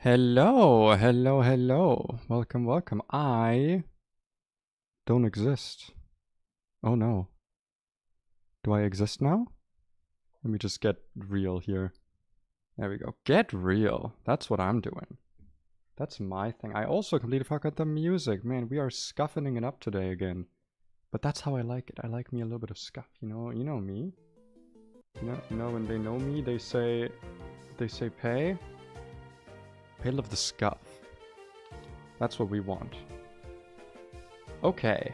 Hello, hello, hello. Welcome, welcome. I don't exist. Oh no. Do I exist now? Let me just get real here. There we go. Get real. That's what I'm doing. That's my thing. I also completely forgot the music. Man, we are scuffing it up today again. But that's how I like it. I like me a little bit of scuff, you know me. You know when they know me, they say pay. Pay love the scuff. That's what we want. Okay.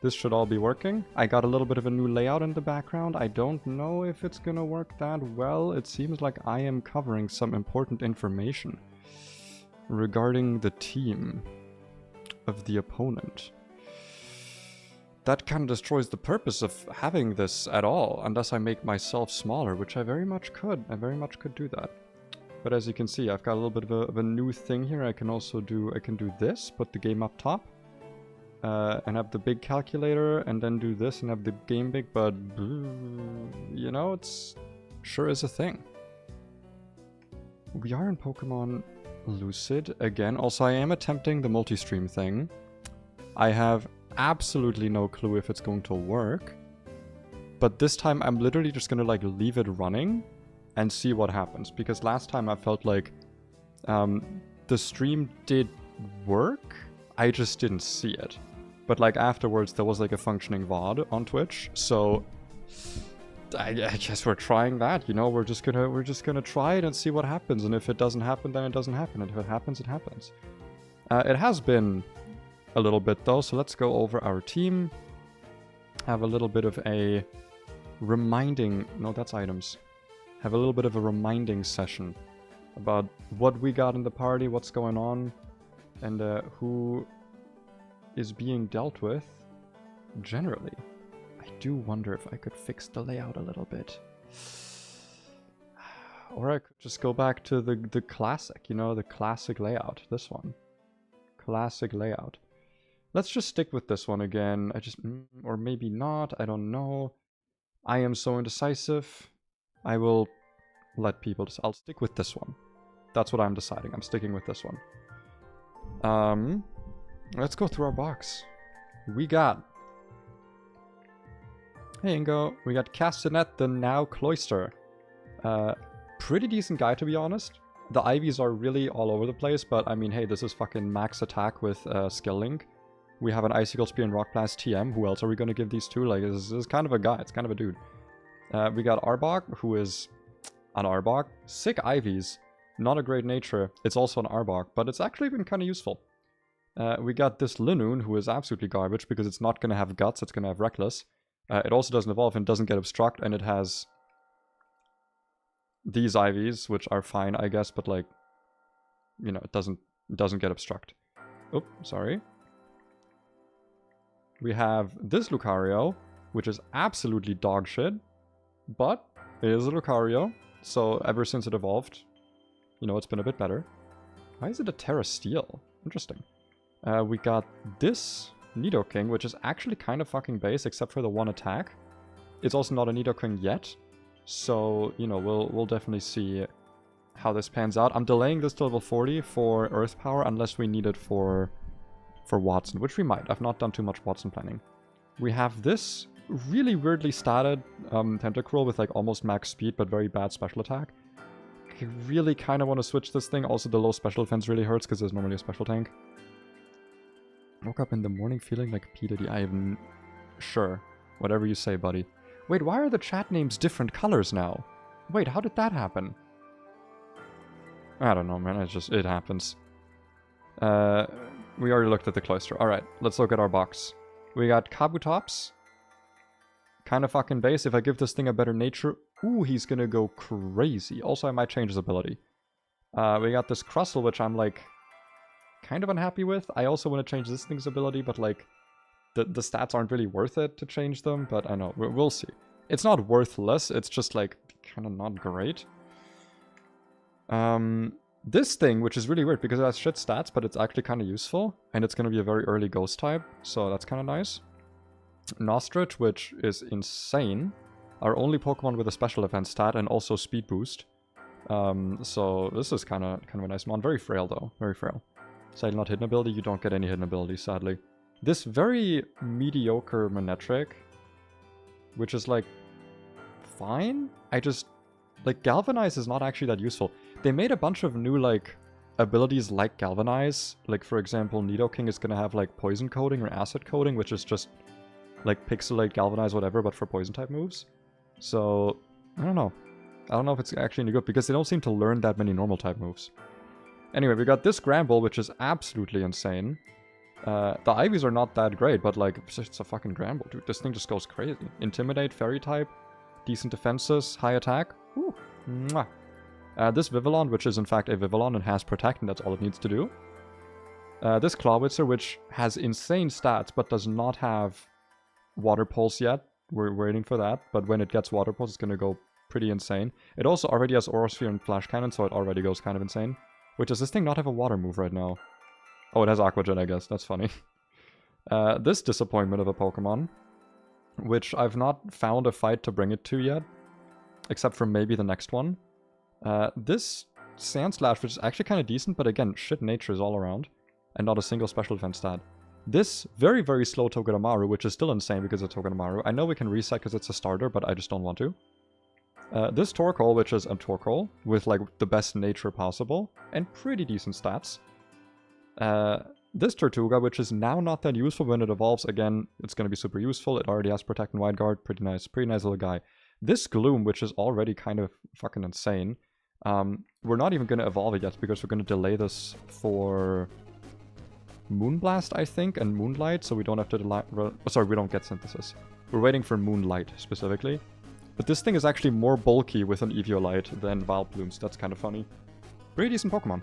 This should all be working. I got a little bit of a new layout in the background. I don't know if it's gonna work that well. It seems like I am covering some important information regarding the team of the opponent. That kind of destroys the purpose of having this at all, unless I make myself smaller, which I very much could. I very much could do that. But as you can see, I've got a little bit of a new thing here. I can do this, put the game up top, and have the big calculator, and then do this and have the game big, but you know, it's sure is a thing. We are in Pokemon Lucid again. Also, I am attempting the multi-stream thing. I have absolutely no clue if it's going to work, but this time I'm literally just gonna like leave it running and see what happens, because last time I felt like the stream did work, I just didn't see it. But like afterwards there was like a functioning VOD on Twitch, so I guess we're trying that, you know, we're just gonna try it and see what happens, and if it doesn't happen, then it doesn't happen, and if it happens, it happens. It has been a little bit though, so let's go over our team, have a little bit of a reminding, no, that's items. Have a little bit of a reminding session about what we got in the party, what's going on, and who is being dealt with generally. I do wonder if I could fix the layout a little bit. Or I could just go back to the classic, you know, the classic layout. This one. Classic layout. Let's just stick with this one again. Or maybe not, I don't know. I am so indecisive. I will let people I'll stick with this one. That's what I'm deciding. I'm sticking with this one. Let's go through our box. We got... Hey Ingo. We got Castanet, the now Cloyster. Pretty decent guy, to be honest. The IVs are really all over the place, but I mean, hey, this is fucking max attack with skill link. We have an Icicle Spear and Rock Blast TM. Who else are we gonna give these to? Like, this is kind of a guy. It's kind of a dude. We got Arbok, who is an Arbok. Sick IVs. Not a great nature. It's also an Arbok, but it's actually been kind of useful. We got this Linoon, who is absolutely garbage because it's not going to have Guts, it's going to have Reckless. It also doesn't evolve and doesn't get Obstruct, and it has these IVs, which are fine, I guess, but like, you know, it doesn't get Obstruct. Oh, sorry. We have this Lucario, which is absolutely dog shit. But it is a Lucario, so ever since it evolved, you know, it's been a bit better. Why is it a Terra Steel? Interesting. We got this Nidoking, which is actually kind of fucking base, except for the one attack. It's also not a Nidoking yet, so, you know, we'll definitely see how this pans out. I'm delaying this to level 40 for Earth Power, unless we need it for Watson, which we might. I've not done too much Watson planning. We have this really weirdly statted Tentacruel with like almost max speed but very bad special attack. I really kind of want to switch this thing. Also, the low special defense really hurts because there's normally a special tank. Woke up in the morning feeling like P. Diddy. Sure. Whatever you say, buddy. Wait, why are the chat names different colors now? Wait, how did that happen? I don't know, man. It happens. We already looked at the Cloyster. Alright, let's look at our box. We got Kabutops. Kind of fucking base. If I give this thing a better nature, ooh, he's gonna go crazy. Also, I might change his ability. We got this Crustle, which I'm like kind of unhappy with. I also want to change this thing's ability, but like the stats aren't really worth it to change them. But I know we'll see. It's not worthless. It's just like kind of not great. This thing, which is really weird because it has shit stats, but it's actually kind of useful, and it's gonna be a very early Ghost type, so that's kind of nice. Nostrich, which is insane. Our only Pokemon with a special defense stat and also speed boost. So this is kind of a nice mon. Very frail though, very frail. Side not hidden ability, you don't get any hidden abilities, sadly. This very mediocre Manectric, which is like fine. I just like Galvanize is not actually that useful. They made a bunch of new like abilities like Galvanize. Like for example, Nidoking is gonna have like poison coating or acid coating, which is just like pixelate, galvanize, whatever, but for poison type moves. So I don't know. I don't know if it's actually any good because they don't seem to learn that many normal type moves. Anyway, we got this Gramble, which is absolutely insane. The Ivies are not that great, but like it's a fucking Gramble, dude. This thing just goes crazy. Intimidate, Fairy type, decent defenses, high attack. Ooh. Mwah. This Vivillon, which is in fact a Vivillon and has Protect, and that's all it needs to do. This Clawitzer, which has insane stats, but does not have Water Pulse yet. We're waiting for that, but when it gets Water Pulse, it's gonna go pretty insane. It also already has Aerosphere and Flash Cannon, so it already goes kind of insane. Wait, does this thing not have a water move right now? Oh, it has Aqua Jet, I guess. That's funny. This Disappointment of a Pokemon, which I've not found a fight to bring it to yet, except for maybe the next one. This Sandslash, which is actually kind of decent, but again, shit nature is all around, and not a single special defense stat. This very, very slow Togedemaru, which is still insane because it's Togedemaru. I know we can reset because it's a starter, but I just don't want to. This Torkoal, which is a Torkoal, with like the best nature possible, and pretty decent stats. This Tortuga, which is now not that useful when it evolves. Again, it's going to be super useful. It already has Protect and Wide Guard. Pretty nice little guy. This Gloom, which is already kind of fucking insane. We're not even going to evolve it yet because we're going to delay this for Moonblast, I think, and Moonlight, so we don't have to sorry, we don't get Synthesis. We're waiting for Moonlight, specifically. But this thing is actually more bulky with an Eviolite than Vileplume, so that's kind of funny. Pretty decent Pokemon.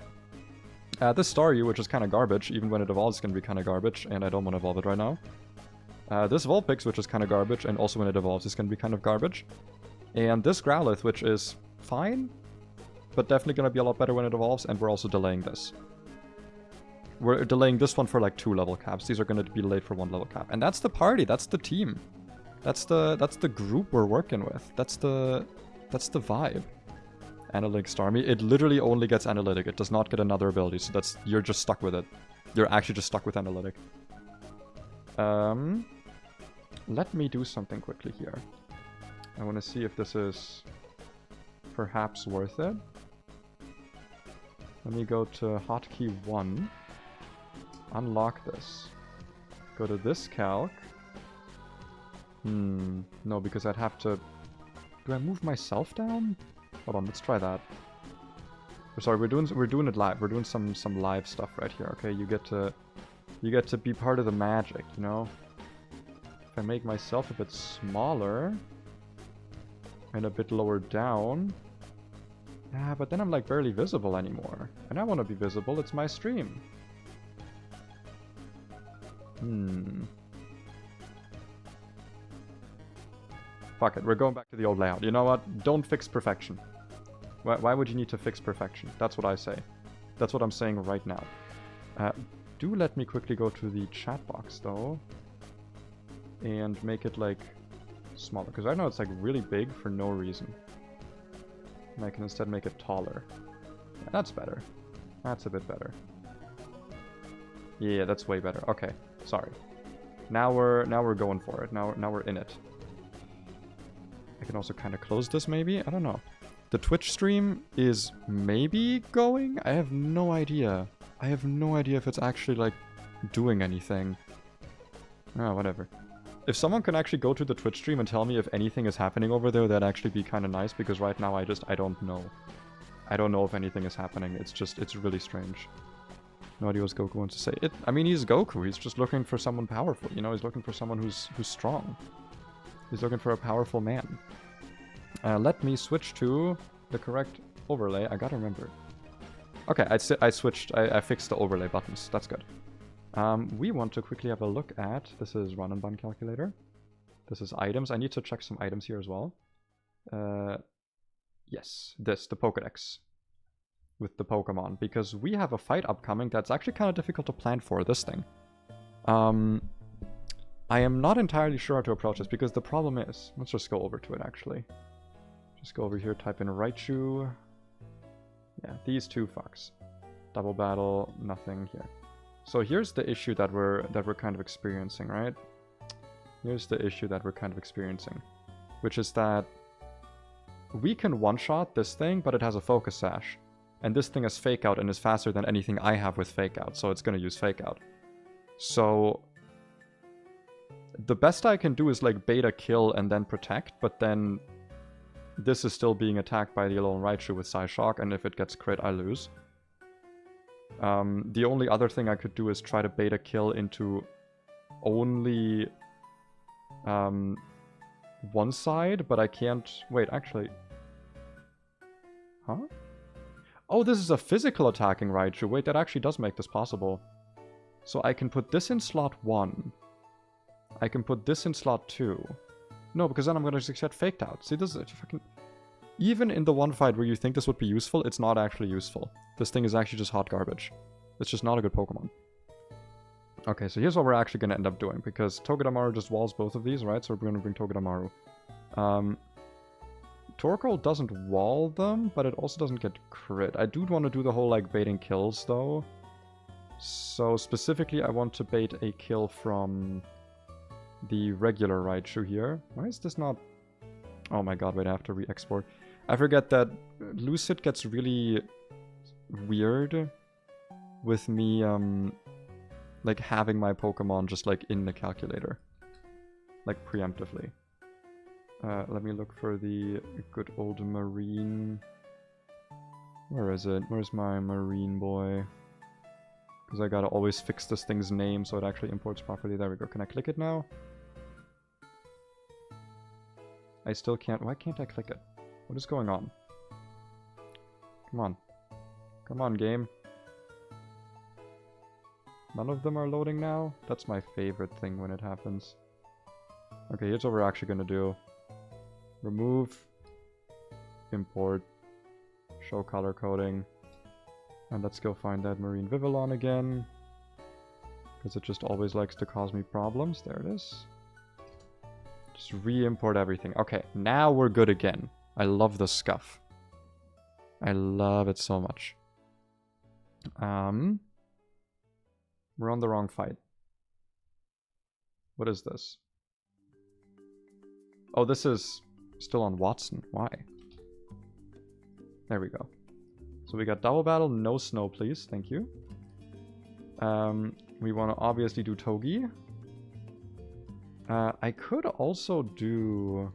This Staryu, which is kind of garbage, even when it evolves, is going to be kind of garbage, and I don't want to evolve it right now. This Vulpix, which is kind of garbage, and also when it evolves, is going to be kind of garbage. And this Growlithe, which is fine, but definitely going to be a lot better when it evolves, and we're also delaying this. We're delaying this one for like 2 level caps. These are going to be delayed for 1 level cap. And that's the party, that's the team. That's the group we're working with. That's the vibe. Analytic Starmie. It literally only gets Analytic. It does not get another ability, so you're just stuck with it. You're actually just stuck with Analytic. Let me do something quickly here. I want to see if this is perhaps worth it. Let me go to hotkey 1. Unlock this. Go to this calc. No, because I'd have to... Do I move myself down? Hold on, let's try that. Sorry, we're doing it live. We're doing some live stuff right here. Okay, you get to be part of the magic, you know? If I make myself a bit smaller and a bit lower down. Yeah, but then I'm like barely visible anymore. And I want to be visible, it's my stream. Fuck it, we're going back to the old layout. You know what? Don't fix perfection. Why would you need to fix perfection? That's what I say. That's what I'm saying right now. Do let me quickly go to the chat box, though. And make it, like, smaller. Because I know it's, like, really big for no reason. And I can instead make it taller. Yeah, that's better. That's a bit better. Yeah, that's way better. Okay, sorry. Now we're going for it. Now we're in it. I can also kind of close this, maybe? I don't know. The Twitch stream is maybe going? I have no idea. I have no idea if it's actually, like, doing anything. Oh, whatever. If someone can actually go to the Twitch stream and tell me if anything is happening over there, that'd actually be kind of nice, because right now I don't know. I don't know if anything is happening. It's really strange. No idea what Goku wants to say. I mean, he's Goku. He's just looking for someone powerful, you know? He's looking for someone who's strong. He's looking for a powerful man. Let me switch to the correct overlay. I gotta remember. Okay, I switched. I fixed the overlay buttons. That's good. We want to quickly have a look at... This is run and bun calculator. This is items. I need to check some items here as well. Yes, the Pokedex. With the Pokemon. Because we have a fight upcoming that's actually kind of difficult to plan for, this thing. I am not entirely sure how to approach this, because the problem is... Let's just go over to it, actually. Just go over here, type in Raichu. Yeah, these two fucks. Double battle, nothing here. So here's the issue that we're kind of experiencing, right? Here's the issue that we're kind of experiencing, which is that we can one-shot this thing, but it has a focus sash. And this thing has fake out and is faster than anything I have with fake out, so it's gonna use fake out. So the best I can do is like beta kill and then protect, but then this is still being attacked by the Alone Raichu with Psy Shock, and if it gets crit, I lose. The only other thing I could do is try to beta kill into only one side, but I can't... Wait, actually... Huh? Oh, this is a physical attacking Raichu. Wait, that actually does make this possible. So I can put this in slot 1. I can put this in slot 2. No, because then I'm gonna just get faked out. See, this is fucking... Even in the one fight where you think this would be useful, it's not actually useful. This thing is actually just hot garbage. It's just not a good Pokemon. Okay, so here's what we're actually going to end up doing, because Togedemaru just walls both of these, right? So we're going to bring Togedemaru. Torkoal doesn't wall them, but it also doesn't get crit. I do want to do the whole, like, baiting kills, though. So specifically, I want to bait a kill from the regular Raichu here. Why is this not... Oh my god, wait, I have to re-export. I forget that Lucid gets really weird with me, like, having my Pokemon just, like, in the calculator. Like, preemptively. Let me look for the good old Marine. Where is it? Where's my Marine boy? Because I gotta always fix this thing's name so it actually imports properly. There we go. Can I click it now? I still can't. Why can't I click it? What is going on? Come on. Come on, game. None of them are loading now? That's my favorite thing when it happens. Okay, here's what we're actually gonna do. Remove. Import. Show color coding. And let's go find that Marine Vivillon again. Because it just always likes to cause me problems. There it is. Just re-import everything. Okay, now we're good again. I love the scuff. I love it so much. We're on the wrong fight. What is this? Oh, this is still on Watson. Why? There we go. So we got double battle, no snow, please. Thank you. We want to obviously do Togi. I could also do...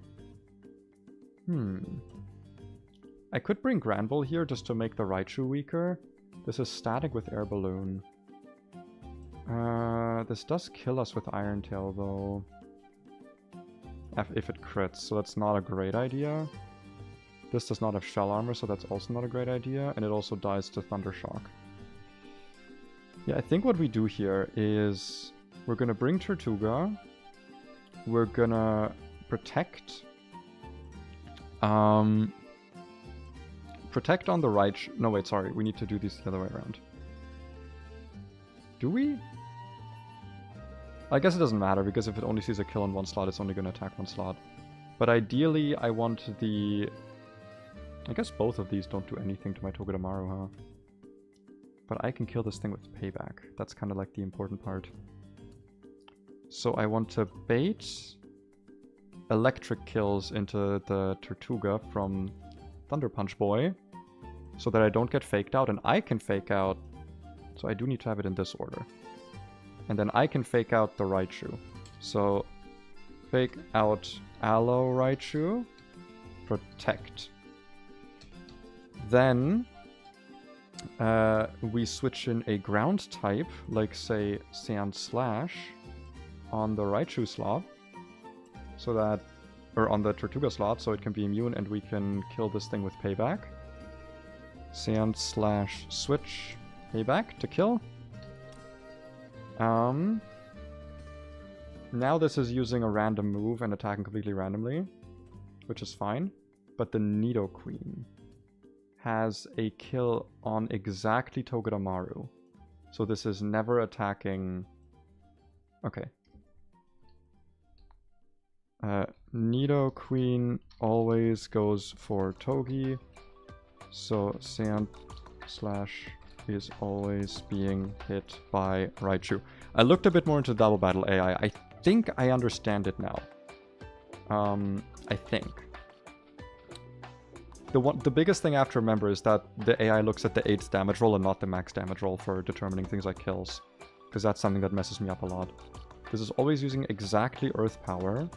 I could bring Granbull here just to make the Raichu weaker. This is static with Air Balloon. This does kill us with Iron Tail, though. If it crits, so that's not a great idea. This does not have Shell Armor, so that's also not a great idea. And it also dies to Thunder Shock. Yeah, I think what we do here is... We're gonna bring Tortuga. We're gonna protect... Protect on the right... No, wait, sorry. We need to do these the other way around. Do we? I guess it doesn't matter, because if it only sees a kill in one slot, it's only going to attack one slot. But ideally, I want the... I guess both of these don't do anything to my Togedemaru, huh? But I can kill this thing with payback. That's kind of like the important part. So I want to bait electric kills into the Tortuga from Thunder Punch Boy, so that I don't get faked out, and I can fake out. So I do need to have it in this order. And then I can fake out the Raichu. So fake out Aloe Raichu, protect. Then we switch in a ground type, like say Sand Slash, on the Raichu slot, so that, or on the Tortuga slot, so it can be immune and we can kill this thing with payback. Sand Slash switch, payback to kill. Now this is using a random move and attacking completely randomly, which is fine. But the Nidoqueen has a kill on exactly Togedemaru. So this is never attacking... Okay. Nidoqueen always goes for Togi. So Sand / is always being hit by Raichu. I looked a bit more into Double Battle AI. I think I understand it now. I think. The biggest thing I have to remember is that the AI looks at the 8th damage roll and not the max damage roll for determining things like kills. Because that's something that messes me up a lot. This is always using exactly Earth Power.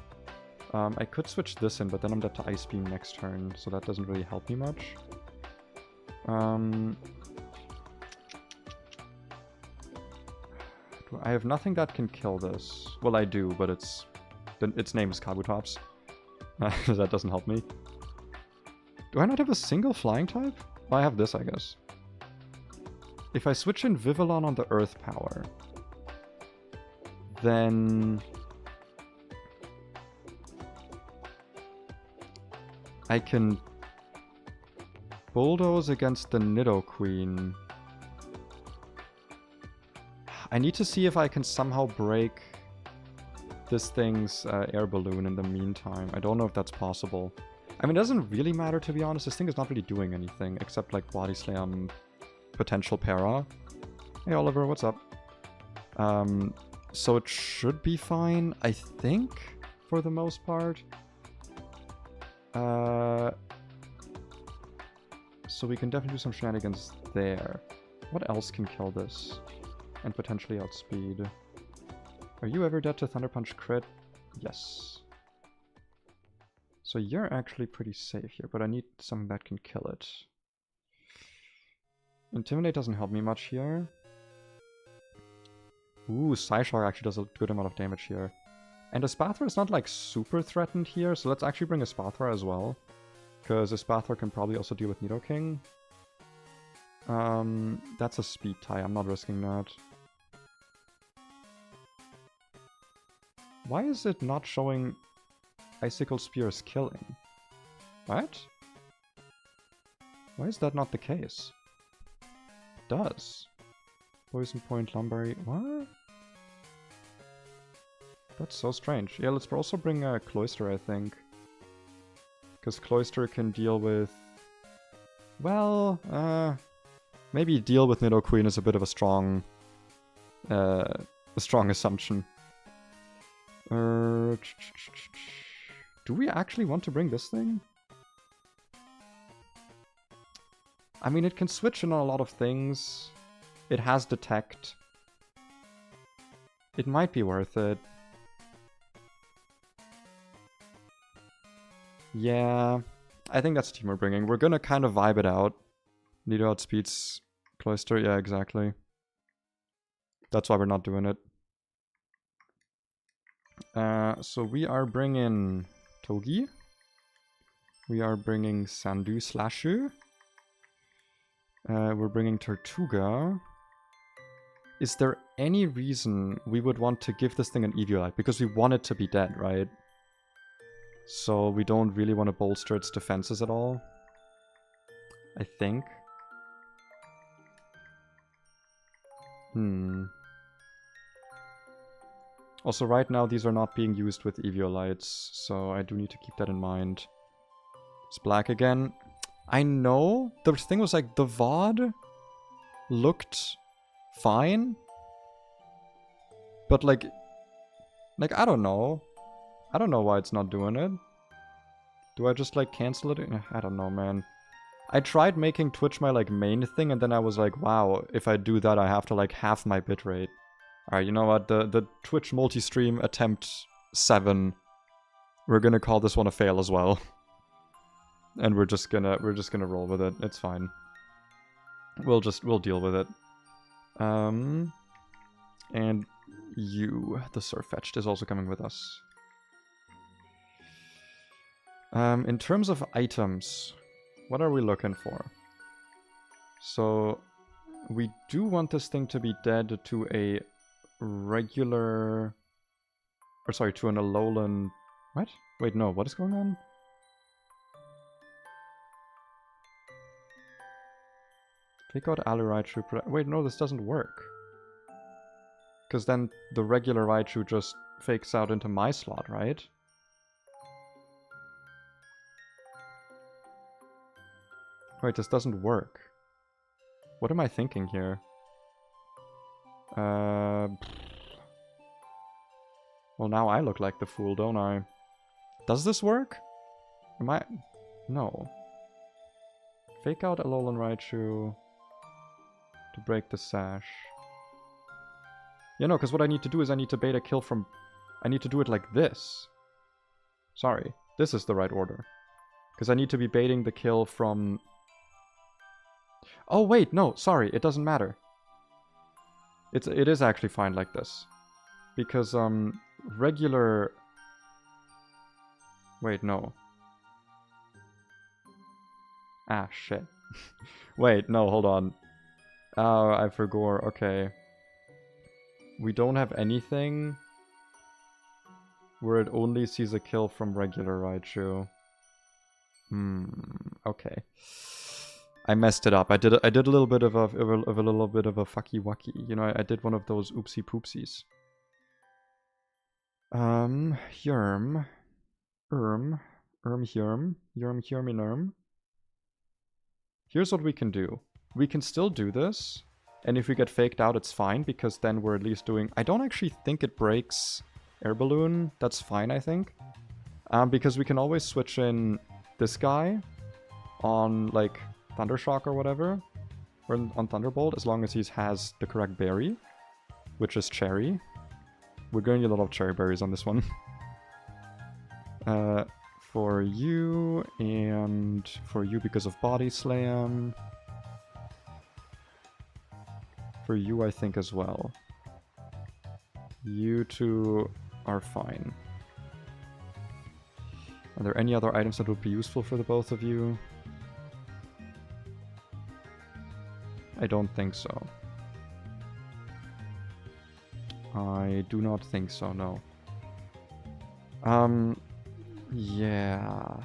I could switch this in, but then I'm dead to Ice Beam next turn, so that doesn't really help me much. I have nothing that can kill this. Well, I do, but its name is Kabutops. That doesn't help me. Do I not have a single flying type? Well, I have this, I guess. If I switch in Vivillon on the Earth Power, then I can Bulldoze against the Nidoqueen. I need to see if I can somehow break this thing's air balloon in the meantime. I don't know if that's possible. I mean, it doesn't really matter, to be honest. This thing is not really doing anything except like Body Slam, potential para. Hey Oliver, what's up? So it should be fine, I think, for the most part. So we can definitely do some shenanigans there. What else can kill this? And potentially outspeed. Are you ever dead to Thunder Punch crit? Yes. So you're actually pretty safe here, but I need something that can kill it. Intimidate doesn't help me much here. Ooh, Psyshock actually does a good amount of damage here. And Espathra is not like super threatened here, so let's actually bring Espathra as well. Because Espathra can probably also deal with Nidoking. That's a speed tie, I'm not risking that. Why is it not showing Icicle Spear's killing? What? Why is that not the case? It does. Poison Point, Lumberry, what? That's so strange. Yeah, let's also bring Cloyster, I think. Because Cloyster can deal with... Well, maybe deal with Nidoqueen is a bit of a strong assumption. Do we actually want to bring this thing? I mean, it can switch in on a lot of things. It has Detect. It might be worth it. Yeah, I think that's the team we're bringing. We're gonna kind of vibe it out. Nido outspeeds Cloyster, yeah, exactly. That's why we're not doing it. So we are bringing Togi. We are bringing Sandu Slashu. We're bringing Tortuga. Is there any reason we would want to give this thing an Eviolite? Because we want it to be dead, right? So we don't really want to bolster its defenses at all. I think. Also, right now, these are not being used with Eviolites, so I do need to keep that in mind. It's black again. I know, the thing was like, the VOD looked fine, but like, I don't know. I don't know why it's not doing it. Do I just like cancel it? I don't know, man. I tried making Twitch my like main thing, and then I was like, wow, if I do that, I have to like half my bitrate. Alright, you know what? The Twitch multi-stream attempt 7. We're gonna call this one a fail as well. And we're just gonna roll with it. It's fine. We'll deal with it. And you, the Surfetched, is also coming with us. In terms of items, what are we looking for? So, we do want this thing to be dead to a regular... Or sorry, to an Alolan... What? Wait, no, what is going on? Take out Ali Raichu... Wait, no, this doesn't work. Because then the regular Raichu just fakes out into my slot, right? Wait, this doesn't work. What am I thinking here? Well, now I look like the fool, don't I? Does this work? Am I... No. Fake out Alolan Raichu to break the sash. Yeah, no, because what I need to do is I need to bait a kill from... I need to do it like this. Sorry. This is the right order. Because I need to be baiting the kill from... Oh, wait, no, sorry, it doesn't matter. It is actually fine like this. Because, regular... Wait, no. Ah, shit. Wait, no, hold on. Oh, I forgot. Okay. We don't have anything where it only sees a kill from regular Raichu. Okay. I messed it up. I did a little bit of a little bit of a fucky wucky. You know, I did one of those oopsie poopsies. Yerm. Yerm. Here's what we can do. We can still do this, and if we get faked out, it's fine, because then we're at least doing... I don't actually think it breaks Air Balloon. That's fine, I think. Because we can always switch in this guy on, like, Thundershock or whatever, or on Thunderbolt, as long as he has the correct berry, which is Cherry. We're going to get a lot of Cherry Berries on this one. For you, and for you because of Body Slam. For you, I think, as well. You two are fine. Are there any other items that would be useful for the both of you? I don't think so. I do not think so, no. Yeah.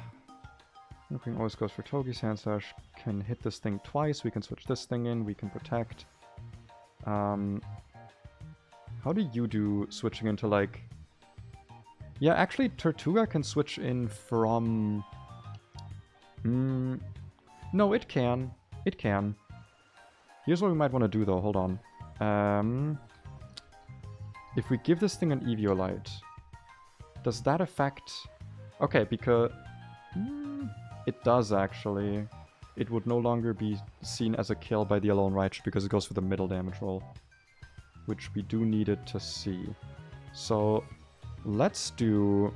Nothing always goes for Toge's Hand Slash. Can hit this thing twice. We can switch this thing in. We can protect. How do you do switching into, like... Yeah, actually, Tortuga can switch in from... No, it can. It can. Here's what we might want to do, though. Hold on. If we give this thing an Eviolite, does that affect... Okay, because... it does, actually. It would no longer be seen as a kill by the Alolan Raichu because it goes for the middle damage roll, which we do need it to see. So, let's do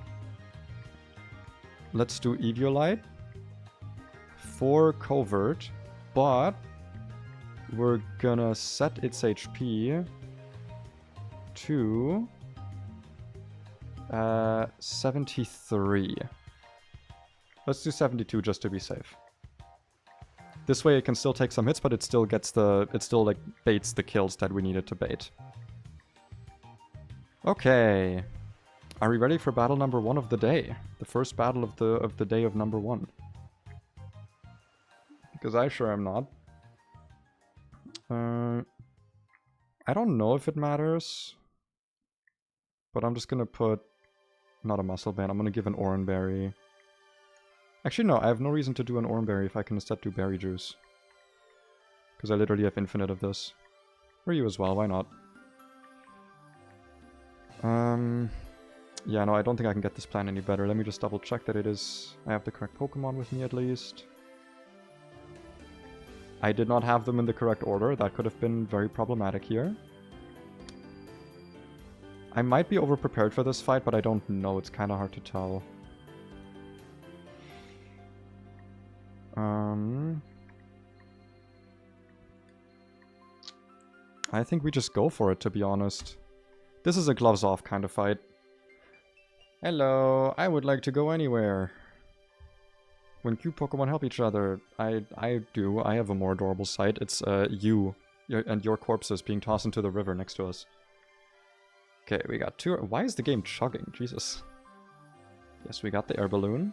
Eviolite for Covert, but we're gonna set its HP to 73. Let's do 72 just to be safe. This way it can still take some hits, but it still gets like baits the kills that we needed to bait. Okay. Are we ready for battle number 1 of the day? The first battle of the day of number 1. Because I sure am not. I don't know if it matters. But I'm just gonna put... Not a Muscle Band, I'm gonna give an Oranberry. Actually, no, I have no reason to do an Oranberry if I can instead do Berry Juice. Because I literally have infinite of this. Or you as well, why not? Yeah, no, I don't think I can get this plan any better. Let me just double check that it is... I have the correct Pokemon with me at least. I did not have them in the correct order. That could have been very problematic here. I might be over-prepared for this fight, but I don't know. It's kind of hard to tell. I think we just go for it, to be honest. This is a gloves-off kind of fight. Hello, I would like to go anywhere. When cute Pokemon help each other, I do. I have a more adorable sight. It's you and your corpses being tossed into the river next to us. Okay, we got 2... Why is the game chugging? Jesus. Yes, we got the Air Balloon.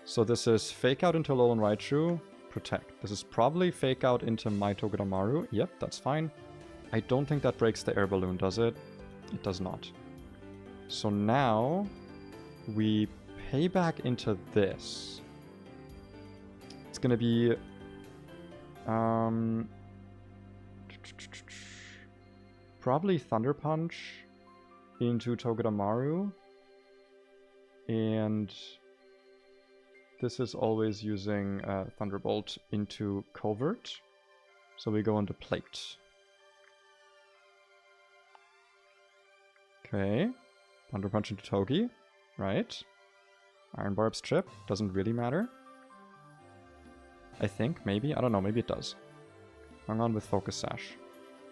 So this is Fake Out into Alolan Raichu, Protect. This is probably Fake Out into my Togedemaru. Yep, that's fine. I don't think that breaks the Air Balloon, does it? It does not. So now we pay back into this. It's gonna be... probably Thunder Punch into Togedemaru. And this is always using Thunderbolt into Covert. So we go into Plate. Okay. Thunder Punch into Togi. Right. Iron Barb's Chip. Doesn't really matter. I think, maybe. I don't know, maybe it does. Hang on with Focus Sash.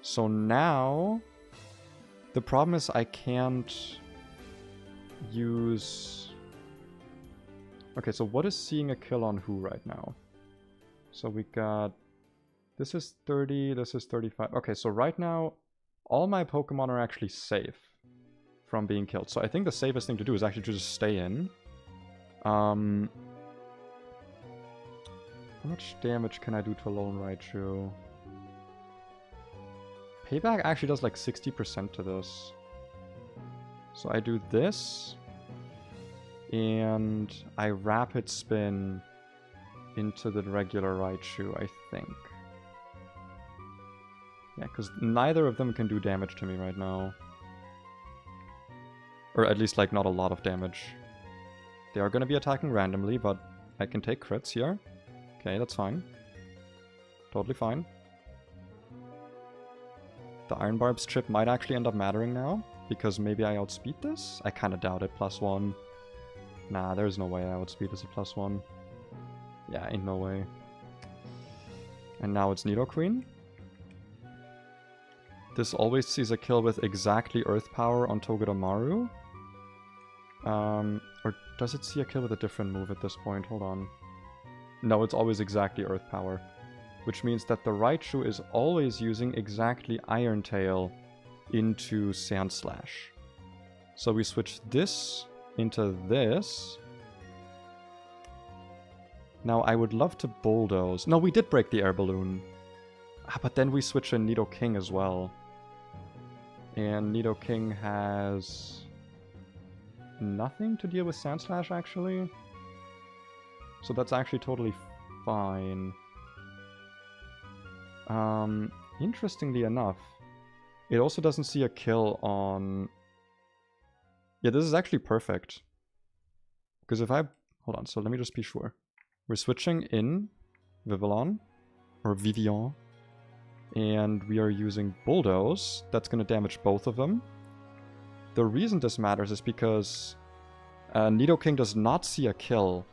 So now... the problem is I can't use... okay, so what is seeing a kill on who right now? So we got... this is 30, this is 35. Okay, so right now, all my Pokemon are actually safe from being killed. So I think the safest thing to do is actually to just stay in. How much damage can I do to Lone Raichu? Payback actually does like 60% to this. So I do this. And I Rapid Spin into the regular Raichu, I think. Yeah, because neither of them can do damage to me right now. Or at least, like, not a lot of damage. They are going to be attacking randomly, but I can take crits here. Okay, that's fine. Totally fine. The Iron Barb's Chip might actually end up mattering now, because maybe I outspeed this? I kind of doubt it, +1. Nah, there's no way I outspeed this at +1. Yeah, ain't no way. And now it's Nidoqueen. This always sees a kill with exactly Earth Power on Togedemaru. Or does it see a kill with a different move at this point? Hold on. No, it's always exactly Earth Power. Which means that the Raichu is always using exactly Iron Tail into Sand Slash. So we switch this into this. Now I would love to Bulldoze. No, we did break the Air Balloon. Ah, but then we switch in Nidoking as well. And Nidoking has nothing to deal with Sand Slash, actually. So that's actually totally fine. Interestingly enough, it also doesn't see a kill on... yeah, this is actually perfect. Because if I... hold on, so let me just be sure. We're switching in Vivillon, or Vivian, and we are using Bulldoze. That's going to damage both of them. The reason this matters is because Nidoking does not see a kill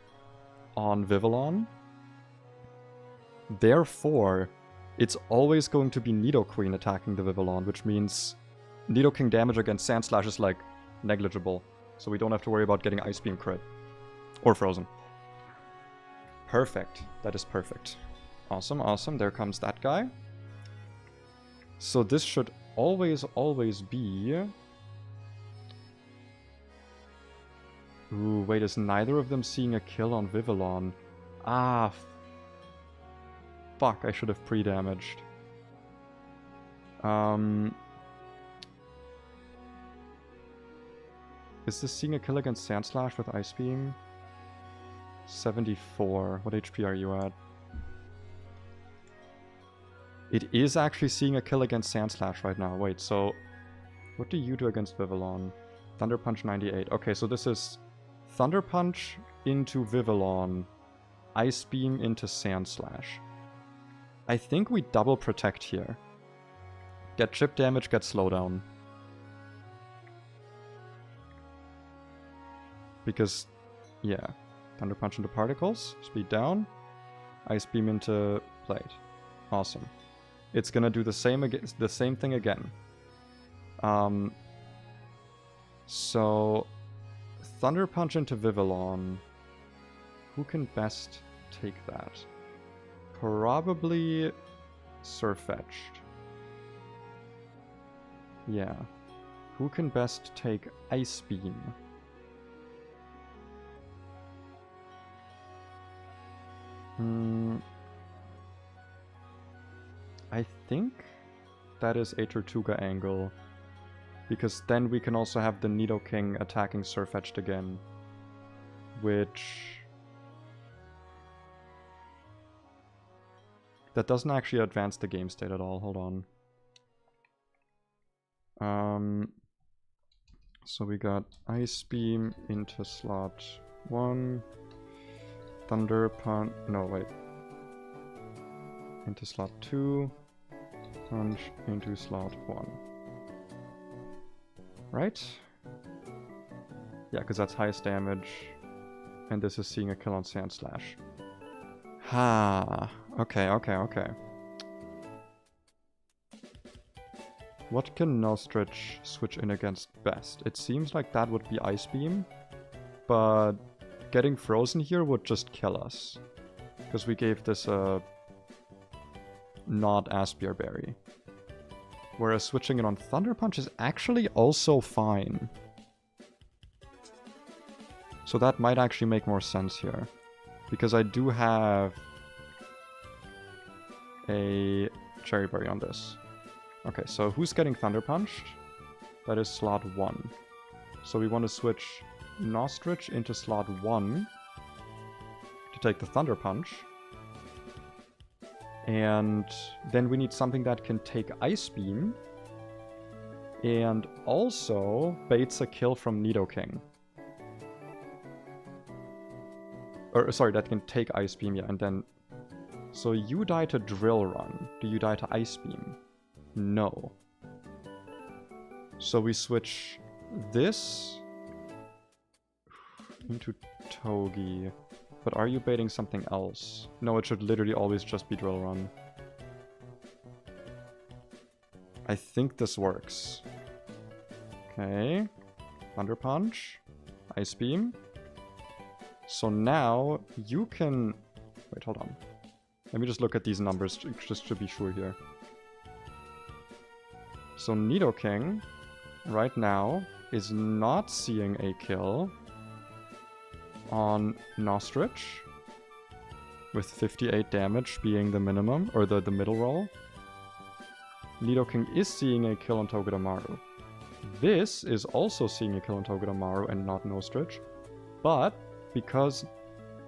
on Vivillon. Therefore, it's always going to be Nidoqueen attacking the Vivillon, which means Nidoking damage against Sand Slash is, like, negligible. So we don't have to worry about getting Ice Beam crit. Or Frozen. Perfect. That is perfect. Awesome, awesome. There comes that guy. So this should always be... ooh, wait, is neither of them seeing a kill on Vivillon? Ah, fuck, I should have pre-damaged. Is this seeing a kill against Sand Slash with Ice Beam? 74. What HP are you at? It is actually seeing a kill against Sand Slash right now. Wait, so... what do you do against Vivillon? Thunder Punch 98. Okay, so this is Thunder Punch into Vivillon. Ice Beam into Sand Slash. I think we double protect here. Get chip damage, get slowdown. Because, yeah. Thunder Punch into Particles, speed down. Ice Beam into Plate. Awesome. It's gonna do the same thing again. So Thunder Punch into Vivillon. Who can best take that? Probably Sirfetch'd. Yeah. Who can best take Ice Beam? I think that is a Tortuga angle. Because then we can also have the Nidoking attacking Sirfetch'd again. Which... that doesn't actually advance the game state at all. Hold on. So we got Ice Beam into slot 1, Thunder Punch, no wait, into slot 2, Punch into slot 1. Right? Yeah, because that's highest damage, and this is seeing a kill on Sand Slash. Ha, okay. What can Nostrich switch in against best? It seems like that would be Ice Beam, but getting frozen here would just kill us. Because we gave this a not Aspire Berry. Whereas switching it on Thunder Punch is actually also fine. So that might actually make more sense here. Because I do have a Cherry Berry on this. Okay, so who's getting Thunder Punched? That is slot 1. So we want to switch Nostrich into slot 1 to take the Thunder Punch. And then we need something that can take Ice Beam and also baits a kill from Nidoking. Or, sorry, that can take Ice Beam, yeah, and then... So you die to Drill Run. Do you die to Ice Beam? No. So we switch this into Togi. But are you baiting something else? No, it should literally always just be Drill Run. I think this works. Okay. Thunder Punch. Ice Beam. So now you can... Wait, hold on. Let me just look at these numbers just to be sure here. So Nidoking, right now, is not seeing a kill on Nostrich, with 58 damage being the minimum, or the middle roll. Nidoking is seeing a kill on Togedemaru. This is also seeing a kill on Togedemaru and not Nostrich, but because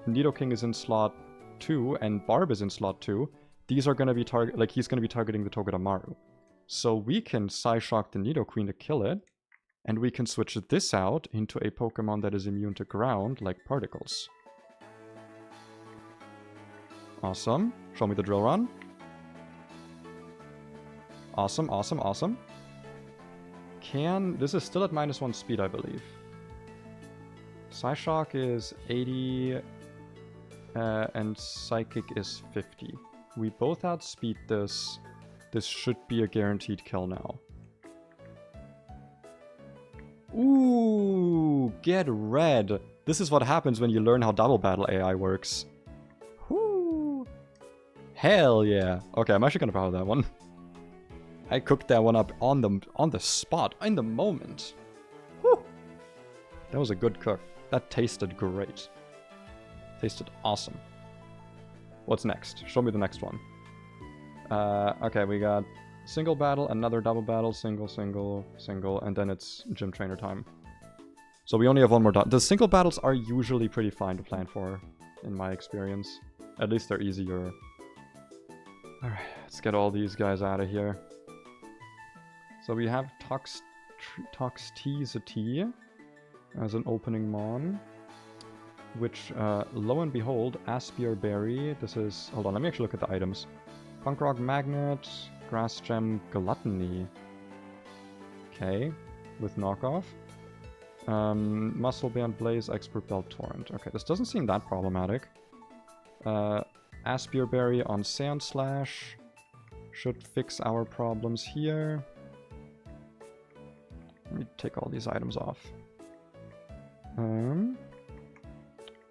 Nidoking is in slot 2 and Barb is in slot 2, these are going to be he's going to be targeting the Togedemaru. So we can Psyshock the Nidoqueen to kill it, and we can switch this out into a Pokemon that is immune to ground, like Particles. Awesome. Show me the Drill Run. Awesome. This is still at -1 speed, I believe. Psyshock is 80, and Psychic is 50. We both outspeed this. This should be a guaranteed kill now. Ooh, get red. This is what happens when you learn how Double Battle AI works. Whoo. Hell yeah. Okay, I'm actually gonna power that one. I cooked that one up on the spot, in the moment. Whew. That was a good cook. That tasted great. Tasted awesome. What's next? Show me the next one. Okay, we got single battle, another double battle, single, and then it's gym trainer time. So we only have one more. The single battles are usually pretty fine to plan for, in my experience. At least they're easier. Alright, let's get all these guys out of here. So we have Toxtricity as an opening mon, which, lo and behold, Aspire Berry, this is... Hold on, let me actually look at the items. Punk Rock Magnet, Grass Gem Gluttony. Okay, with knockoff. Muscle Band Blaze, Expert Belt Torrent. Okay, this doesn't seem that problematic. Aspire Berry on Sand Slash should fix our problems here. Let me take all these items off.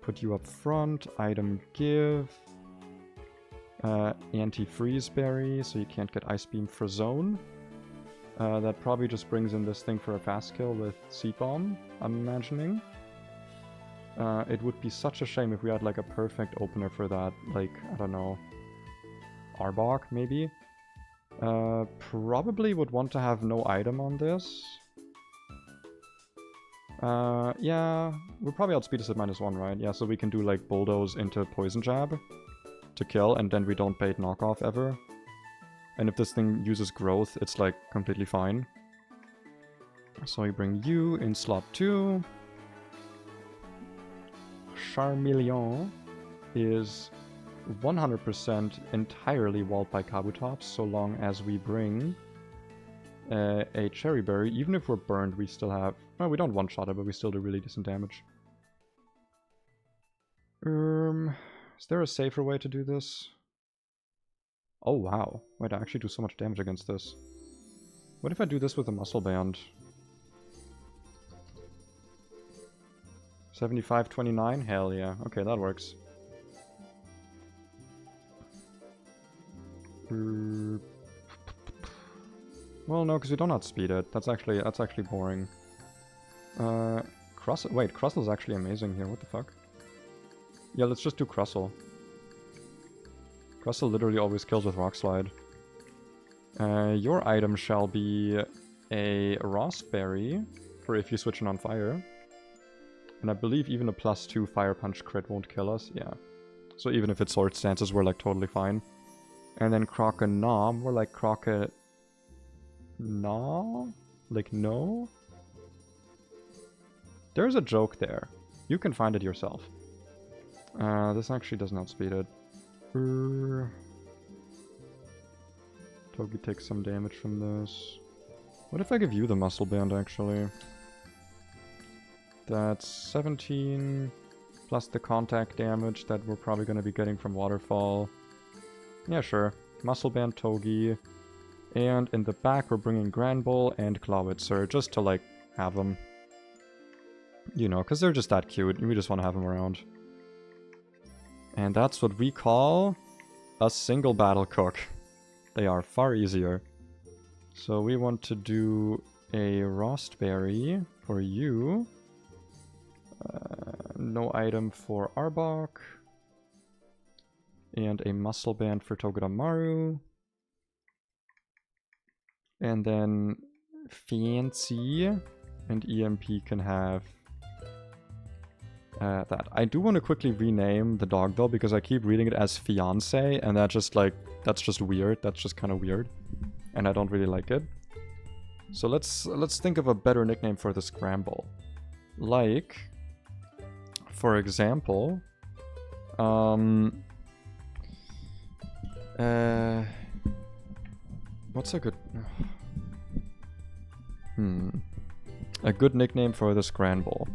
Put you up front. Item give. Anti-freeze berry, so you can't get Ice Beam for zone. That probably just brings in this thing for a fast kill with Seed Bomb, I'm imagining. It would be such a shame if we had like a perfect opener for that, like, I don't know, Arbok maybe? Probably would want to have no item on this. Yeah, we'll probably outspeed us at -1, right? Yeah, so we can do like Bulldoze into Poison Jab to kill, and then we don't bait knockoff ever. And if this thing uses growth, it's like completely fine. So we bring you in slot 2. Charmeleon is 100% entirely walled by Kabutops, so long as we bring a Cherry Berry. Even if we're burned, we still have... Well, we don't one-shot it, but we still do really decent damage. Is there a safer way to do this? Oh, wow. Wait, I actually do so much damage against this. What if I do this with a Muscle Band? 75-29? Hell yeah. Okay, that works. Well, no, because we don't outspeed it. That's actually boring. Wait, Crustle's actually amazing here. What the fuck? Yeah, let's just do Crustle. Crustle literally always kills with Rock Slide. Your item shall be a Raspberry for if you switch it on fire. And I believe even a +2 Fire Punch crit won't kill us. Yeah. So even if it's Sword Stances, we're like totally fine. And then Croconom, we're like No? Like, no? There's a joke there. You can find it yourself. This actually does not speed it. Togi takes some damage from this. What if I give you the Muscle Band, actually? That's 17, plus the contact damage that we're probably going to be getting from Waterfall. Yeah, sure. Muscle Band, Togi. And in the back, we're bringing Granbull and Clawitzer, just to, like, have them. You know, because they're just that cute, and we just want to have them around. And that's what we call a single battle cook. They are far easier. So we want to do a Rostberry for you. No item for Arbok. And a Muscle Band for Togedemaru. And then Fancy and EMP can have that. I do want to quickly rename the dog though, because I keep reading it as Fiance, and that's just weird. That's just kind of weird, and I don't really like it. So let's think of a better nickname for the Scramble. Like, for example, what's a good... A good nickname for the Scramble.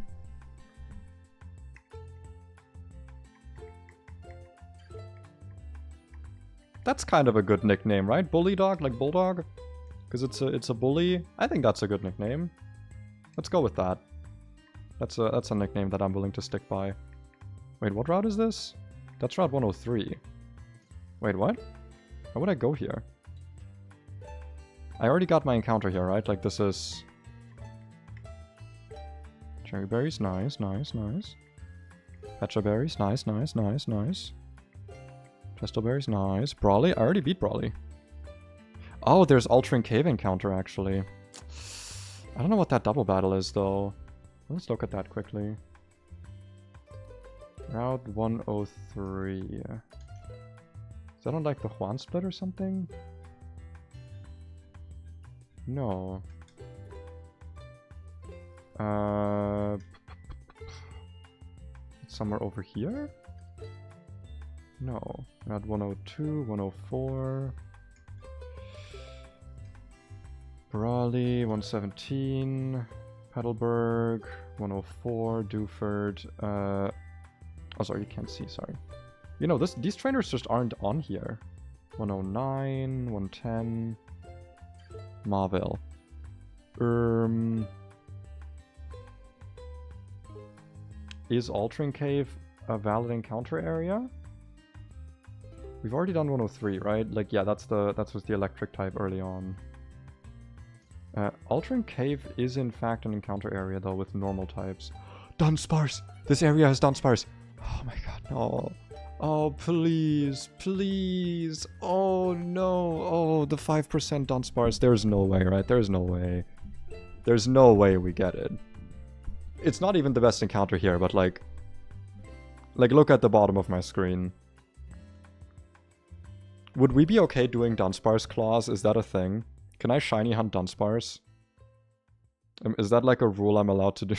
That's kind of a good nickname, right? Bully Dog, like Bulldog? Because it's a bully. I think that's a good nickname. Let's go with that. That's a nickname that I'm willing to stick by. Wait, what route is this? That's Route 103. Wait, what? How would I go here? I already got my encounter here, right? Like, this is... Cherry berries, nice, nice, nice. Pecha berries, nice, nice, nice, nice. Pestelberries, nice. Brawly? I already beat Brawly. Oh, there's Altering Cave encounter, actually. I don't know what that double battle is, though. Let's look at that quickly. Route 103. Is that on, like, the Juan Split or something? No. It's somewhere over here? No. Route 102, 104. Brawley, 117. Petalburg, 104. Dewford. Oh, sorry, you can't see, sorry. You know, these trainers just aren't on here. 109, 110. Marvel. Is Altering Cave a valid encounter area? We've already done 103, right? Like, yeah, that's with the electric type early on. Altering Cave is in fact an encounter area though with normal types. Dunsparce! This area has Dunsparce! Oh my god, no. Oh, please, please. Oh no. Oh, the 5% Dunsparce. There's no way, right? There's no way. There's no way we get it. It's not even the best encounter here, but like look at the bottom of my screen. Would we be okay doing Dunsparce Claws? Is that a thing? Can I shiny hunt Dunsparce? Is that like a rule I'm allowed to do?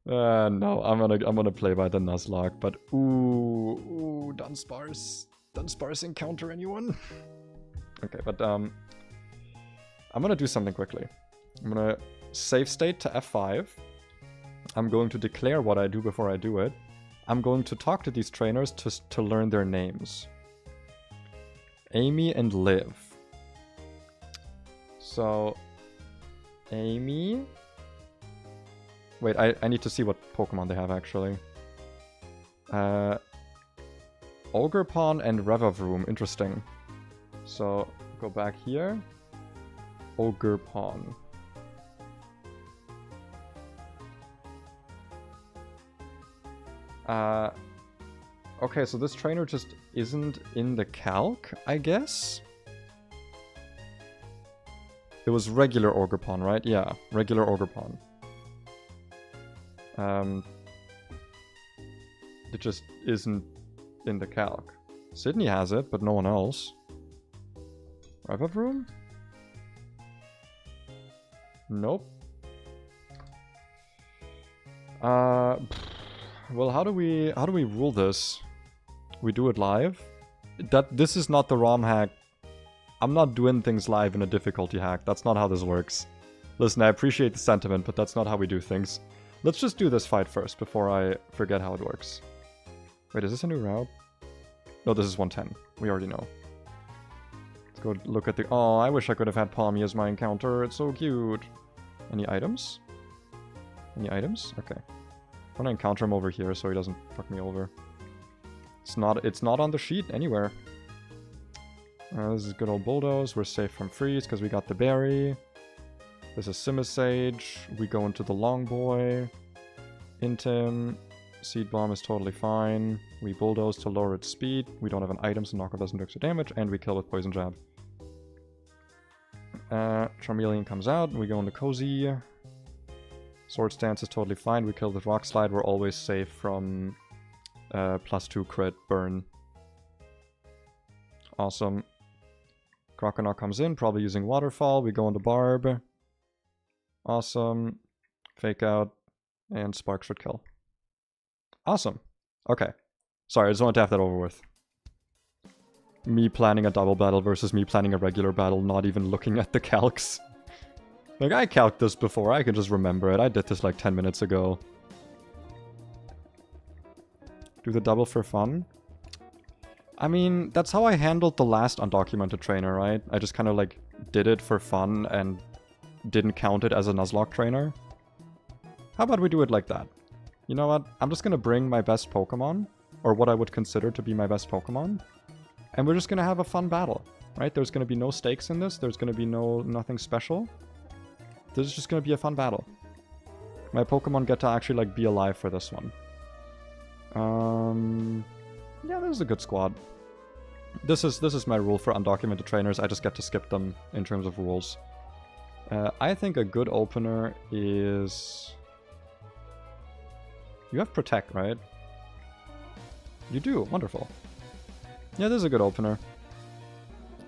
No, I'm gonna play by the Nuzlocke, but ooh, Dunsparce. Dunsparce encounter anyone? Okay, but I'm gonna do something quickly. I'm gonna save state to F5. I'm going to declare what I do before I do it. I'm going to talk to these trainers to learn their names. Amy and Liv. So, Amy... Wait, I need to see what Pokemon they have, actually. Ogerpon and Revavroom, interesting. So, go back here. Ogerpon. Okay, so this trainer just isn't in the calc, I guess? It was regular Ogerpon, right? Yeah, regular Ogerpon. It just isn't in the calc. Sydney has it, but no one else. Revavroom? Nope. Well, how do we rule this? We do it live? This is not the ROM hack. I'm not doing things live in a difficulty hack. That's not how this works. Listen, I appreciate the sentiment, but that's not how we do things. Let's just do this fight first before I forget how it works. Wait, is this a new route? No, this is 110. We already know. Let's go look at the... Oh, I wish I could have had Palmy as my encounter. It's so cute. Any items? Any items? Okay. I'm gonna encounter him over here so he doesn't fuck me over. It's not on the sheet anywhere. This is good old Bulldoze. We're safe from freeze because we got the berry. This is Simisage. We go into the Long Boy. Intim. Seed Bomb is totally fine. We Bulldoze to lower its speed. We don't have an item, so Knockoff doesn't do extra damage. And we kill with Poison Jab. Charmeleon comes out. We go into Cozy. Sword Stance is totally fine. We kill with Rock Slide. We're always safe from +2 crit burn. Awesome. Croconaw comes in, probably using Waterfall. We go into Barb. Awesome. Fake Out. And Spark should kill. Awesome. Okay. Sorry, I just wanted to have that over with. Me planning a double battle versus me planning a regular battle, not even looking at the calcs. Like, I calced this before, I can just remember it. I did this like 10 minutes ago. Do the double for fun? I mean, that's how I handled the last undocumented trainer, right? I just kind of like did it for fun and didn't count it as a Nuzlocke trainer. How about we do it like that? You know what? I'm just gonna bring my best Pokemon, or what I would consider to be my best Pokemon, and we're just gonna have a fun battle, right? There's gonna be no stakes in this. There's gonna be nothing special. This is just gonna be a fun battle. My Pokemon get to actually like be alive for this one. Yeah, this is a good squad. This is my rule for undocumented trainers. I just get to skip them in terms of rules. I think a good opener is... You have Protect, right? You do. Wonderful. Yeah, this is a good opener.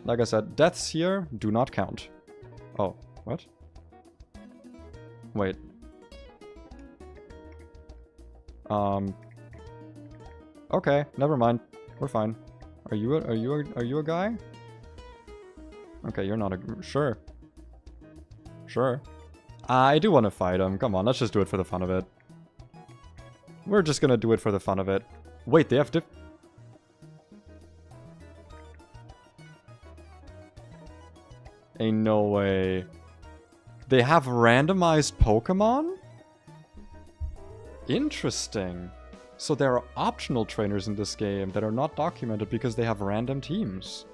Like I said, deaths here do not count. Oh, what? Wait. Okay, never mind. We're fine. Are you a guy? Okay, you're not a... Sure. Sure. I do want to fight him. Come on, let's just do it for the fun of it. We're just gonna do it for the fun of it. Wait, they have Ain't no way. They have randomized Pokemon? Interesting. So there are optional trainers in this game that are not documented because they have random teams.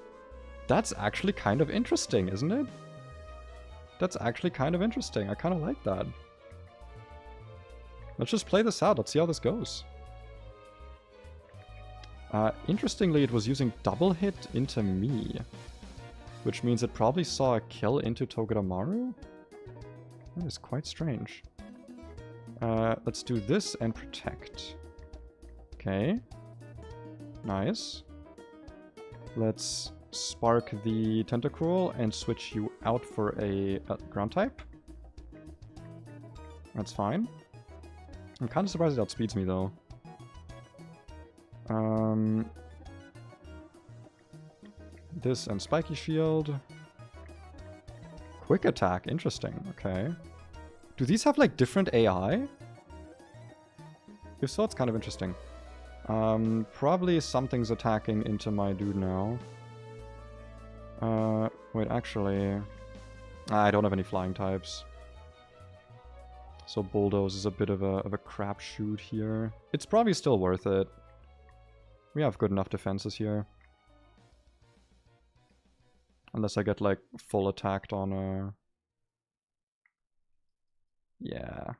That's actually kind of interesting, isn't it? That's actually kind of interesting. I kind of like that. Let's just play this out. Let's see how this goes. Interestingly, it was using double hit into me, which means it probably saw a kill into Togedemaru? That is quite strange. Let's do this and Protect. Okay. Nice. Let's Spark the Tentacruel and switch you out for a Ground type. That's fine. I'm kind of surprised it outspeeds me, though. This and Spiky Shield. Quick Attack, interesting, okay. Do these have, like, different AI? If so, it's kind of interesting. Probably something's attacking into my dude now. Wait, actually... I don't have any flying types. So Bulldoze is a bit of a crapshoot here. It's probably still worth it. We have good enough defenses here. Unless I get, like, full attacked on a... Yeah.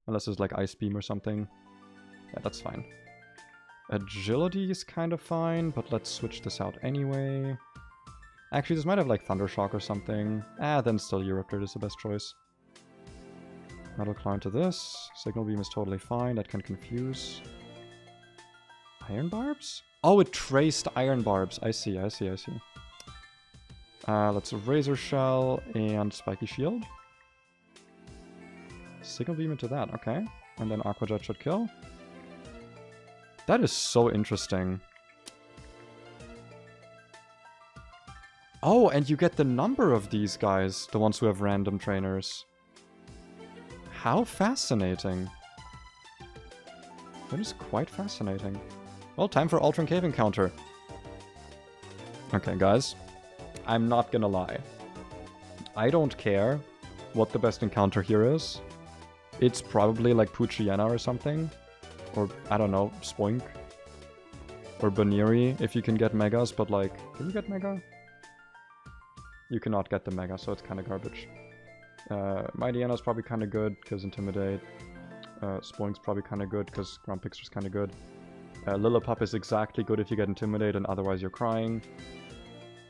Unless there's, like, Ice Beam or something. Yeah, that's fine. Agility is kind of fine, but let's switch this out anyway. Actually, this might have, like, Thundershock or something. Then still Euroclear is the best choice. Metal Claw into this. Signal Beam is totally fine. That can confuse. Iron Barbs? Oh, it traced Iron Barbs. I see. Let's Razor Shell and Spiky Shield. Signal Beam into that, okay. And then Aqua Jet should kill. That is so interesting. Oh, and you get the number of these guys, the ones who have random trainers. How fascinating. That is quite fascinating. Well, time for Ultron Cave Encounter. Okay, guys. I'm not gonna lie. I don't care what the best encounter here is. It's probably like Poochyena or something. Or, I don't know, Spoink. Or Baniri, if you can get Megas, but like... Can you get Mega? You cannot get the Mega, so it's kind of garbage. Mightyena is probably kind of good, because Intimidate. Spoink's probably kind of good, because Grumpixer's kind of good. Lillipup is exactly good if you get Intimidate, and otherwise you're crying.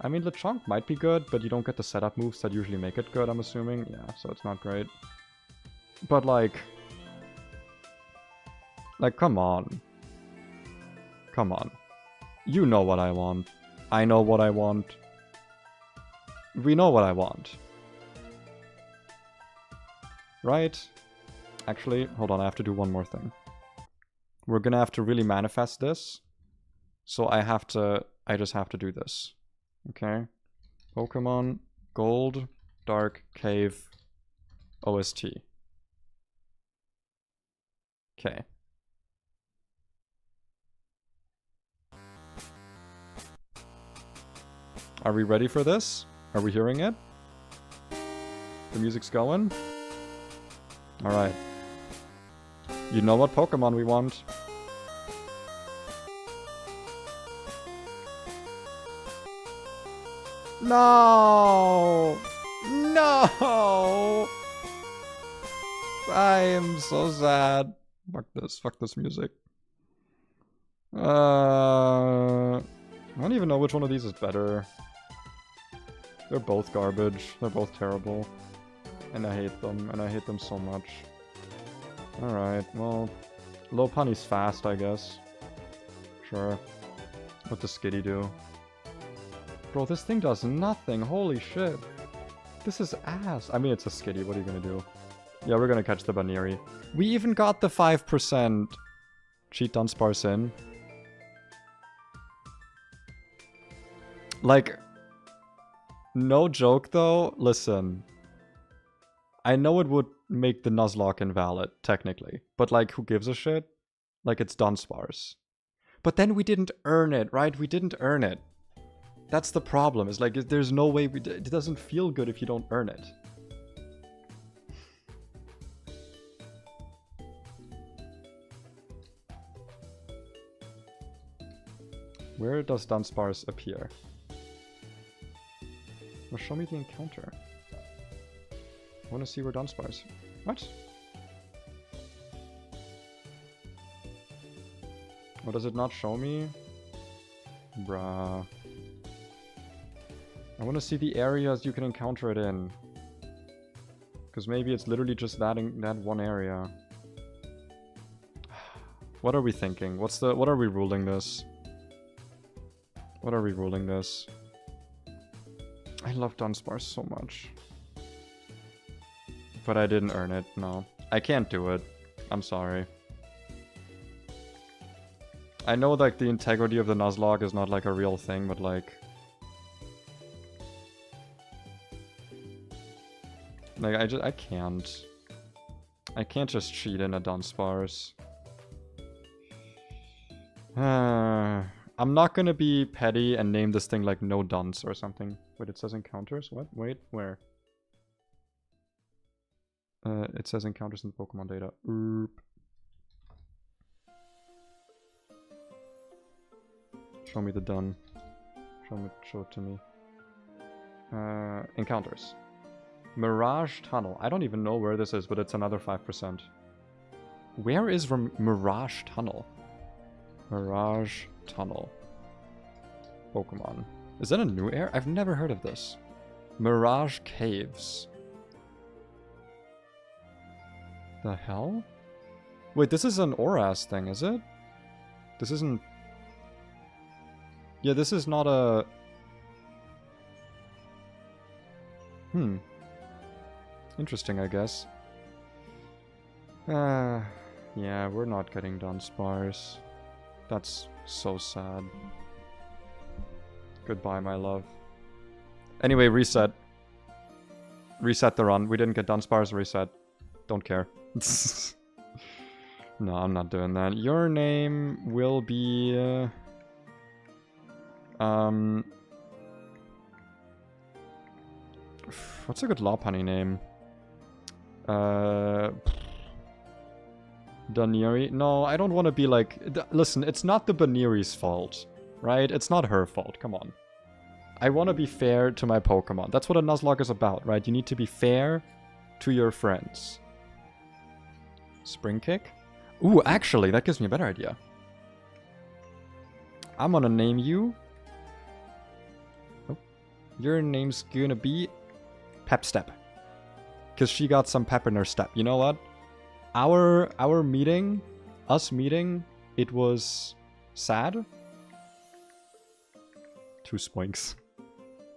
I mean, Lechonk might be good, but you don't get the setup moves that usually make it good, I'm assuming. Yeah, so it's not great. But like, come on. Come on. You know what I want. I know what I want. We know what I want. Right? Actually, hold on, I have to do one more thing. We're gonna have to really manifest this. So I just have to do this. Okay? Pokemon, Gold, Dark, Cave, OST. Okay. Are we ready for this? Are we hearing it? The music's going? Alright. You know what Pokemon we want. No! No! I am so sad. Fuck this music. I don't even know which one of these is better. They're both garbage. They're both terrible. And I hate them. And I hate them so much. Alright, well... Lopunny's fast, I guess. Sure. What does Skitty do? Bro, this thing does nothing. Holy shit. This is ass. I mean, it's a Skitty. What are you gonna do? Yeah, we're gonna catch the Baniri. We even got the 5% cheat Dunsparce in. Like... No joke, though. Listen. I know it would make the Nuzlocke invalid, technically. But, like, who gives a shit? Like, it's Dunsparce. But then we didn't earn it, right? We didn't earn it. That's the problem. It's like, there's no way it doesn't feel good if you don't earn it. Where does Dunsparce appear? Well, show me the encounter. I want to see where Dunsparce... What? What, does it not show me? Bruh. I want to see the areas you can encounter it in. Because maybe it's literally just that one area. What are we thinking? What are we ruling this? What are we ruling this? I love Dunsparce so much. But I didn't earn it, no. I can't do it. I'm sorry. I know, like, the integrity of the Nuzlocke is not, like, a real thing, but, like... Like, I can't. I can't just cheat in a Dunsparce. I'm not gonna be petty and name this thing, like, no Duns or something. Wait, it says encounters? What? Wait, where? It says encounters in the Pokemon data. Oop. Show me the done. Show it to me. Encounters. Mirage Tunnel. I don't even know where this is, but it's another 5%. Where is Mirage Tunnel? Mirage Tunnel. Pokemon. Is that a new area? I've never heard of this. Mirage Caves. The hell? Wait, this is an Oras thing, is it? This isn't... Yeah, this is not a... Interesting, I guess. Yeah, we're not getting Dunsparce. That's so sad. Goodbye, my love. Anyway, reset. Reset the run. We didn't get Dunsparce, reset. Don't care. No, I'm not doing that. Your name will be... What's a good Lopunny name? Daniri? No, I don't want to be like... Listen, it's not the Baniri's fault, right? It's not her fault, come on. I want to be fair to my Pokemon. That's what a Nuzlocke is about, right? You need to be fair to your friends. Spring Kick? Ooh, actually, that gives me a better idea. I'm gonna name you... Oh. Your name's gonna be... Pep Step. Because she got some pep in her step. You know what? Our meeting, us meeting, it was sad. 2 spoinks.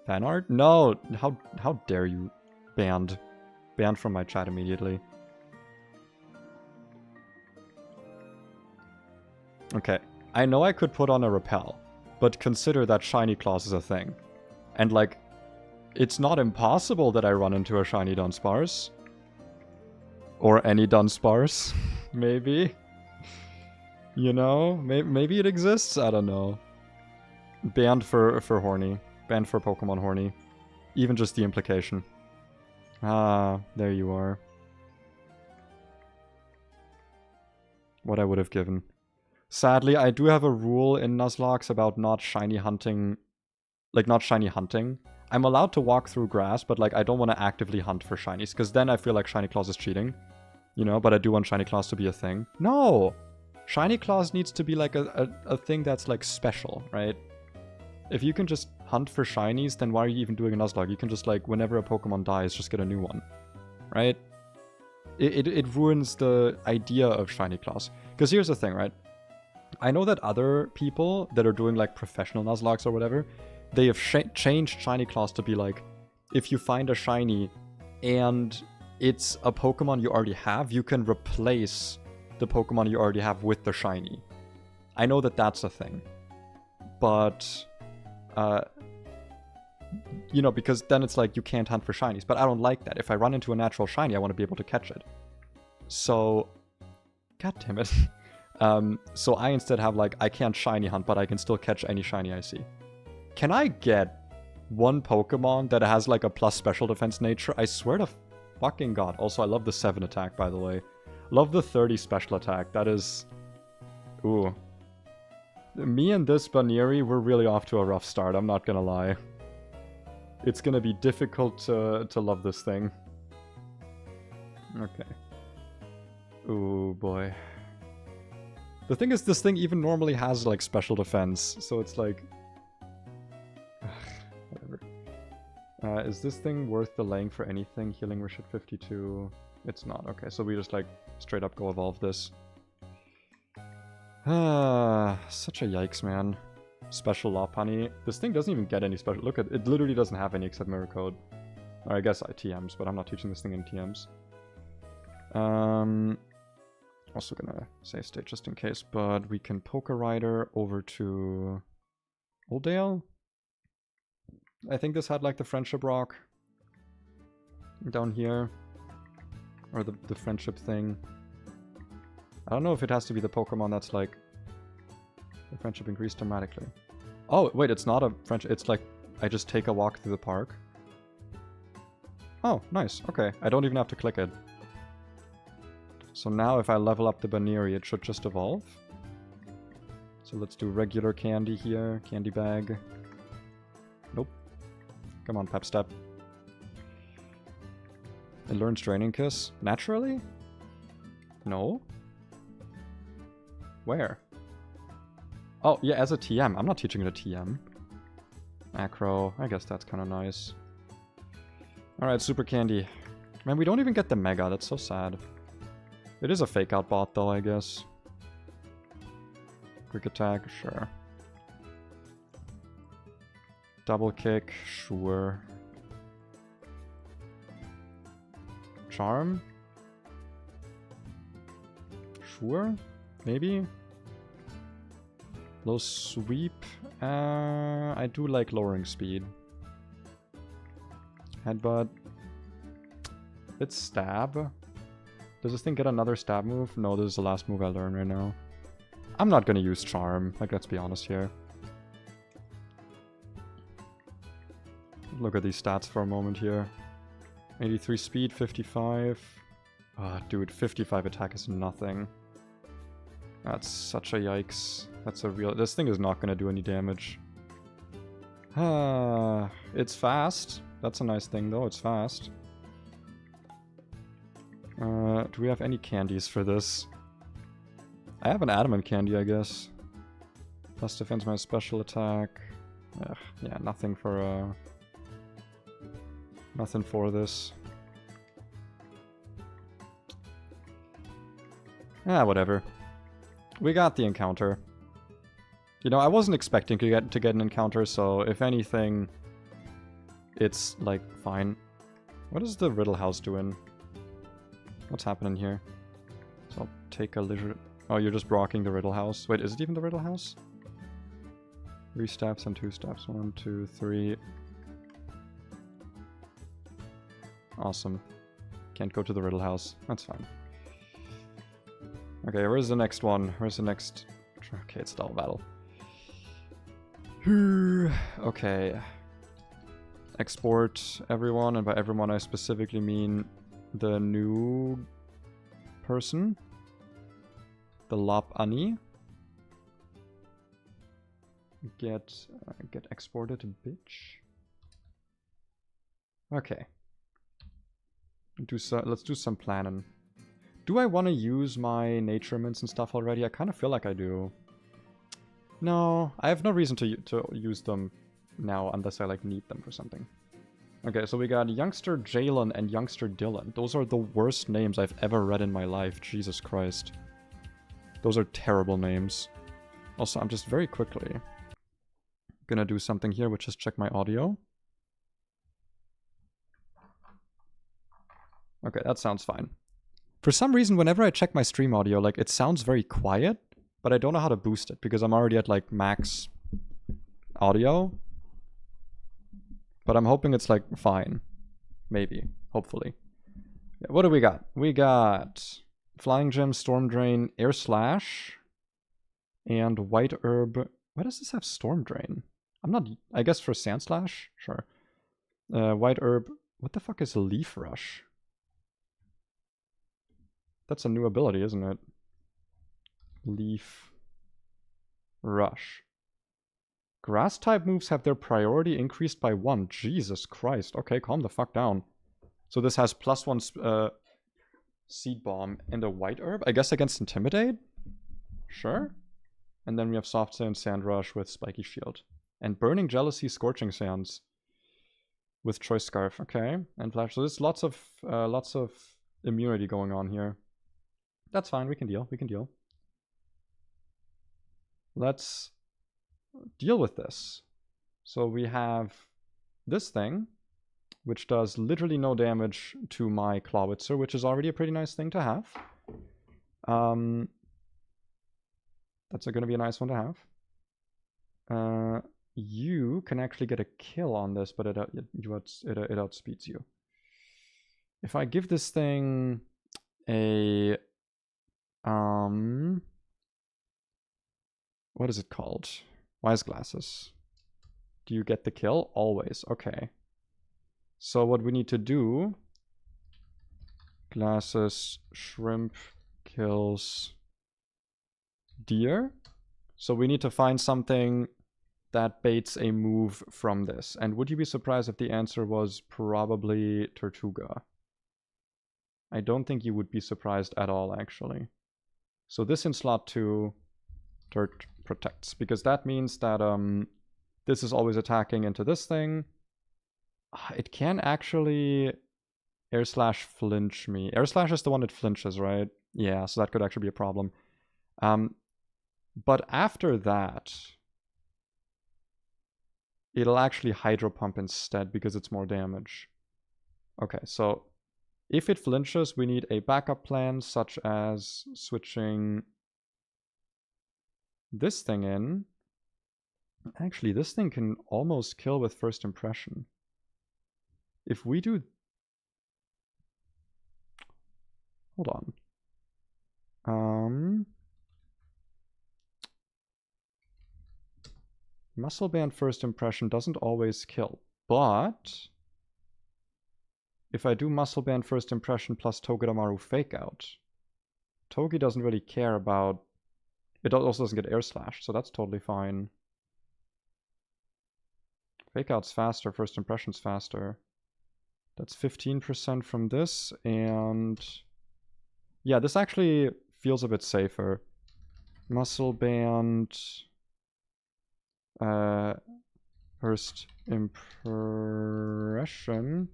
Fan art? No! How dare you? Banned. Banned from my chat immediately. Okay. I know I could put on a repel, but consider that Shiny Claws is a thing. And like, it's not impossible that I run into a shiny Dunsparce. Or any Dunsparce, maybe. You know? Maybe it exists? I don't know. Banned for horny. Banned for Pokemon horny. Even just the implication. Ah, there you are. What I would have given. Sadly, I do have a rule in Nuzlocke about not shiny hunting. Like, not shiny hunting. I'm allowed to walk through grass, but like I don't want to actively hunt for shinies, because then I feel like Shiny Claws is cheating. You know, but I do want Shiny Claws to be a thing. No! Shiny Claws needs to be like a thing that's like special, right? If you can just hunt for shinies, then why are you even doing a Nuzlocke? You can just like, whenever a Pokemon dies, just get a new one. Right? It ruins the idea of Shiny Claws. Because here's the thing, right? I know that other people that are doing like professional Nuzlockes or whatever, they have changed Shiny Claws to be like, if you find a shiny and it's a Pokemon you already have, you can replace the Pokemon you already have with the shiny. I know that that's a thing. But, you know, because then it's like you can't hunt for shinies. But I don't like that. If I run into a natural shiny, I want to be able to catch it. So, god damn it. So I instead have like, I can't shiny hunt, but I can still catch any shiny I see. Can I get one Pokemon that has like a plus special defense nature? I swear to fucking god. Also, I love the 7 attack, by the way. Love the 30 special attack. That is... Ooh. Me and this Baniri, we're really off to a rough start, I'm not gonna lie. It's gonna be difficult to love this thing. Okay. Ooh, boy. The thing is, this thing even normally has like special defense, so it's like... Whatever. Is this thing worth delaying for anything? Healing Wish at 52. It's not. Okay, so we just like straight up go evolve this. Such a yikes, man. Special Lopunny. This thing doesn't even get any special. Look at it, literally doesn't have any except Mirror Code. Or I guess TMs, but I'm not teaching this thing in TMs. Also gonna save state just in case, but we can Poker Rider over to Oldale. I think this had like the Friendship Rock down here. Or the Friendship thing. I don't know if it has to be the Pokemon that's like the friendship increased dramatically. Oh, wait, it's not a friendship. It's like I just take a walk through the park. Oh, nice. Okay, I don't even have to click it. So now if I level up the Baneri, it should just evolve. So let's do regular candy here. Candy bag. Nope. Come on, Pep Step. It learns Draining Kiss. Naturally? No? Where? Oh, yeah, as a TM. I'm not teaching it a TM. Acro. I guess that's kind of nice. Alright, Super Candy. Man, we don't even get the Mega. That's so sad. It is a fake out bot, though, I guess. Quick Attack. Sure. Double Kick. Sure. Charm? Sure? Maybe? Low Sweep? I do like lowering speed. Headbutt. It's Stab. Does this thing get another stab move? No, this is the last move I learn right now. I'm not gonna use Charm. Like, let's be honest here. Look at these stats for a moment here. 83 speed, 55. Ah, dude, 55 attack is nothing. That's such a yikes. That's a real... This thing is not gonna do any damage. Ah, it's fast. That's a nice thing, though. It's fast. Do we have any candies for this? I have an adamant candy, I guess. Plus defense, my special attack. Ugh, yeah, nothing for nothing for this. Ah, whatever. We got the encounter. You know, I wasn't expecting to get an encounter, so if anything, it's like fine. What is the Riddle House doing? What's happening here? So I'll take a lizard. Oh, you're just blocking the Riddle House. Wait, is it even the Riddle House? 3 steps and 2 steps. 1, 2, 3. Awesome. Can't go to the Riddle House. That's fine. Okay, where's the next one? Where's the next... Okay, it's Double Battle. Okay. Export everyone, and by everyone I specifically mean the new person. The Lop Ani. Get exported, bitch. Okay. Let's do some planning. Do I want to use my nature mints and stuff already? I kind of feel like I do. No, I have no reason to use them now unless I like need them for something. Okay, so we got Youngster Jalen and Youngster Dylan. Those are the worst names I've ever read in my life. Jesus Christ. Those are terrible names. Also, I'm just very quickly gonna do something here, which is check my audio. Okay, that sounds fine. For some reason, whenever I check my stream audio, like, it sounds very quiet, but I don't know how to boost it because I'm already at, like, max audio. But I'm hoping it's, like, fine. Maybe. Hopefully. Yeah, what do we got? We got Flying Gem, Storm Drain, Air Slash, and White Herb. Why does this have Storm Drain? I'm not... I guess for Sand Slash? Sure. White Herb. What the fuck is Leaf Rush? That's a new ability, isn't it? Leaf Rush. Grass type moves have their priority increased by 1. Jesus Christ. Okay, calm the fuck down. So this has +1 Seed Bomb and a White Herb? I guess against Intimidate? Sure. And then we have Soft Sand, Sand Rush with Spiky Shield. And Burning Jealousy, Scorching Sands with Choice Scarf. Okay. And Flash. So there's lots of immunity going on here. That's fine, we can deal, we can deal. Let's deal with this. So we have this thing, which does literally no damage to my Clawitzer, which is already a pretty nice thing to have. That's going to be a nice one to have. You can actually get a kill on this, but it outspeeds you. If I give this thing a what is it called? Wise glasses. Do you get the kill? Always. Okay. So what we need to do, glasses, shrimp kills deer. So we need to find something that baits a move from this. And would you be surprised if the answer was probably Tortuga? I don't think you would be surprised at all, actually. So this in slot 2, Turt protects, because that means that this is always attacking into this thing. It can actually air slash flinch me. Air slash is the one that flinches, right? Yeah, so that could actually be a problem. But after that, it'll actually hydro pump instead because it's more damage. Okay, so if it flinches, we need a backup plan, such as switching this thing in. Actually, this thing can almost kill with first impression. If we do... Hold on. Muscle Band first impression doesn't always kill, but if I do Muscle Band first impression plus Togedamaru fake out, Togi doesn't really care about... It also doesn't get air slash, so that's totally fine. Fake out's faster, first impression's faster. That's 15% from this, and yeah, this actually feels a bit safer. Muscle Band first impression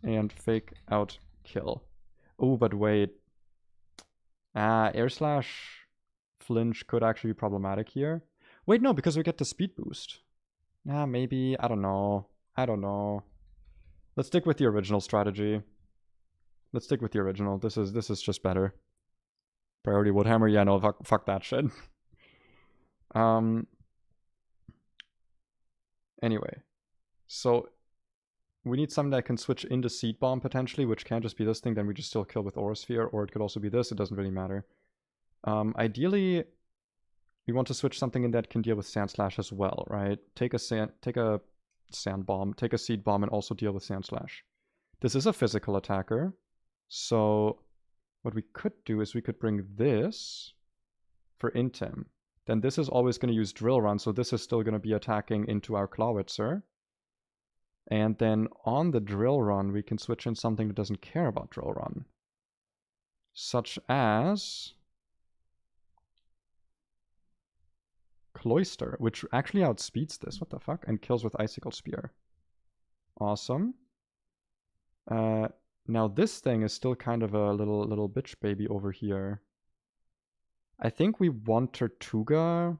and fake out kill. Oh, but wait. Air slash flinch could actually be problematic here. Wait, no, because we get the speed boost. Maybe. I don't know. Let's stick with the original strategy. Let's stick with the original. This is just better. Priority Woodhammer. Yeah, no, fuck that shit. Anyway, so we need something that can switch into Seed Bomb potentially, which can't just be this thing, then we just still kill with Aura Sphere, or it could also be this, it doesn't really matter. Ideally, we want to switch something in that can deal with Sand Slash as well, right? Take a Sand Bomb, take a Seed Bomb, and also deal with Sand Slash. This is a physical attacker, so what we could do is we could bring this for Intem. Then this is always going to use Drill Run, so this is still going to be attacking into our Clawitzer. And then on the Drill Run, we can switch in something that doesn't care about Drill Run. Such as Cloister, which actually outspeeds this, what the fuck? And kills with Icicle Spear. Awesome. Now this thing is still kind of a little bitch baby over here. I think we want Tortuga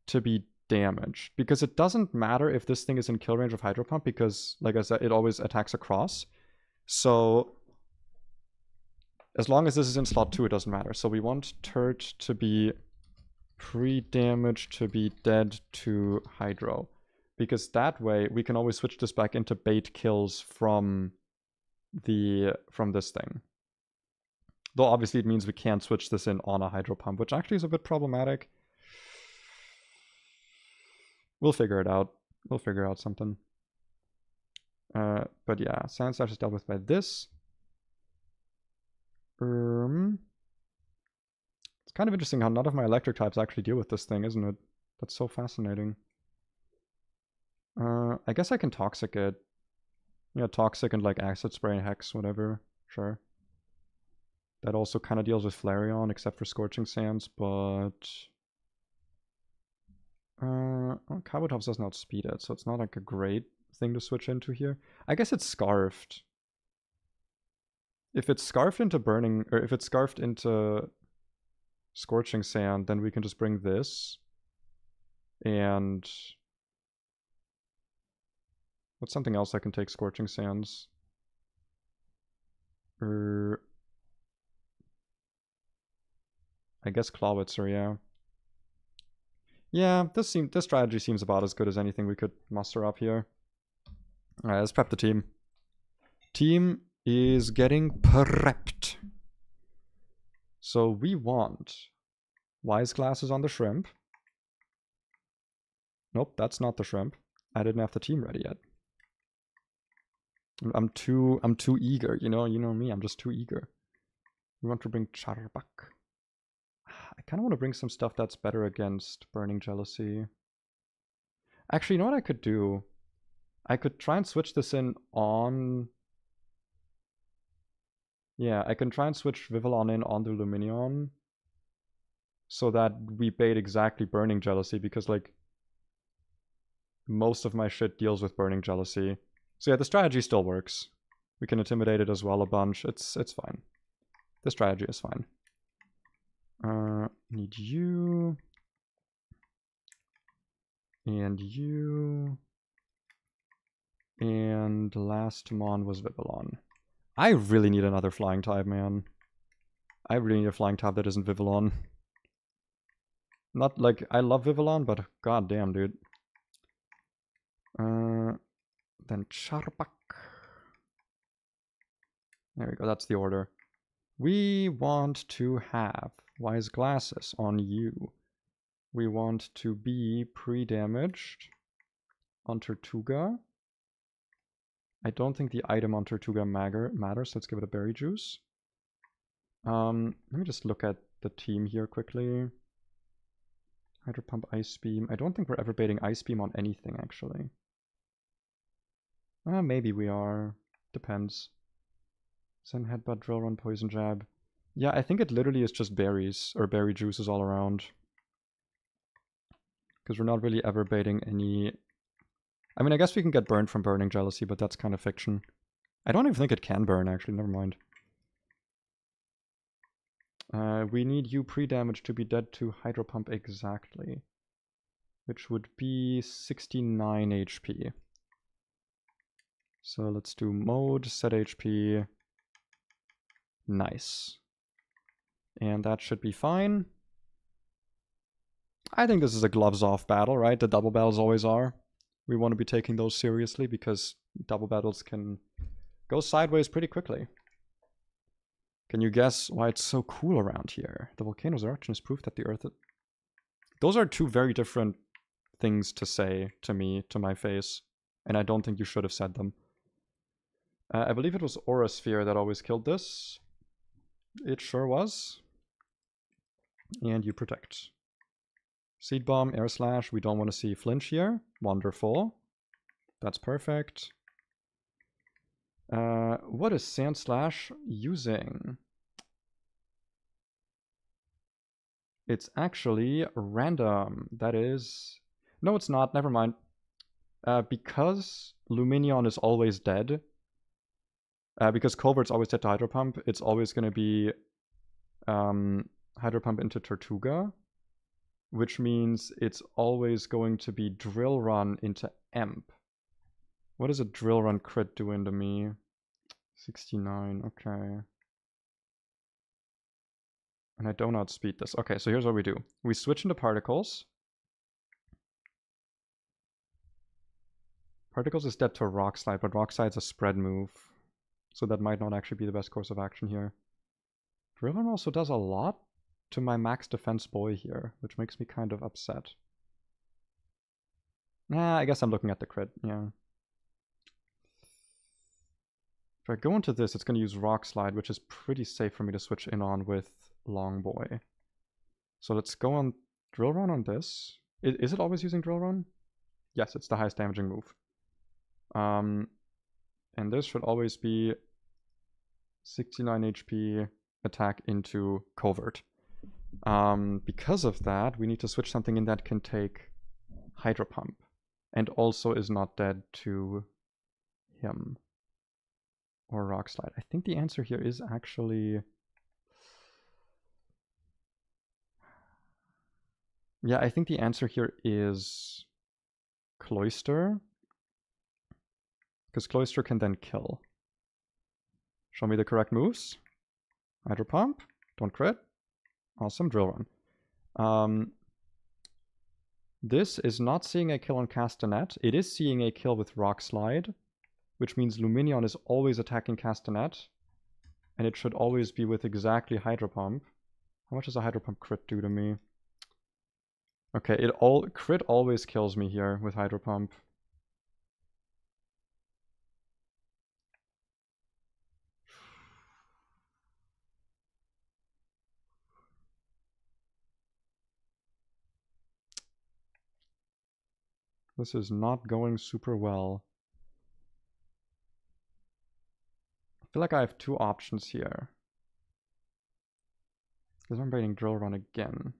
to be damaged, because it doesn't matter if this thing is in kill range of Hydro Pump, because, like I said, it always attacks across. So as long as this is in slot 2, it doesn't matter. So we want Turt to be pre-damage, to be dead to Hydro, because that way we can always switch this back into bait kills from this thing. Though obviously it means we can't switch this in on a Hydro Pump, which actually is a bit problematic. We'll figure it out. We'll figure out something. But yeah, Sand Slash is dealt with by this. It's kind of interesting how none of my electric types actually deal with this thing, isn't it? That's so fascinating. I guess I can Toxic it. Yeah, Toxic and like Acid Spray and Hex, whatever. Sure. That also kind of deals with Flareon, except for Scorching Sands, but... Kabutops doesn't outspeed it, so it's not like a great thing to switch into here. I guess it's Scarfed. If it's Scarfed into Burning, or if it's Scarfed into Scorching Sand, then we can just bring this. And... What's something else I can take Scorching Sands? I guess Clawitzer, yeah. Yeah, this strategy seems about as good as anything we could muster up here. Alright, let's prep the team. Team is getting prepped. So we want Wise Glasses on the Shrimp. Nope, that's not the Shrimp. I didn't have the team ready yet. I'm too eager, you know me, I'm just too eager. We want to bring Charbak. I kind of want to bring some stuff that's better against Burning Jealousy. Actually, you know what I could do? I could try and switch this in on... Yeah, I can try and switch Vivillon in on the Luminion. So that we bait exactly Burning Jealousy, because, like, most of my shit deals with Burning Jealousy. So yeah, the strategy still works. We can intimidate it as well a bunch. It's fine. The strategy is fine. Need you. And you. And last mon was Vivillon. I really need another flying type, man. I really need a flying type that isn't Vivillon. Not like, I love Vivillon, but goddamn, dude. Then Charbak. There we go, that's the order. We want to have Wise Glasses on you. We want to be pre-damaged on Tortuga. I don't think the item on Tortuga matters, so let's give it a berry juice. Let me just look at the team here quickly. Hydro Pump, Ice Beam. I don't think we're ever baiting Ice Beam on anything, actually. Maybe we are. Depends. Zen Headbutt, Drill Run, Poison Jab. Yeah, I think it literally is just berries, or berry juices all around. Because we're not really ever baiting any... I mean, I guess we can get burned from Burning Jealousy, but that's kind of fiction. I don't even think it can burn, actually, never mind. We need you pre-damage to be dead to Hydro Pump exactly. Which would be 69 HP. So let's do mode, set HP. Nice. And that should be fine. I think this is a gloves-off battle, right? The double battles always are. We want to be taking those seriously because double battles can go sideways pretty quickly. Can you guess why it's so cool around here? The volcano's eruption is proof that the Earth... Those are two very different things to say to me, to my face. And I don't think you should have said them. I believe it was Aura Sphere that always killed this. It sure was. And you protect. Seed Bomb, Air Slash. We don't want to see flinch here. Wonderful. That's perfect. What is Sand Slash using? It's actually random. That is... No, it's not. Never mind. Because Luminion is always dead, because Covert's always dead to Hydro Pump, it's always going to be Hydro Pump into Tortuga, which means it's always going to be Drill Run into Emp. What does a Drill Run crit do into me? 69, okay. And I don't outspeed this. Okay, so here's what we do. We switch into Particles. Particles is dead to a Rock Slide, but Rock Slide's a spread move. So that might not actually be the best course of action here. Drill Run also does a lot to my max defense boy here, which makes me kind of upset. Nah, I guess I'm looking at the crit, yeah. If I go into this, it's going to use Rock Slide, which is pretty safe for me to switch in on with Long Boy. So let's go on Drill Run on this. Is it always using Drill Run? Yes, it's the highest damaging move. And this should always be 69 HP attack into Covert. Because of that, we need to switch something in that can take Hydro Pump. And also is not dead to him. Or Rock Slide. I think the answer here is actually... Yeah, I think the answer here is Cloister. Because Cloister can then kill. Show me the correct moves. Hydro Pump. Don't crit. Awesome. Drill Run. This is not seeing a kill on Castanet. It is seeing a kill with Rock Slide, which means Luminion is always attacking Castanet. And it should always be with exactly Hydro Pump. How much does a Hydro Pump crit do to me? Okay, crit always kills me here with Hydro Pump. This is not going super well. I feel like I have two options here. Because I'm baiting Drill Run again.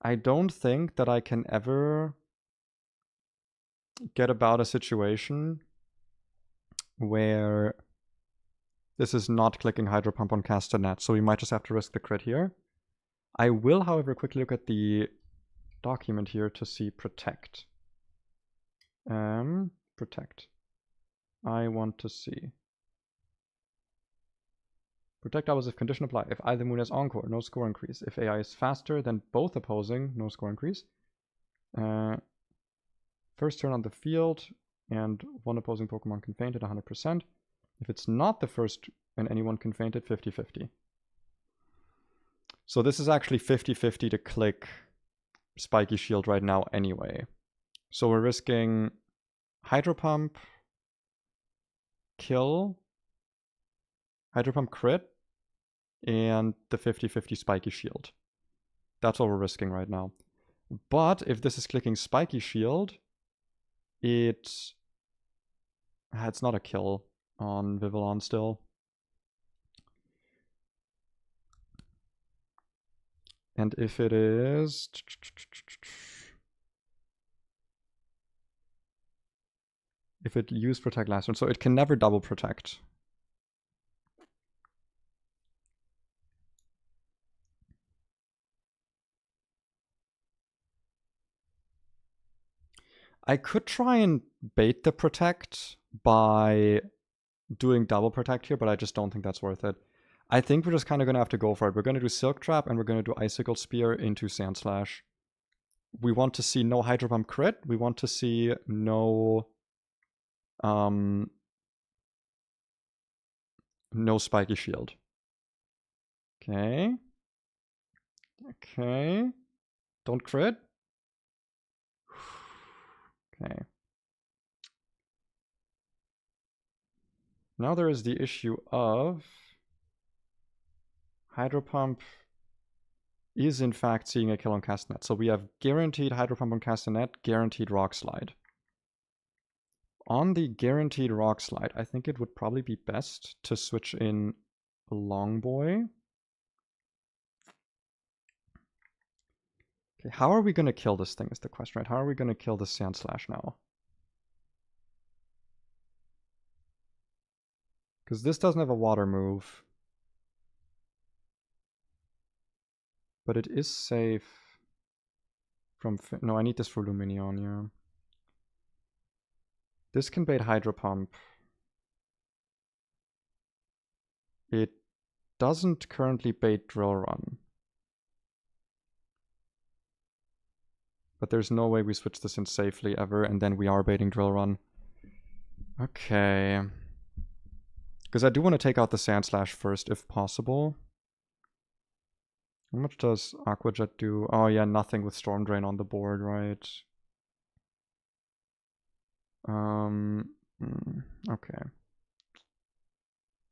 I don't think that I can ever get about a situation where this is not clicking Hydro Pump on Castanet, so we might just have to risk the crit here. I will, however, quickly look at the document here to see Protect. Protect. I want to see. Protect hours if condition apply. If either moon has Encore, no score increase. If AI is faster than both opposing, no score increase. First turn on the field, and one opposing Pokemon can faint at 100%. If it's not the first and anyone can faint at 50-50. So this is actually 50-50 to click Spiky Shield right now anyway. So we're risking Hydro Pump, kill, Hydro Pump crit, and the 50-50 Spiky Shield. That's what we're risking right now. But if this is clicking Spiky Shield, it's not a kill on Vivillon still. And if it is... if it used Protect last turn, so it can never double Protect. I could try and bait the Protect by doing double Protect here, but I just don't think that's worth it. I think we're just kind of going to have to go for it. We're going to do Silk Trap and we're going to do Icicle Spear into Sand Slash. We want to see no Hydro Pump crit. We want to see no Spiky Shield. Okay. Okay. Don't crit. Okay. Now there is the issue of Hydro Pump is in fact seeing a kill on Castanet. So we have guaranteed Hydro Pump on Castanet, guaranteed Rock Slide. On the guaranteed Rock Slide, I think it would probably be best to switch in Long Boy. Okay, how are we going to kill this thing is the question, right? How are we going to kill the Sand Slash now? Because this doesn't have a water move. But it is safe from... No, I need this for Luminion, yeah. This can bait Hydro Pump. It doesn't currently bait Drill Run. But there's no way we switch this in safely ever, and then we are baiting Drill Run. Okay. Because I do want to take out the Sand Slash first, if possible. How much does Aqua Jet do? Oh yeah, nothing with Storm Drain on the board, right? Okay.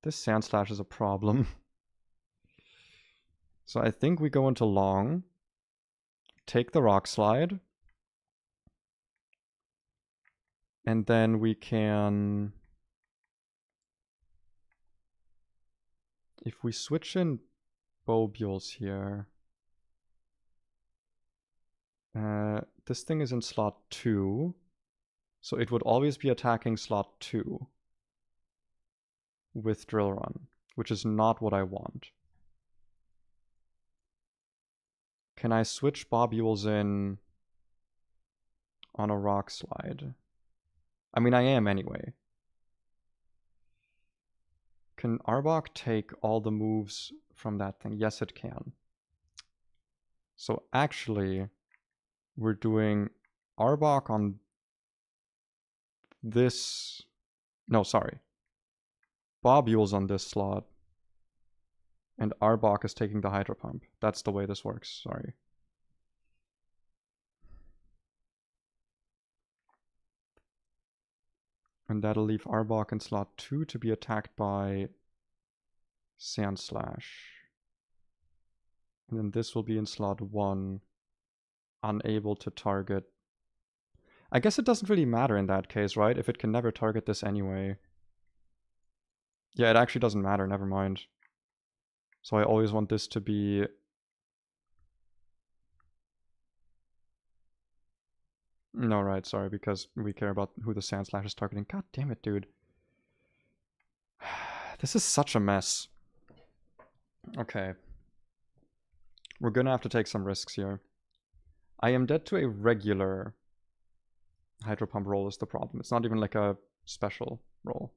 This Sand Slash is a problem. So I think we go into Long. Take the Rock Slide. And then we can... If we switch in Bobules here... this thing is in slot 2. So it would always be attacking slot 2. With Drill Run. Which is not what I want. can I switch bobules in on a rock slide? I mean, I am anyway. Can Arbok take all the moves from that thing? Yes, it can. So actually, we're doing Arbok on this... No, sorry. Bobules on this slot. And Arbok is taking the Hydro Pump. That's the way this works, sorry. And that'll leave Arbok in slot 2 to be attacked by Sandslash. And then this will be in slot 1, unable to target. I guess it doesn't really matter in that case, right? If it can never target this anyway. Yeah, it actually doesn't matter, never mind. So I always want this to be... No, right, sorry, because we care about who the Sandslash is targeting. God damn it, dude. This is such a mess. Okay. We're gonna have to take some risks here. I am dead to a regular Hydro Pump roll is the problem. It's not even like a special roll.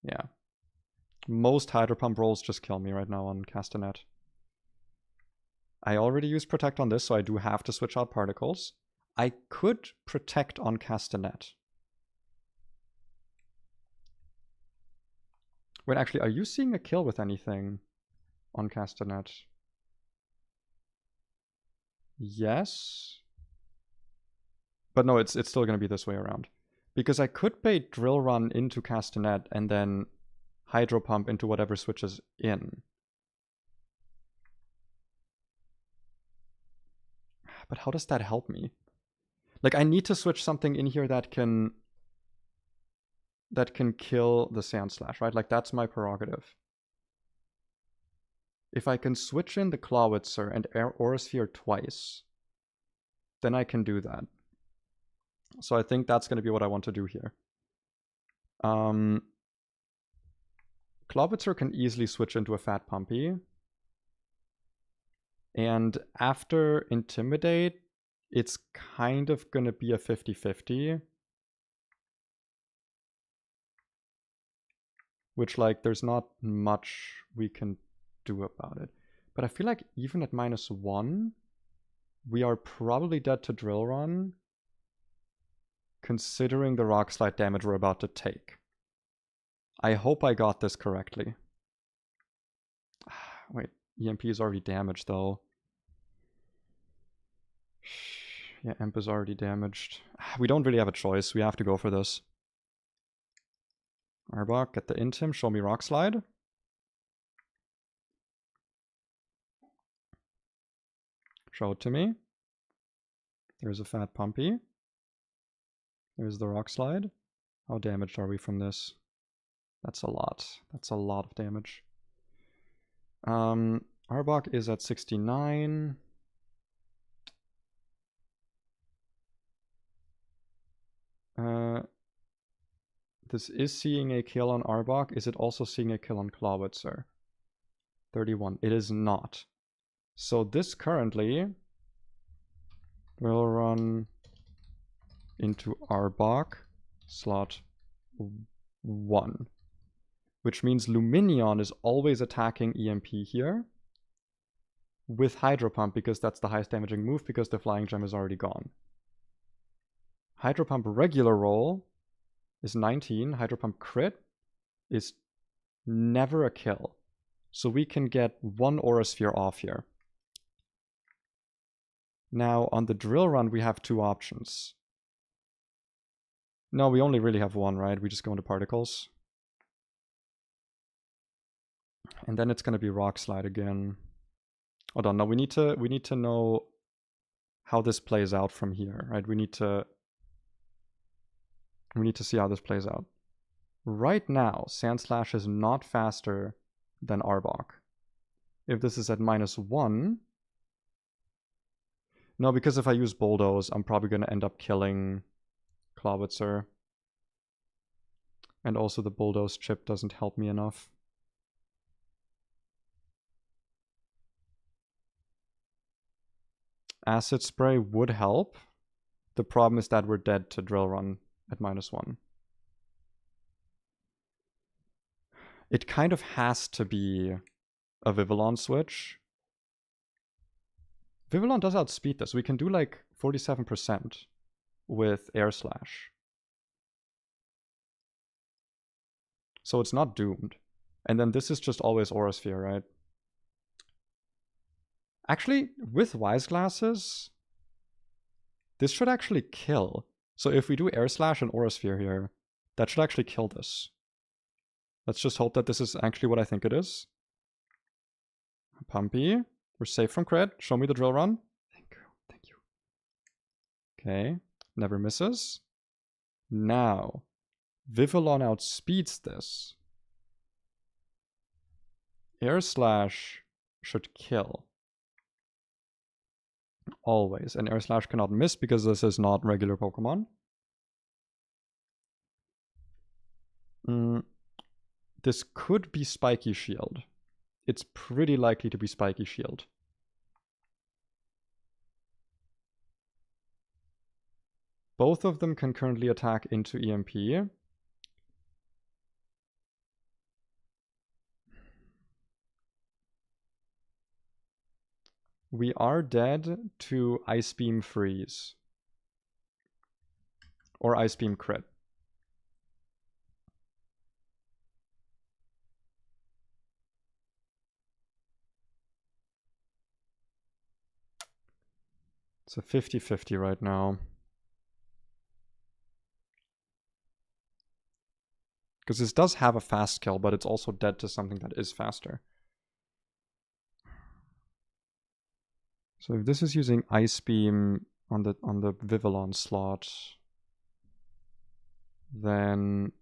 Yeah. Most Hydro Pump rolls just kill me right now on Castanet. I already used Protect on this, so I do have to switch out Particles. I could Protect on Castanet. Wait, actually, are you seeing a kill with anything on Castanet? Yes. But no, it's still going to be this way around. Because I could bait Drill Run into Castanet and then Hydro Pump into whatever switches in. But how does that help me? Like, I need to switch something in here that can kill the Sandslash, right? Like, that's my prerogative. If I can switch in the Clawitzer and Aura Sphere twice, then I can do that. So I think that's going to be what I want to do here. Clawitzer can easily switch into a Fat Pumpy. And after Intimidate, it's kind of going to be a 50-50. Which, like, there's not much we can do about it. But I feel like even at -1, we are probably dead to Drill Run, considering the Rock Slide damage we're about to take. I hope I got this correctly. Wait, EMP is already damaged, though. Yeah, EMP is already damaged. We don't really have a choice. We have to go for this. Arbok, get the Intim. Show me Rock Slide. Show it to me. There's a Fat Pumpy. There's the Rock Slide. How damaged are we from this? That's a lot. That's a lot of damage. Arbok is at 69. This is seeing a kill on Arbok. Is it also seeing a kill on Clawitzer? 31. It is not. So this currently will run into Arbok slot 1. Which means Luminion is always attacking EMP here with Hydro Pump because that's the highest damaging move because the Flying Gem is already gone. Hydro Pump regular roll is 19. Hydro Pump crit is never a kill. So we can get 1 Aura Sphere off here. Now on the Drill Run we have 2 options. No, we only really have 1, right? We just go into Particles. And then it's going to be Rock Slide again. Hold on, no, we need to know how this plays out from here, right? We need to see how this plays out. Right now, Sandslash is not faster than Arbok. If this is at -1... No, because if I use Bulldoze, I'm probably going to end up killing Clawitzer. And also the Bulldoze chip doesn't help me enough. Acid Spray would help. The problem is that we're dead to Drill Run at -1. It kind of has to be a Vivillon switch. Vivillon does outspeed this. We can do like 47% with Air Slash. So it's not doomed. And then this is just always Aura Sphere, right? Actually, with Wise Glasses, this should actually kill. So if we do Air Slash and Aura Sphere here, that should actually kill this. Let's just hope that this is actually what I think it is. Pumpy. We're safe from crit. Show me the Drill Run. Thank you. Thank you. Okay. Never misses. Now, Vivillon outspeeds this. Air Slash should kill. Always. And Air Slash cannot miss because this is not regular Pokemon. This could be Spiky Shield. It's pretty likely to be Spiky Shield. Both of them can currently attack into EMP. We are dead to Ice Beam Freeze. Or Ice Beam Crit. It's a 50-50 right now. Because this does have a fast kill, but it's also dead to something that is faster. So if this is using Ice Beam on the Vivillon slot, then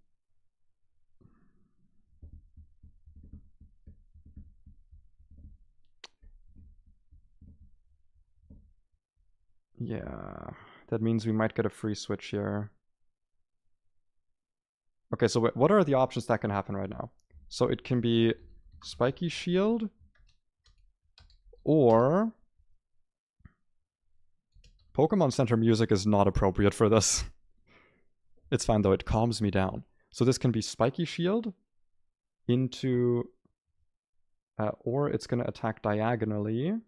yeah, that means we might get a free switch here. Okay, so what are the options that can happen right now? So it can be Spiky Shield, or Pokemon Center music is not appropriate for this. It's fine though, it calms me down. So this can be Spiky Shield into, or it's going to attack diagonally,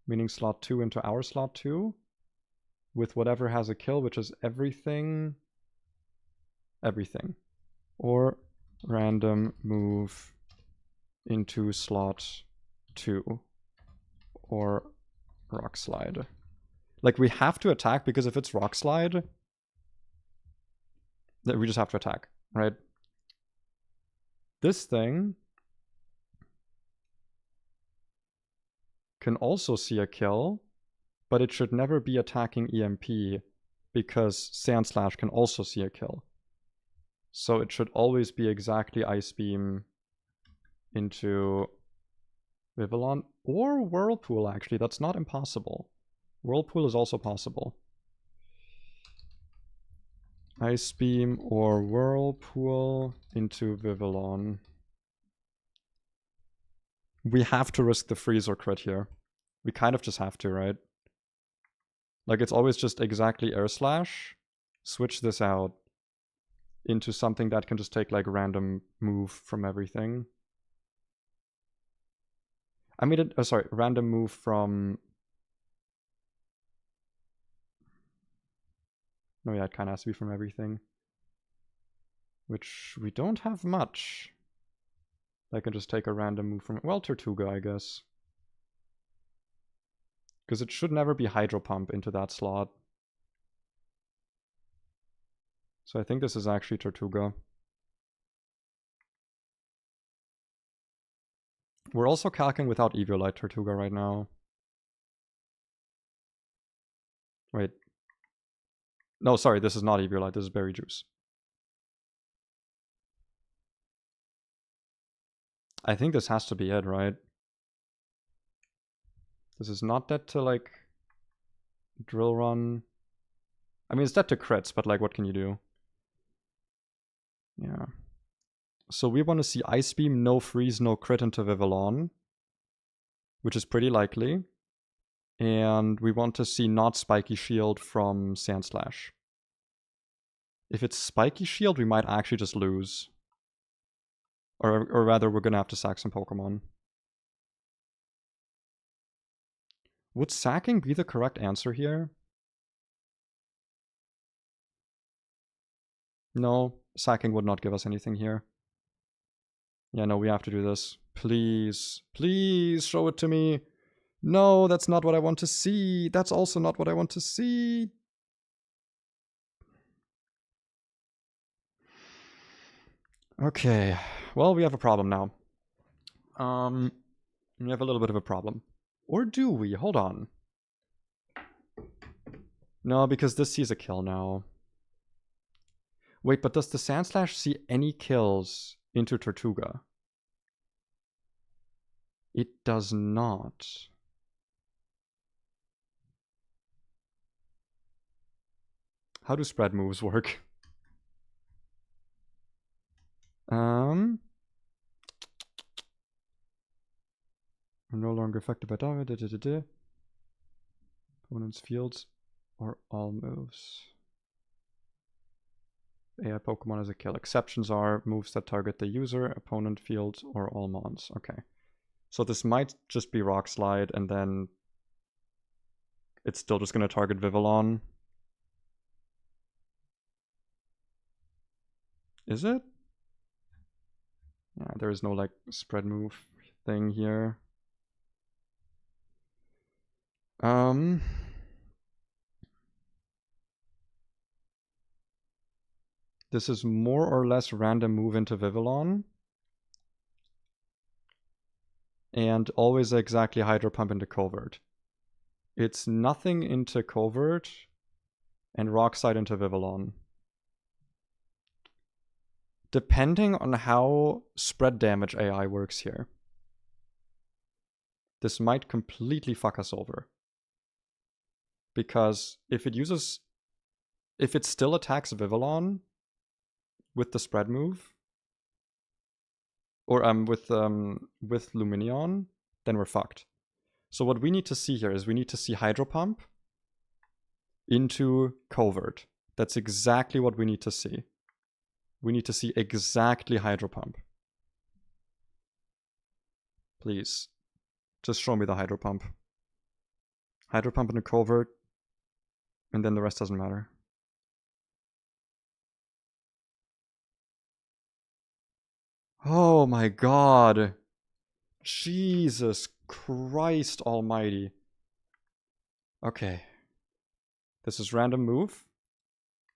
meaning slot 2 into our slot 2, with whatever has a kill, which is everything. Or random move into slot 2, or Rock Slide. Like, we have to attack, because if it's Rock Slide, then we just have to attack, right? This thing can also see a kill, but it should never be attacking EMP, because Sand Slash can also see a kill. So it should always be exactly Ice Beam into Vivillon, or Whirlpool, actually. That's not impossible. Whirlpool is also possible. Ice Beam or Whirlpool into Vivillon. We have to risk the freeze or crit here. We kind of just have to, right? Like, it's always just exactly Air Slash. Switch this out into something that can just take, like, random move from everything. I mean, sorry, random move from... No, yeah, it kind of has to be from everything. Which we don't have much. I can just take a random move from... Well, Tortuga, I guess. Because it should never be Hydro Pump into that slot. So I think this is actually Tortuga. We're also calcing without Eviolite Tortuga right now. Wait. No, sorry, this is not Eviolite, this is Berry Juice. I think this has to be it, right? This is not dead to, like, Drill Run. I mean, it's dead to crits, but, like, what can you do? Yeah. So we want to see Ice Beam, no freeze, no crit into Vivillon, which is pretty likely. And we want to see not Spiky Shield from Sandslash. If it's Spiky Shield, we might actually just lose. Or rather, we're gonna have to sack some Pokemon. Would sacking be the correct answer here? No, sacking would not give us anything here. Yeah, no, we have to do this. Please, please show it to me. No, that's not what I want to see. That's also not what I want to see. Okay, well, we have a problem now. We have a little bit of a problem. Or do we? Hold on. No, because this sees a kill now. Wait, but does the Sandslash see any kills into Tortuga? It does not. How do spread moves work? Are no longer affected by damage. Opponent's fields or all moves. AI Pokemon as a kill. Exceptions are moves that target the user, opponent fields, or all mons. Okay. So this might just be Rock Slide, and then it's still just going to target Vivillon. Is it? Yeah, there is no like spread move thing here. This is more or less random move into Vivillon. And always exactly Hydro Pump into Covert. It's nothing into Covert and Rock Slide into Vivillon. Depending on how spread damage AI works here, this might completely fuck us over. Because if it still attacks Vivillon with the spread move, or with Lumineon, then we're fucked. So what we need to see here is we need to see Hydro Pump into Covert. That's exactly what we need to see. We need to see exactly Hydro Pump. Please. Just show me the Hydro Pump. Hydro Pump into Covert, and then the rest doesn't matter. Oh my god. Jesus Christ almighty. Okay. This is random move.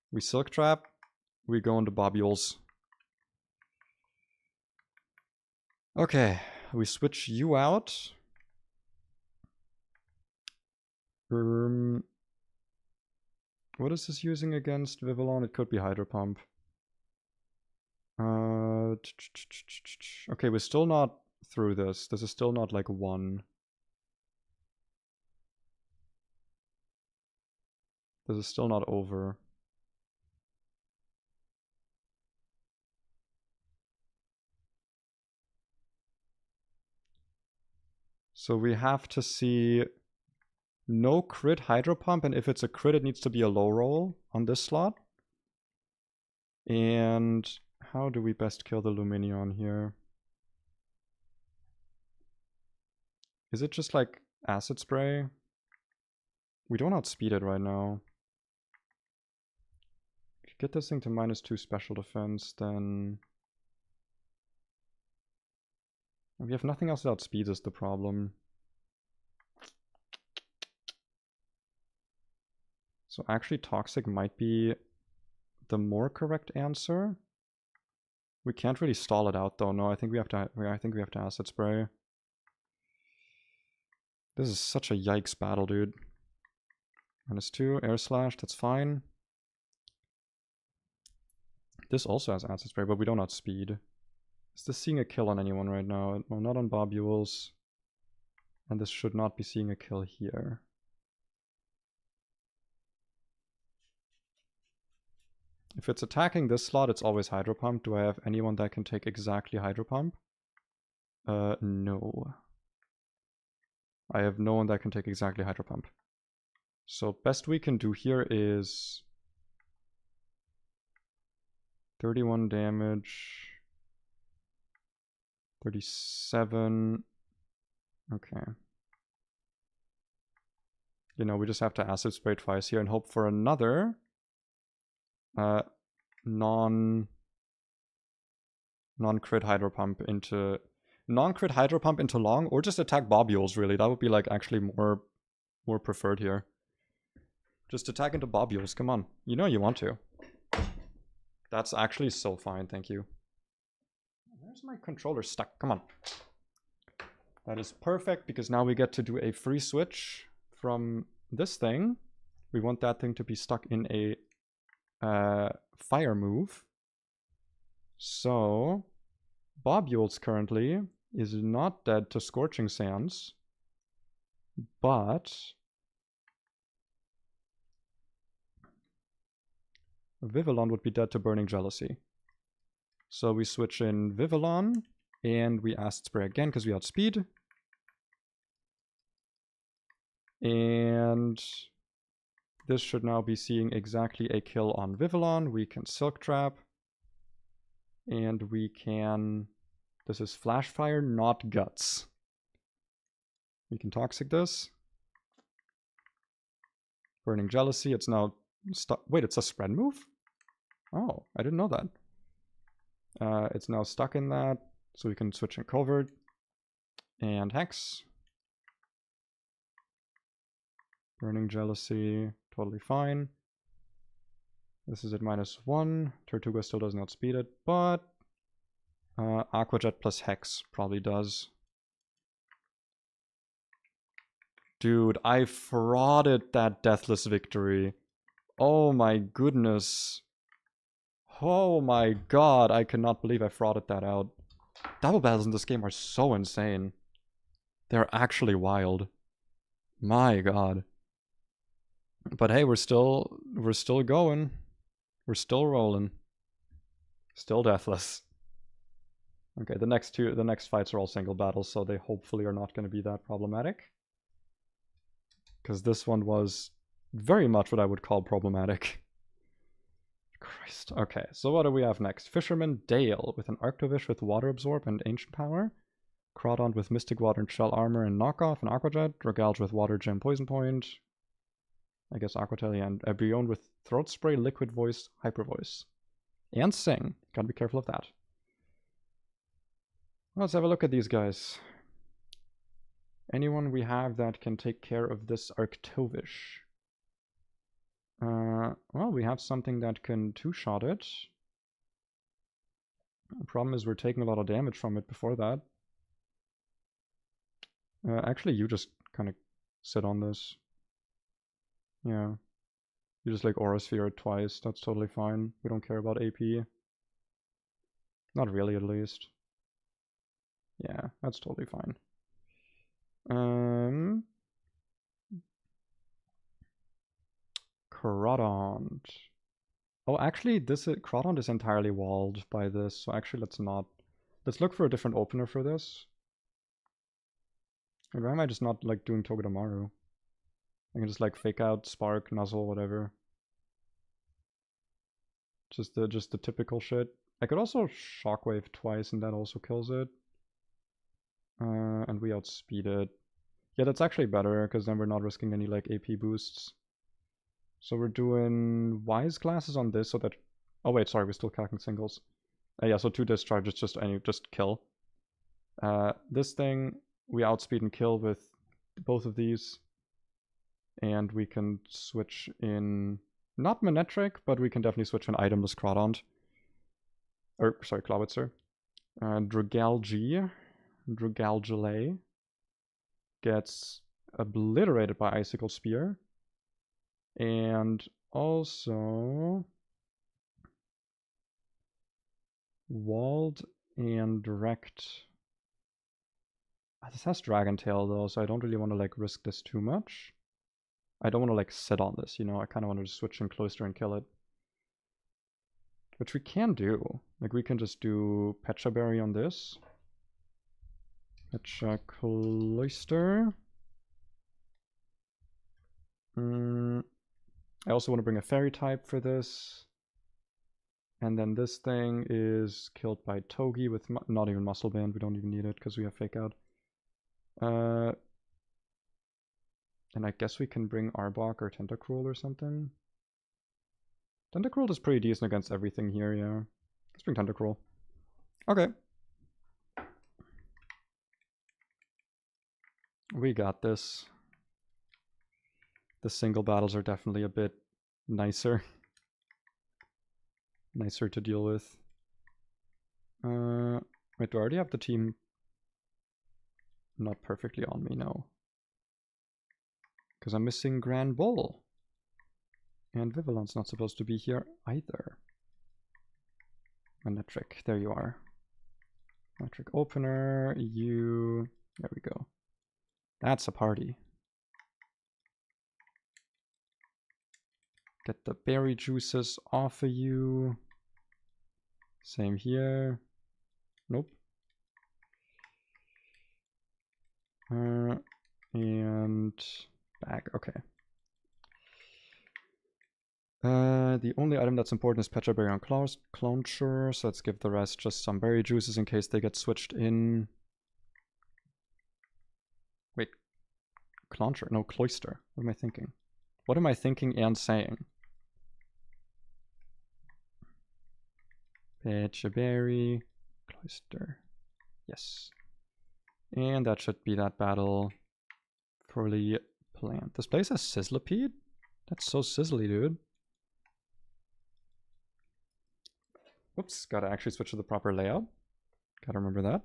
We Silk Trap. We go into Bobules. Okay. We switch you out. What is this using against Vivillon? It could be Hydro Pump. Okay, we're still not through this. This is still not like 1. This is still not over. So we have to see no crit Hydro Pump, and if it's a crit, it needs to be a low roll on this slot. And how do we best kill the Lumineon here? Is it just like Acid Spray? We don't outspeed it right now. If you get this thing to -2 special defense, then we have nothing else that outspeeds is the problem. So actually Toxic might be the more correct answer. We can't really stall it out though. No, I think we have to Acid Spray. This is such a yikes battle, dude. -2, Air Slash, that's fine. This also has Acid Spray, but we don't outspeed. Is this seeing a kill on anyone right now? No, not on Bobules. And this should not be seeing a kill here. If it's attacking this slot, it's always Hydro Pump. Do I have anyone that can take exactly Hydro Pump? No. I have no one that can take exactly Hydro Pump. So best we can do here is 31 damage, 37. Okay. You know, we just have to Acid Spray twice here and hope for another non-crit Hydro Pump into long, or just attack Bobules, really. That would be like actually more preferred here. Just attack into Bobules, come on. You know you want to. That's actually so fine, thank you. Where's my controller stuck? Come on. That is perfect, because now we get to do a free switch from this thing. We want that thing to be stuck in a fire move. So, Bobules currently is not dead to Scorching Sands, but Vivillon would be dead to Burning Jealousy. So we switch in Vivillon, and we Acid Spray again because we outspeed. And this should now be seeing exactly a kill on Vivillon. We can Silk Trap. And we can... This is Flash Fire, not Guts. We can Toxic this. Burning Jealousy, it's now stuck. Wait, it's a spread move? Oh, I didn't know that. It's now stuck in that, so we can switch in Covert. And Hex. Burning Jealousy, totally fine. This is at -1. Tortuga still does not speed it, but Aqua Jet plus Hex probably does. Dude, I frauded that Deathless victory. Oh my goodness. Oh my god, I cannot believe I frauded that out. Double battles in this game are so insane. They're actually wild. My god. But hey, we're still going. We're still rolling. Still deathless. Okay, the next fights are all single battles, so they hopefully are not going to be that problematic. Because this one was very much what I would call problematic. Christ. Okay, so what do we have next? Fisherman Dale with an Arctovish with Water Absorb and Ancient Power. Crawdon with Mystic Water and Shell Armor and Knockoff and Aquajet. Dragalge with Water Gem Poison Point. I guess Aquatelli and Bion with Throat Spray, Liquid Voice, Hyper Voice. And Sing. Gotta be careful of that. Let's have a look at these guys. Anyone we have that can take care of this Arctovish? Well, we have something that can two-shot it. The problem is we're taking a lot of damage from it before that. Actually, you just kind of sit on this. Yeah. You just like Aura Sphere it twice. That's totally fine. We don't care about AP. Not really, at least. Yeah, that's totally fine. Crawdon. Oh, actually, Crawdon is entirely walled by this, so actually let's look for a different opener for this. Or why am I just not like doing Togedemaru? I can just like fake out, Spark, Nuzzle, whatever. Just the typical shit. I could also Shockwave twice and that also kills it. And we outspeed it. Yeah, that's actually better, because then we're not risking any like AP boosts. So we're doing Wise Glasses on this so that... Oh wait, sorry, we're still calculating singles. Yeah, so 2 discharges, just kill. This thing, we outspeed and kill with both of these. And we can switch in... Not Manectric, but we can definitely switch in Itemless Crawdon. Or, sorry, Clawitzer. Dragalgele gets obliterated by Icicle Spear. And also walled and wrecked. This has Dragon Tail though, so I don't really want to like risk this too much. I don't want to like sit on this, you know, I kind of want to just switch in Cloister and kill it. Which we can do. Like we can just do Pecha Berry on this. Pecha Cloister. I also want to bring a fairy type for this. And then this thing is killed by Togi with not even muscle band. We don't even need it because we have fake out. And I guess we can bring Arbok or Tentacruel or something. Tentacruel is pretty decent against everything here, yeah. Let's bring Tentacruel. Okay. We got this. The single battles are definitely a bit nicer. Nicer to deal with. Wait, do I already have the team not perfectly on me? No. Because I'm missing Grand Bull. And Vivillon's not supposed to be here either. Metric, there you are. Metric opener, you... There we go. That's a party. Get the berry juices off of you. Same here. Nope. And bag, okay. The only item that's important is Petra Berry on Clouncher, so let's give the rest just some berry juices in case they get switched in. Wait, Clouncher? No, Cloister. What am I thinking? What am I thinking and saying? Petra Berry, Cloister. Yes. And that should be that battle. Fully planned. This place has Sizzlipede? That's so sizzly, dude. Whoops, gotta actually switch to the proper layout. Gotta remember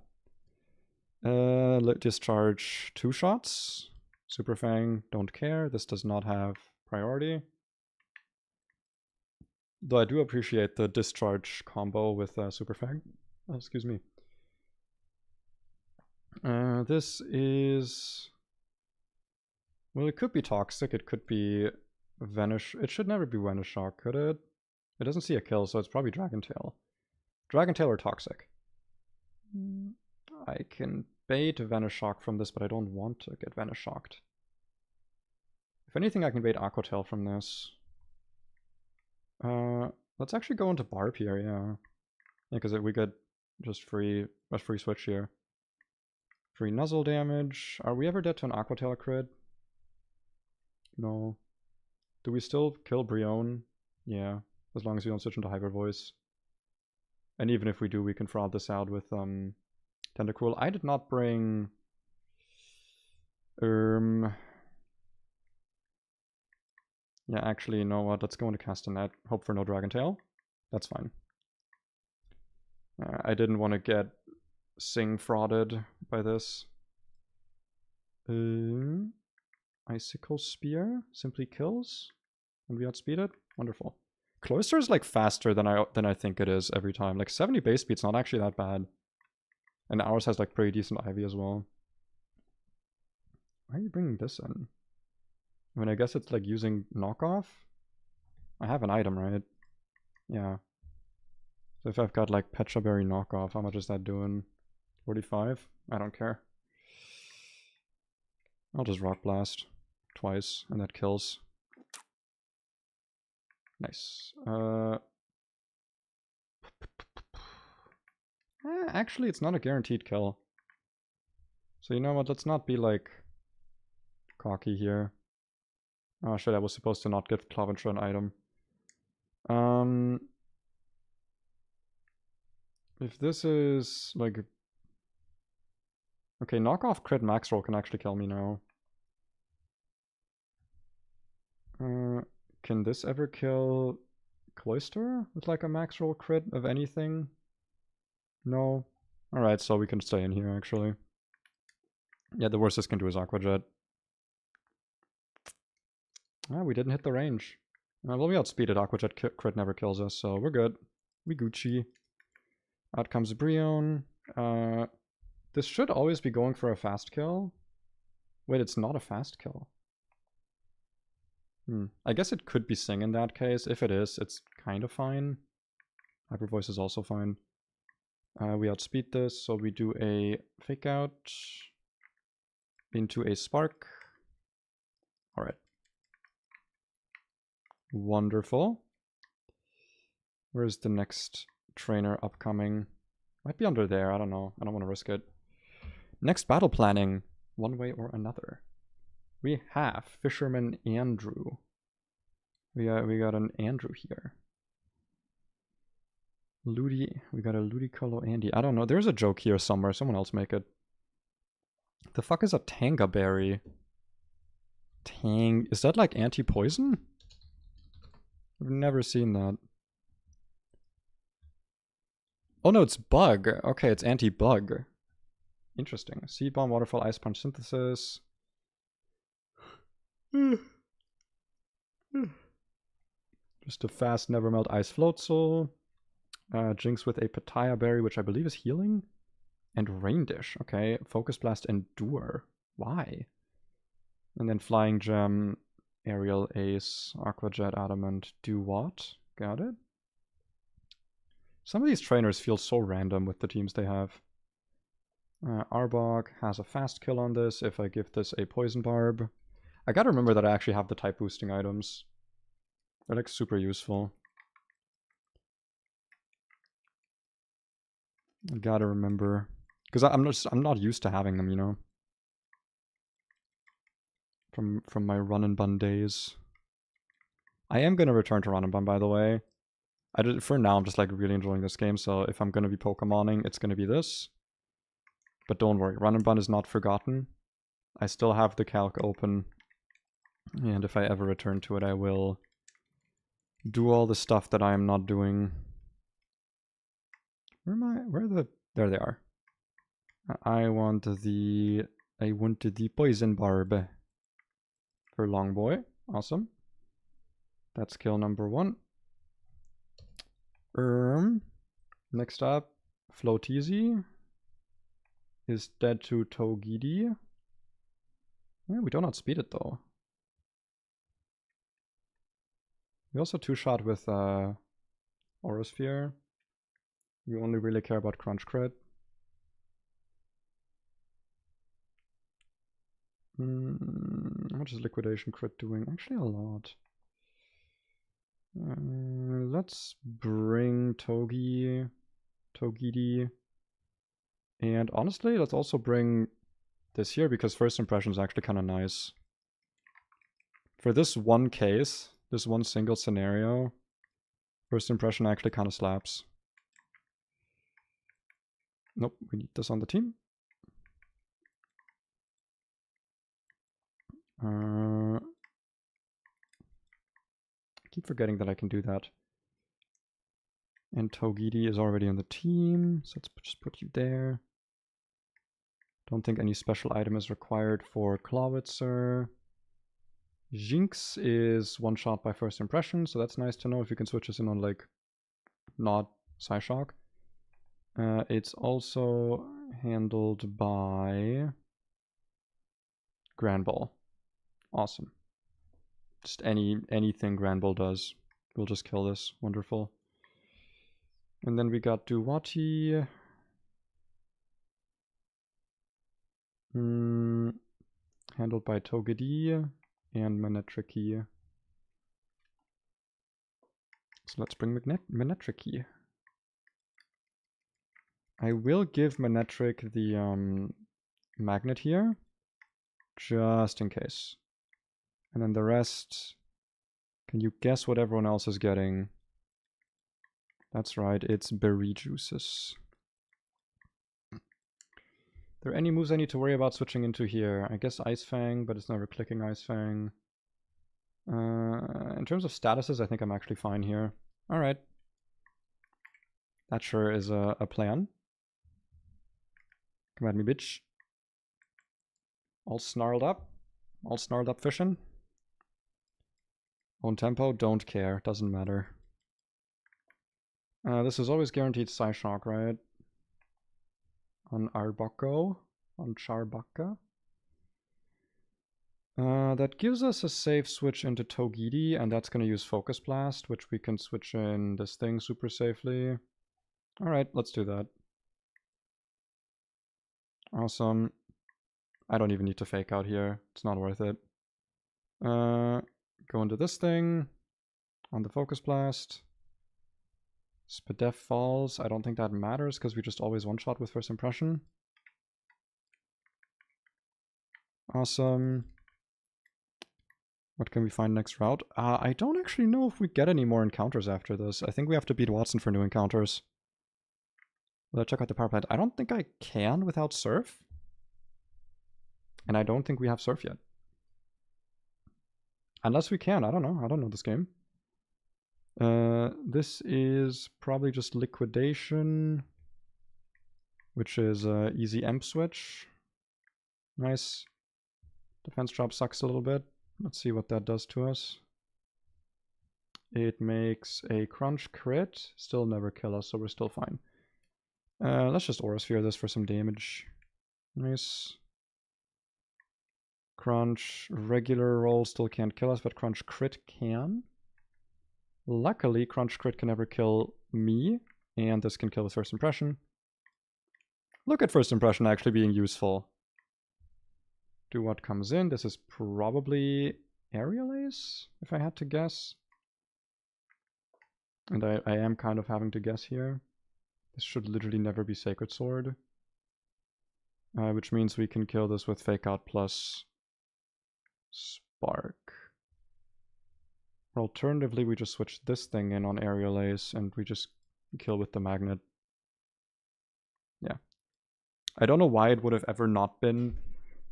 that. Discharge 2 shots. Super Fang, don't care. This does not have priority. Though I do appreciate the discharge combo with Super Fang. Oh, excuse me. This is... Well, it could be Toxic. It could be Vanish. It should never be Venoshock, could it? It doesn't see a kill, so it's probably Dragon Tail. Dragon Tail or Toxic. I can bait Venoshock from this, but I don't want to get Venoshocked. If anything, I can bait Aqua Tail from this. Let's actually go into Barb here, yeah. Yeah, because we get just a free switch here. Free Nuzzle damage. Are we ever dead to an Aqua Tail crit? No. Do we still kill Brion? Yeah, as long as we don't switch into Hyper Voice. And even if we do, we can fraud this out with Tentacruel. I did not bring... Yeah, actually, you know what? Let's go into Castanet. Hope for no Dragon Tail. That's fine. I didn't want to get Sing frauded by this. Icicle Spear simply kills, and we outspeed it. Wonderful. Cloister is like faster than I think it is every time. Like 70 base speed's not actually that bad, and ours has like pretty decent Ivy as well. Why are you bringing this in? I mean, I guess it's like using knockoff. I have an item, right? Yeah. So if I've got like Petra Berry knockoff, how much is that doing? 45? I don't care. I'll just Rock Blast twice, and that kills. Nice. Actually, it's not a guaranteed kill. So you know what? Let's not be like cocky here. Oh shit, I was supposed to not give Claventure an item. If this is like... Okay, knockoff crit max roll can actually kill me now. Can this ever kill Cloister with like a max roll crit of anything? No. Alright, so we can stay in here actually. Yeah, the worst this can do is Aqua Jet. Ah, we didn't hit the range. Well, we outspeeded. Aqua Jet crit never kills us, so we're good. We Gucci. Out comes Brion. This should always be going for a fast kill. Wait, it's not a fast kill. I guess it could be Sing in that case. If it is, it's kind of fine. Hyper Voice is also fine. We outspeed this, so we do a Fake Out into a Spark. Alright. Wonderful. Where's the next trainer upcoming? Might be under there, I don't know. I don't want to risk it. Next battle planning, one way or another. We have Fisherman Andrew. We got an Andrew here. Ludi, we got a Ludicolo Andy. I don't know. There's a joke here somewhere. Someone else make it. The fuck is a Tanga Berry? Is that like anti-poison? I've never seen that. Oh no, it's bug. Okay, it's anti-bug. Interesting. Seed Bomb, Waterfall, Ice Punch Synthesis. Just a fast Never Melt Ice Floatzel. Jinx with a Pattaya Berry, which I believe is healing. And Rain Dish. Okay, Focus Blast, Endure. Why? And then Flying Gem, Aerial Ace, Aqua Jet, Adamant, Do What? Got it. Some of these trainers feel so random with the teams they have. Arbok has a fast kill on this if I give this a Poison Barb. I gotta remember that I actually have the type boosting items. They're like super useful. I gotta remember. Because I'm not used to having them, you know. From my run and bun days. I am gonna return to run and bun, by the way. For now, I'm just like really enjoying this game, so if I'm gonna be Pokemoning, it's gonna be this. But don't worry, run and bun is not forgotten. I still have the calc open. And if I ever return to it, I will do all the stuff that I am not doing. There they are. I want the Poison Barb for Longboy. Awesome. That's kill number 1. Next up, Floateezy is dead to Togedie. Yeah, we don't outspeed it though. We also two-shot with Orosphere. We only really care about Crunch Crit. How much is Liquidation Crit doing? Actually a lot. Let's bring Togedie. And honestly, let's also bring this here, because First Impression is actually kind of nice. For this one case, this one single scenario, First Impression actually kind of slaps. Nope, we need this on the team. I keep forgetting that I can do that. And Togedie is already on the team, so let's just put you there. Don't think any special item is required for Clawitzer. Jinx is one shot by First Impression, so that's nice to know if you can switch us in on like not Psyshock. It's also handled by Grand Ball. Awesome. Just anything Grand Ball does, we'll just kill this. Wonderful. And then we got Duwati. Handled by Togedie and Manectric. So let's bring Manectric. I will give Manectric the magnet here, just in case. And then the rest, can you guess what everyone else is getting? That's right, it's berry juices. Are there any moves I need to worry about switching into here? I guess Ice Fang, but it's never clicking Ice Fang. In terms of statuses, I think I'm actually fine here. Alright. That sure is a plan. Come at me, bitch. All snarled up. All snarled up fishing. Own tempo, don't care, doesn't matter. This is always guaranteed Psyshock, right? On Arboko, on Charbaka. That gives us a safe switch into Togedie, and that's going to use Focus Blast, which we can switch in this thing super safely. Alright, let's do that. Awesome. I don't even need to fake out here. It's not worth it. Go into this thing. on the Focus Blast. Spadef falls. I don't think that matters because we just always one-shot with First Impression. Awesome. What can we find next route? I don't actually know if we get any more encounters after this. I think we have to beat Watson for new encounters. Let's check out the power plant. I don't think I can without Surf. And I don't think we have Surf yet. Unless we can. I don't know. I don't know this game. This is probably just Liquidation, which is easy Emp switch. Nice. Defense drop sucks a little bit. Let's see what that does to us. It makes a crunch crit. Still never kill us, so we're still fine. Let's just Aura Sphere this for some damage. Nice. Crunch regular roll still can't kill us, but Crunch crit can. Luckily, Crunch crit can never kill me, and this can kill with First Impression. Look at First Impression actually being useful. Do what comes in. This is probably Aerial Ace, if I had to guess. And I am kind of having to guess here. This should literally never be Sacred Sword. Which means we can kill this with Fake Out plus Spark. Or alternatively, we just switch this thing in on Aerial Ace and we just kill with the Magnet. Yeah. I don't know why it would have ever not been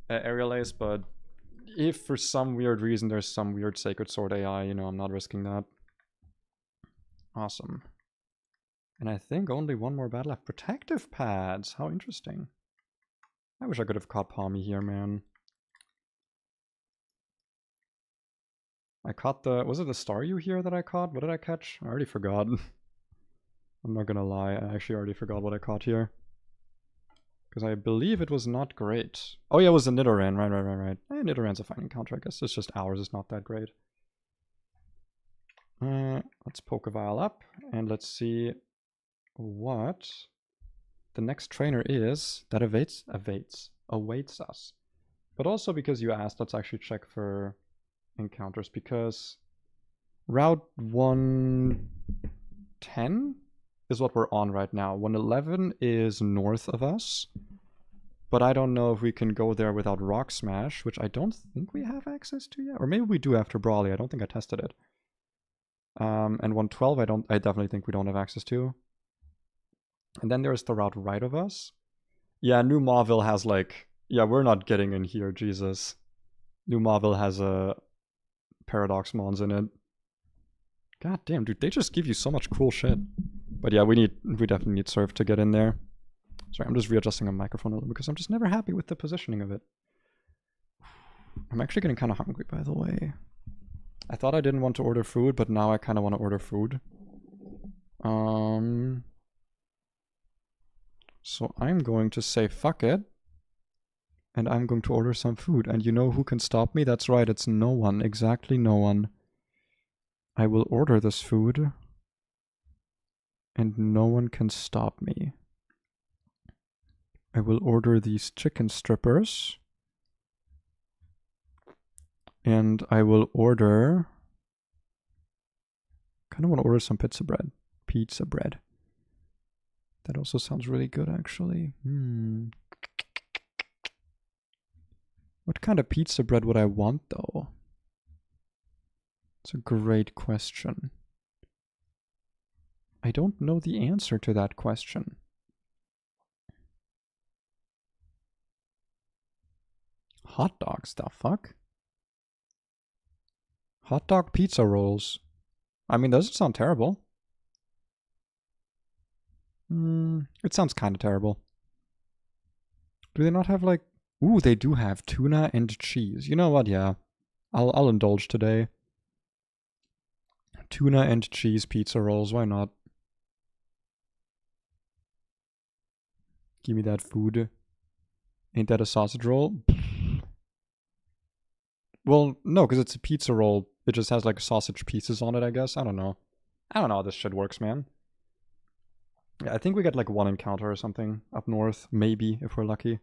Aerial Ace, but if for some weird reason there's some weird Sacred Sword AI, you know, I'm not risking that. Awesome. And I think only one more battle left. Protective pads! How interesting. I wish I could have caught Palmy here, man. I caught the... Was it the Staryu here that I caught? What did I catch? I already forgot. I'm not gonna lie, I actually already forgot what I caught here. Because I believe it was not great. Oh yeah, it was a Nidoran. Right. Nidoran's a fine encounter, I guess. It's just ours is not that great. Let's Pokevile up, and let's see what the next trainer is that awaits us. But also because you asked, let's actually check for encounters, because Route 110 is what we're on right now. 111 is north of us, but I don't know if we can go there without Rock Smash, which I don't think we have access to yet. Or maybe we do after Brawly. I don't think I tested it. And 112 I definitely think we don't have access to. And then there's the route right of us. Yeah, New Mauville has like... Yeah, we're not getting in here, Jesus. New Mauville has a Paradox Mons in it. God damn, dude, they just give you so much cool shit. But yeah, we definitely need Surf to get in there. Sorry, I'm just readjusting my microphone a little because I'm just never happy with the positioning of it. I'm actually getting kind of hungry, by the way. I thought I didn't want to order food, but now I kind of want to order food. So I'm going to say fuck it. And I'm going to order some food. And you know who can stop me? That's right, it's no one. Exactly no one. I will order this food. And no one can stop me. I will order these chicken strippers. And I will order... kind of want to order some pizza bread. Pizza bread. That also sounds really good, actually. What kind of pizza bread would I want, though? It's a great question. I don't know the answer to that question. Hot dogs, the fuck? Hot dog pizza rolls. I mean, doesn't sound terrible. It sounds kind of terrible. Do they not have like... Ooh, they do have tuna and cheese. You know what? Yeah. I'll indulge today. Tuna and cheese pizza rolls. Why not? Give me that food. Ain't that a sausage roll? Well, no, because it's a pizza roll. It just has like sausage pieces on it, I guess. I don't know. I don't know how this shit works, man. Yeah, I think we get like one encounter or something up north. Maybe, if we're lucky.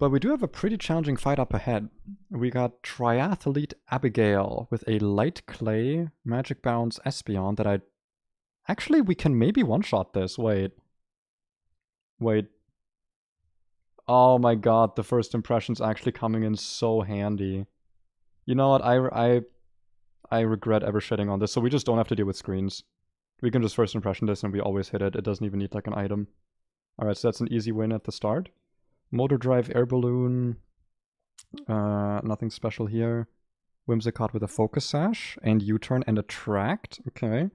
But we do have a pretty challenging fight up ahead. We got Triathlete Abigail with a Light Clay Magic Bounce Espeon that I... Actually, we can maybe one-shot this. Wait. Oh my god, the first impression's actually coming in so handy. You know what, I regret ever shitting on this, so we just don't have to deal with screens. We can just first impression this and we always hit it. It doesn't even need like an item. Alright, so that's an easy win at the start. Motor Drive Air Balloon. Nothing special here. Whimsicott with a Focus Sash and U-Turn and Attract. Okay.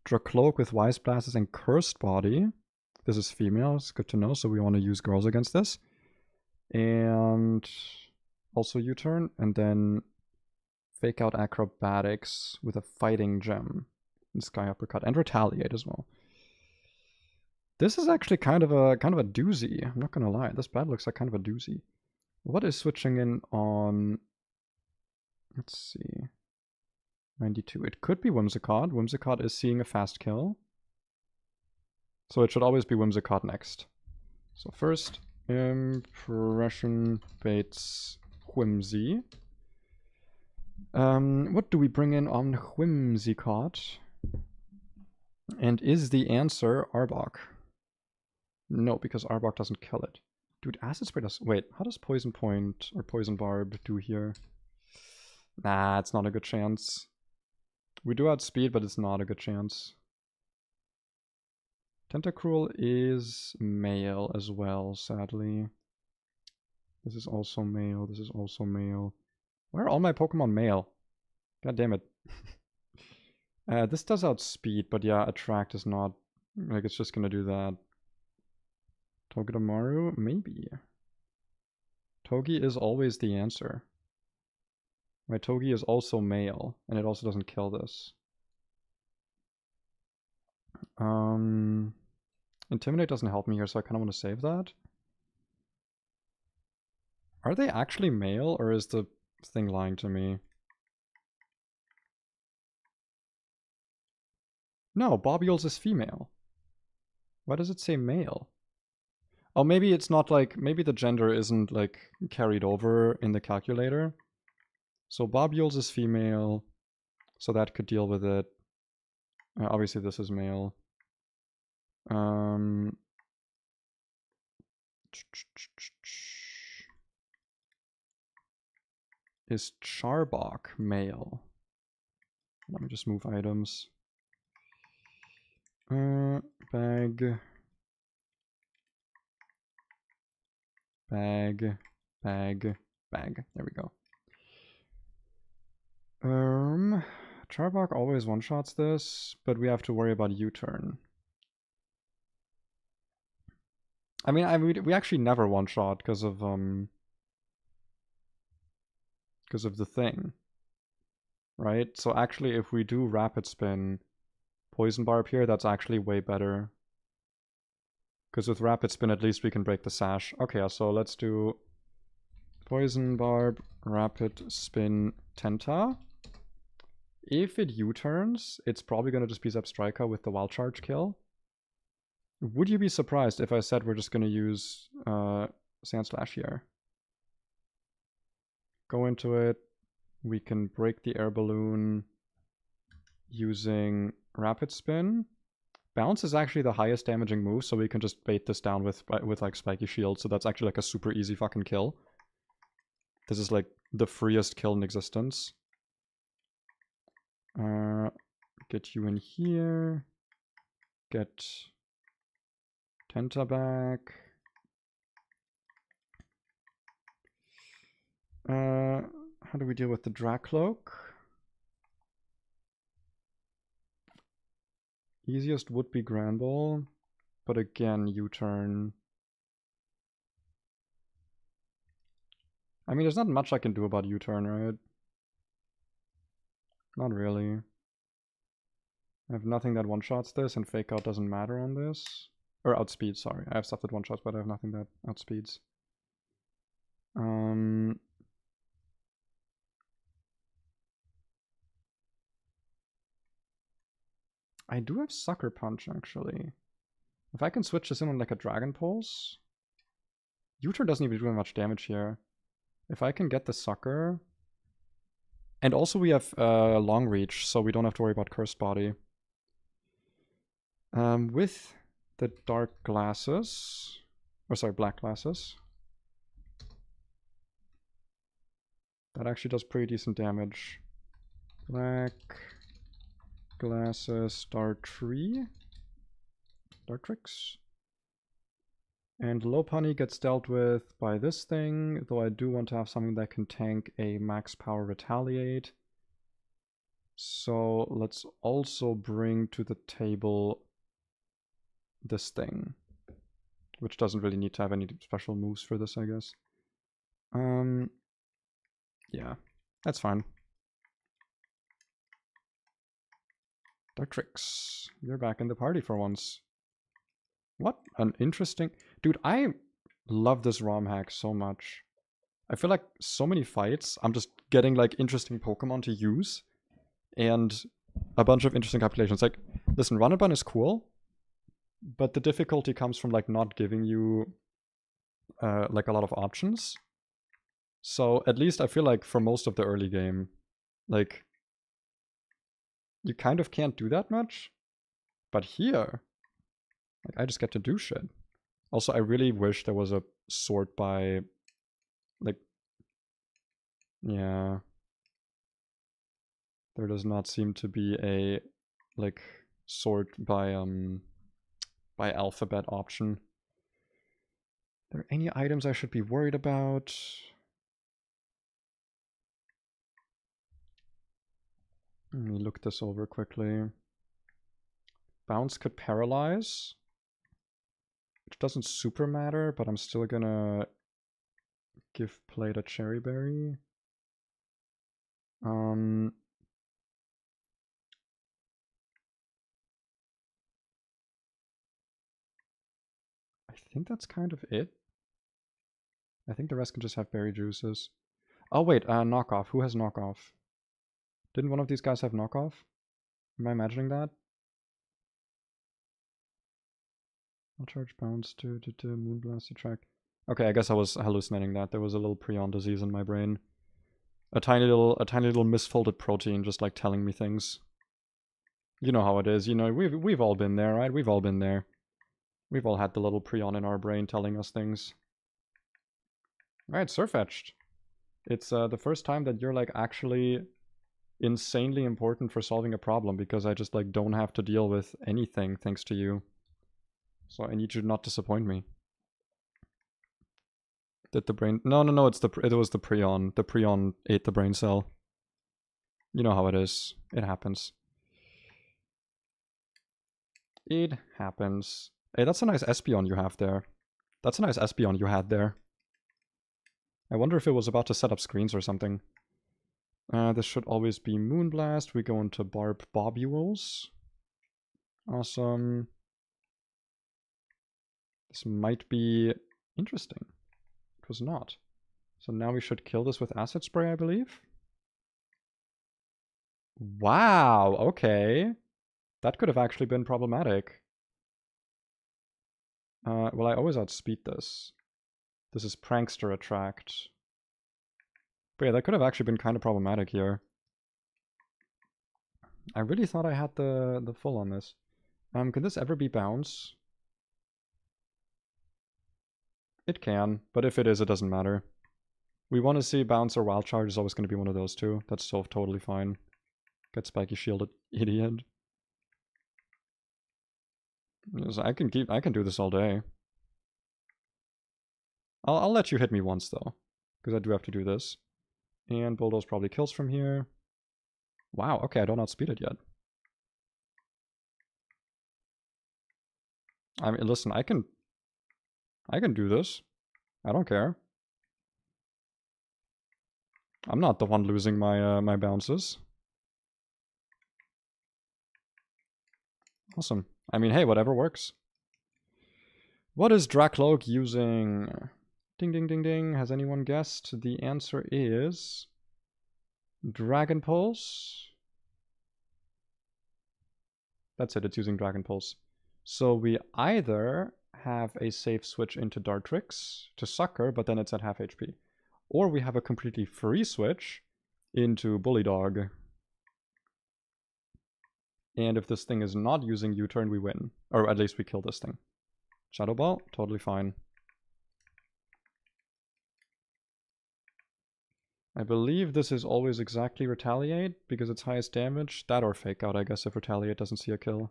Dracloak with Wise Blasts and Cursed Body. This is female, it's good to know, so we want to use girls against this. And also U-Turn, and then Fake Out Acrobatics with a Fighting Gem. And Sky Uppercut, and Retaliate as well. This is actually kind of a doozy, I'm not gonna lie. This bad looks like kind of a doozy. What is switching in on... Let's see... 92. It could be Whimsicott. Whimsicott is seeing a fast kill. So it should always be Whimsicott next. So first, Impression Bates Whimsy. What do we bring in on Whimsicott? And is the answer Arbok? No, because Arbok doesn't kill it. Dude, Acid Spray does... Wait, how does Poison Point or Poison Barb do here? Nah, it's not a good chance. We do outspeed, but it's not a good chance. Tentacruel is male as well, sadly. This is also male, this is also male. Why are all my Pokemon male? God damn it. This does outspeed, but yeah, Attract is not... Like, it's just gonna do that. Togedemaru? Maybe. Togi is always the answer. My Togi is also male, and it also doesn't kill this. Intimidate doesn't help me here, so I kind of want to save that. Are they actually male, or is the thing lying to me? No, Bobules is female. Why does it say male? Oh, maybe it's not like... Maybe the gender isn't, like, carried over in the calculator. So Bobules is female, so that could deal with it. Obviously this is male. Is Charbok male? Let me just move items. Bag. Bag. Bag. Bag. There we go. Charbok always one-shots this, but we have to worry about U-turn. I mean, we actually never one-shot because of the thing, right? So actually, if we do Rapid Spin, Poison Barb here, that's actually way better. Because with Rapid Spin, at least we can break the sash. Okay, so let's do Poison Barb, Rapid Spin, Tenta. If it U-turns, it's probably going to just be Zepstrika with the Wild Charge kill. Would you be surprised if I said we're just going to use Sandslash here? Go into it. We can break the air balloon using Rapid Spin. Bounce is actually the highest damaging move, so we can just bait this down with like Spiky Shield, so that's actually like a super easy fucking kill. This is like the freest kill in existence. Get you in here. Get Tenta back. How do we deal with the Dracloak? Easiest would be Granbull, but again, U-turn. I mean, there's not much I can do about U-turn, right? Not really. I have nothing that one-shots this, and Fake Out doesn't matter on this. Or outspeed, sorry. I have stuff that one-shots, but I have nothing that outspeeds. I do have Sucker Punch, actually. If I can switch this in on like a Dragon Pulse, U-turn doesn't even do much damage here. If I can get the sucker... And also we have long reach, so we don't have to worry about Cursed Body. With the dark glasses... Or sorry, black glasses. That actually does pretty decent damage. Black glasses, Dartrix. And low punny gets dealt with by this thing, though I do want to have something that can tank a max power retaliate. So let's also bring to the table this thing, which doesn't really need to have any special moves for this, I guess. Yeah, that's fine. Dartrix, you're back in the party for once. What an interesting... Dude, I love this ROM hack so much. I feel like so many fights, I'm just getting like interesting Pokemon to use. And a bunch of interesting calculations. Like, listen, Run and Bun is cool. But the difficulty comes from like not giving you like a lot of options. So at least I feel like for most of the early game, like, you kind of can't do that much. But here... Like, I just get to do shit. Also, I really wish there was a sort by, like, yeah. There does not seem to be a, like, sort by alphabet option. Are there any items I should be worried about? Let me look this over quickly. Bounce could paralyze. Which doesn't super matter, but I'm still gonna give play to Cherry Berry. I think that's kind of it. I think the rest can just have berry juices. Oh wait, knockoff. Who has knockoff? Didn't one of these guys have knockoff? Am I imagining that? I'll charge bounce to Moonblast attack. Okay, I guess I was hallucinating that. There was a little prion disease in my brain. A tiny little misfolded protein just like telling me things. You know how it is, you know, we've all been there, right? We've all been there. We've all had the little prion in our brain telling us things. Alright, Surfetched. It's the first time that you're like actually insanely important for solving a problem, because I just like don't have to deal with anything thanks to you. So I need you not to disappoint me. Did the brain... No, it was the prion. The prion ate the brain cell. You know how it is. It happens. It happens. Hey, that's a nice Espeon you have there. That's a nice Espeon you had there. I wonder if it was about to set up screens or something. This should always be Moonblast. We go into Barbules. Awesome. This might be interesting. It was not. So now we should kill this with Acid Spray, I believe. Wow, okay. That could have actually been problematic. Well, I always outspeed this. This is Prankster Attract. But yeah, that could have actually been kind of problematic here. I really thought I had the full on this. Can this ever be Bounce? It can, but if it is, it doesn't matter. We want to see Bounce or Wild Charge is always going to be one of those two. That's so totally fine. Get Spiky Shielded, idiot. Yes, I can do this all day. I'll let you hit me once though, because I do have to do this. And Bulldoze probably kills from here. Wow, okay, I don't outspeed it yet. I mean, listen, I can do this. I don't care. I'm not the one losing my my bounces. Awesome. I mean, hey, whatever works. What is Dracloak using? Ding, ding, ding, ding. Has anyone guessed? The answer is Dragon Pulse. That's it, it's using Dragon Pulse. So we either have a safe switch into Dartrix to Sucker, but then it's at half HP. Or we have a completely free switch into Bully Dog. And if this thing is not using U-turn, we win. Or at least we kill this thing. Shadow Ball, totally fine. I believe this is always exactly Retaliate, because it's highest damage. That or Fake Out, I guess, if Retaliate doesn't see a kill.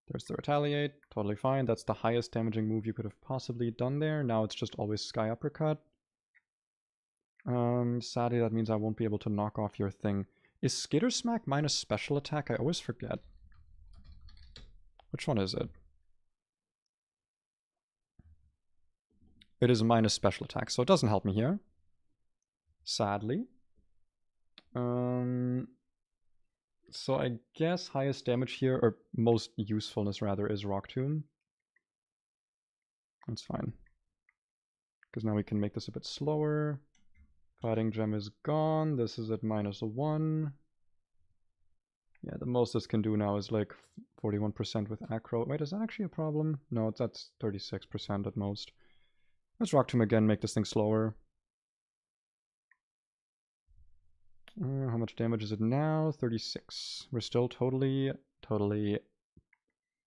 There's the Retaliate, totally fine. That's the highest damaging move you could have possibly done there. Now it's just always Sky Uppercut. Sadly, that means I won't be able to knock off your thing. Is Skitter Smack minus special attack? I always forget. Which one is it? It is minus special attack, so it doesn't help me here. Sadly. So I guess highest damage here, or most usefulness rather, is Rock Tomb. That's fine. Because now we can make this a bit slower. Fighting Gem is gone. This is at -1. Yeah, the most this can do now is like 41% with Acro. Wait, is that actually a problem? No, that's 36% at most. Let's Rock Tomb again, make this thing slower. How much damage is it now? 36. We're still totally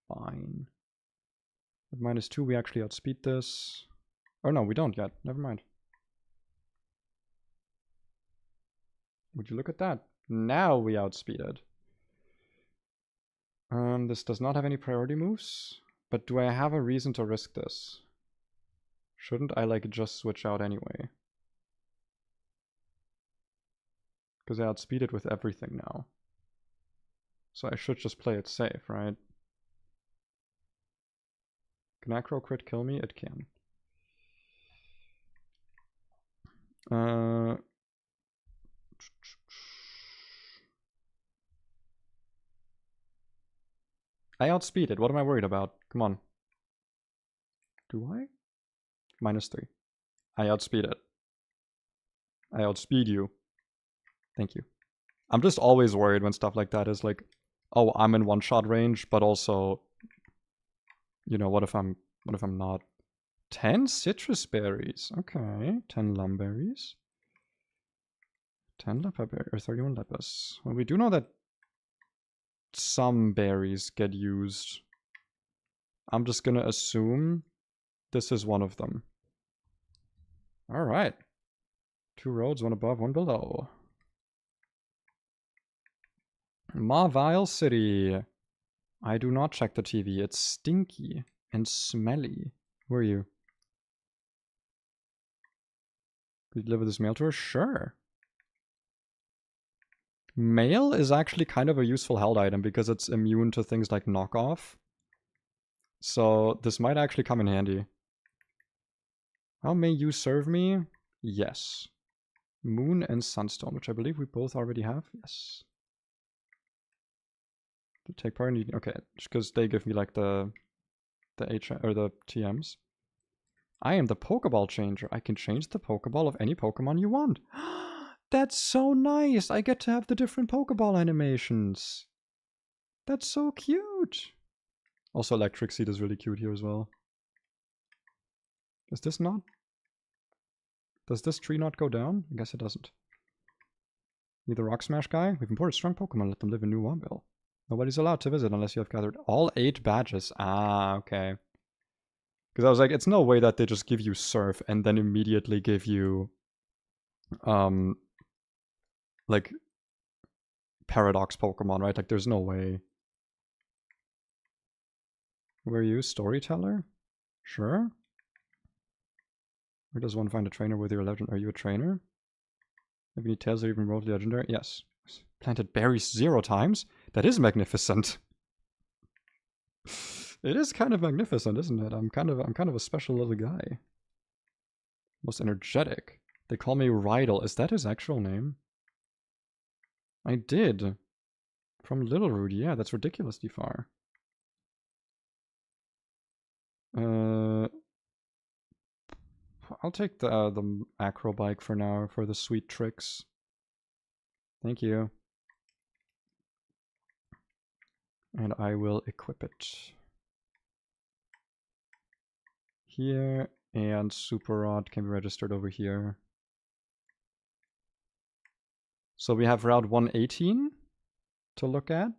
fine. At -2, we actually outspeed this. Oh no, we don't yet. Never mind. Would you look at that? Now we outspeed it. This does not have any priority moves, but do I have a reason to risk this? Shouldn't I like just switch out anyway? Because I outspeed it with everything now. So I should just play it safe, right? Can Acro crit kill me? It can. I outspeed it. What am I worried about? Come on. Do I? -3. I outspeed it. I outspeed you. Thank you. I'm just always worried when stuff like that is like, oh, I'm in one-shot range, but also, you know, what if I'm not? 10 citrus berries. Okay. 10 lumberries. 10 leper berries, or 31 lepers. Well, we do know that some berries get used. I'm just gonna assume this is one of them. Alright. 2 roads, 1 above, 1 below. Marvile City. I do not check the TV. It's stinky and smelly. Who are you? Could you deliver this mail to her? Sure. Mail is actually kind of a useful held item because it's immune to things like knockoff. So this might actually come in handy. How may you serve me? Yes. Moon and Sunstone, which I believe we both already have. Yes. To take part in... Okay, because they give me like the TMs. I am the Pokeball changer. I can change the Pokeball of any Pokemon you want. That's so nice. I get to have the different Pokeball animations. That's so cute. Also, Electric Seed is really cute here as well. Is this not? Does this tree not go down? I guess it doesn't. You the Rock Smash guy? We've imported strong Pokemon. Let them live in New Womville. Nobody's allowed to visit unless you have gathered all 8 badges. Ah, okay. Because I was like, it's no way that they just give you Surf and then immediately give you, like, Paradox Pokemon, right? Like, there's no way. Were you Storyteller? Sure. Where does one find a trainer with your legend? Are you a trainer? Have any tails that are even remotely legendary? Yes. Planted berries 0 times? That is magnificent. It is kind of magnificent, isn't it? I'm kind of a special little guy. Most energetic. They call me Rydell. Is that his actual name? I did. From Little Rude. Yeah, that's ridiculously far. I'll take the acro bike for now for the sweet tricks. Thank you. And I will equip it. here, and Super Rod can be registered over here. So we have Route 118 to look at.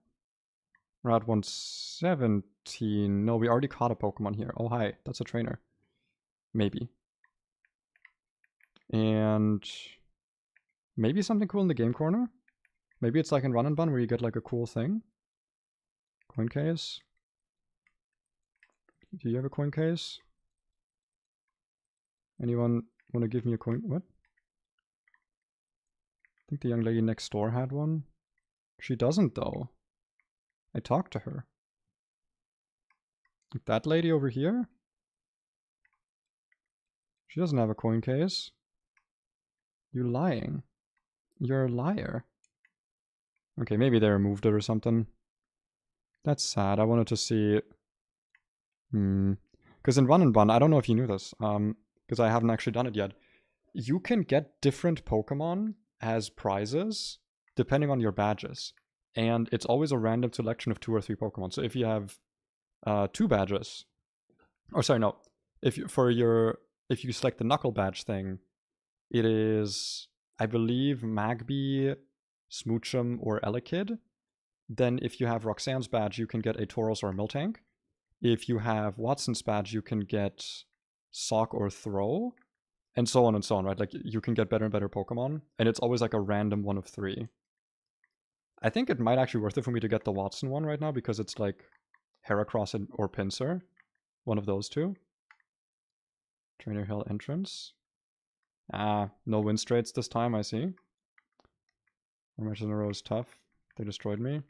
Route 117. No, we already caught a Pokemon here. Oh, hi. That's a trainer. Maybe. And maybe something cool in the game corner? Maybe it's like in Run and Bun where you get like a cool thing. Coin case. Do you have a coin case? Anyone want to give me a coin? What? I think the young lady next door had one. She doesn't though. I talked to her. That lady over here? She doesn't have a coin case. You're lying. You're a liar. Okay, maybe they removed it or something. That's sad. I wanted to see... Because in Run and Bun, I don't know if you knew this, because I haven't actually done it yet. You can get different Pokemon as prizes depending on your badges. And it's always a random selection of 2 or 3 Pokemon. So if you have 2 badges... Or sorry, no. If you select the Knuckle badge thing, it is, I believe, Magby, Smoochum, or Elekid. Then if you have Roxanne's badge, you can get a Tauros or a Miltank. If you have Watson's badge, you can get Sock or Throw. And so on, right? Like, you can get better and better Pokemon. And it's always like a random one of 3. I think it might actually be worth it for me to get the Watson one right now, because it's like Heracross or Pinsir. One of those 2. Trainer Hill entrance. Ah, no win straits this time, I see. How much in a row is tough? They destroyed me.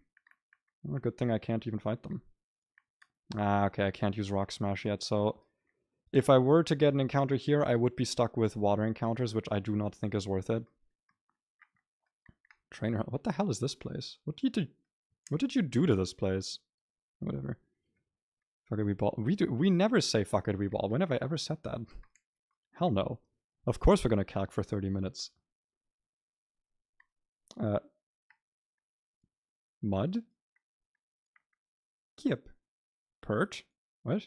Well, good thing I can't even fight them. Ah, okay, I can't use Rock Smash yet, so... If I were to get an encounter here, I would be stuck with water encounters, which I do not think is worth it. Trainer... What the hell is this place? What did you do to this place? Whatever. Fuck it, we ball. We never say fuck it, we ball. When have I ever said that? Hell no. Of course we're gonna calc for 30 minutes. Mud? Kip. Pert? What?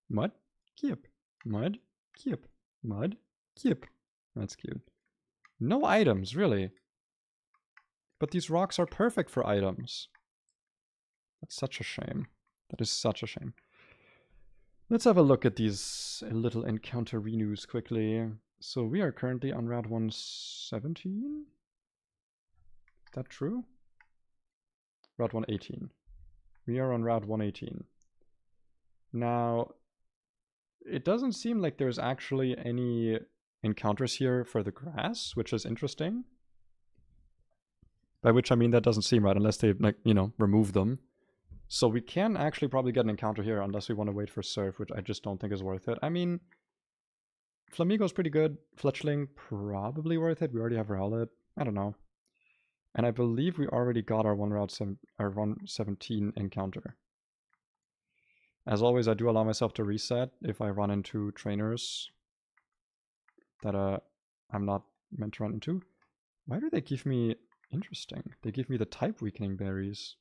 Mud? Kip. Mud? Kip. Mud? Kip. That's cute. No items, really. But these rocks are perfect for items. That's such a shame. That is such a shame. Let's have a look at these little encounter renews quickly. So we are currently on Route 117? Is that true? Route 118. We are on Route 118. Now, it doesn't seem like there's actually any encounters here for the grass, which is interesting. By which I mean that doesn't seem right unless they, like, you know, remove them. So we can actually probably get an encounter here unless we want to wait for Surf, which I just don't think is worth it. I mean, Flamigo's pretty good. Fletchling, probably worth it. We already have Rowlet. I don't know. And I believe we already got our 117 encounter. As always, I do allow myself to reset if I run into trainers that I'm not meant to run into. Why do they give me... Interesting. They give me the type weakening berries.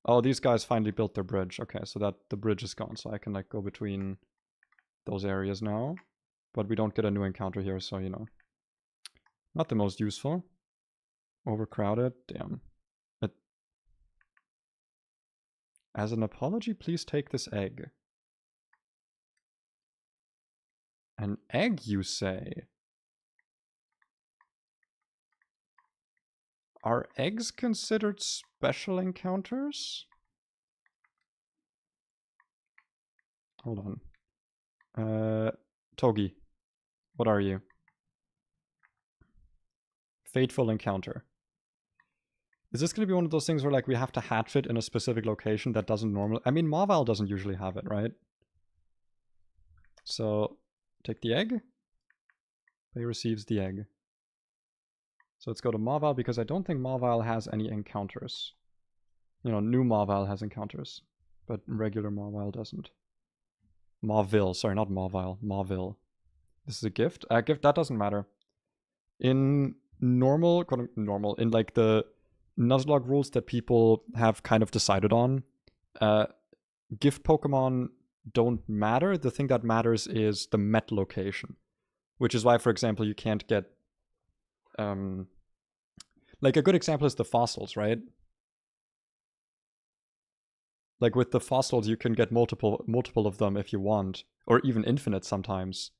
Oh, these guys finally built their bridge. Okay, so that the bridge is gone, so I can like go between those areas now. But we don't get a new encounter here, so you know. Not the most useful. Overcrowded. Damn. As an apology, please take this egg. An egg, you say? Are eggs considered special encounters? Hold on. Togi, what are you? Fateful encounter. Is this going to be one of those things where like we have to hatch it in a specific location that doesn't normally... I mean, Mawile doesn't usually have it, right? So, take the egg. He receives the egg. So let's go to Mawile, because I don't think Mawile has any encounters. You know, new Mawile has encounters, but regular Mawile doesn't. Mauville, sorry, not Mawile, Mauville. This is a gift? Gift, that doesn't matter. In normal, in like the Nuzlocke rules that people have kind of decided on, gift Pokemon don't matter. The thing that matters is the met location, which is why, for example, you can't get like a good example is the fossils, right? Like with the fossils, you can get multiple of them if you want, or even infinite sometimes.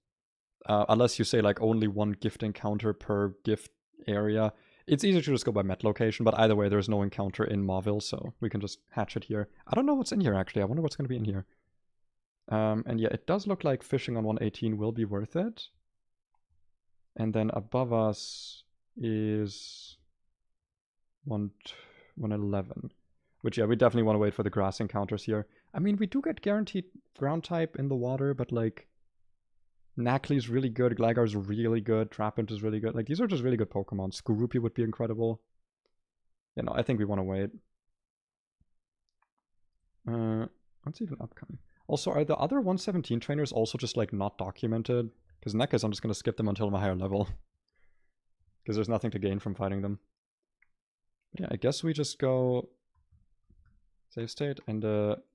Unless you say like only one gift encounter per gift area. It's easier to just go by met location, but either way, there's no encounter in Mauville, so we can just hatch it here. I don't know what's in here, actually. I wonder what's going to be in here. And yeah, it does look like fishing on 118 will be worth it. And then above us is 111. Which, yeah, we definitely want to wait for the grass encounters here. I mean, we do get guaranteed ground type in the water, but like... Nacli's really good, Gligar's really good, Trapinch is really good. Like, these are just really good Pokemon. Skorupi would be incredible. You know, I think we want to wait. What's even upcoming? Also, are the other 117 trainers also just, like, not documented? Because in that case, I'm just going to skip them until I'm a higher level. Because there's nothing to gain from fighting them. But yeah, I guess we just go... Save state and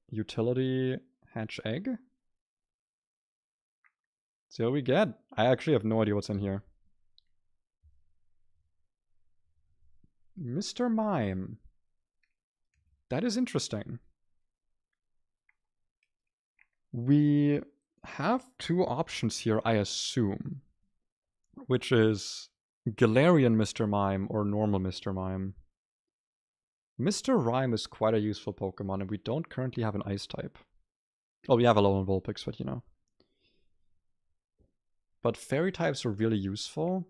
utility hatch egg. See what we get. I actually have no idea what's in here. Mr. Mime. That is interesting. We have two options here, I assume. Which is Galarian Mr. Mime or normal Mr. Mime. Mr. Rime is quite a useful Pokemon, and we don't currently have an Ice type. Well, we have a Alolan Vulpix, but you know. But Fairy types are really useful.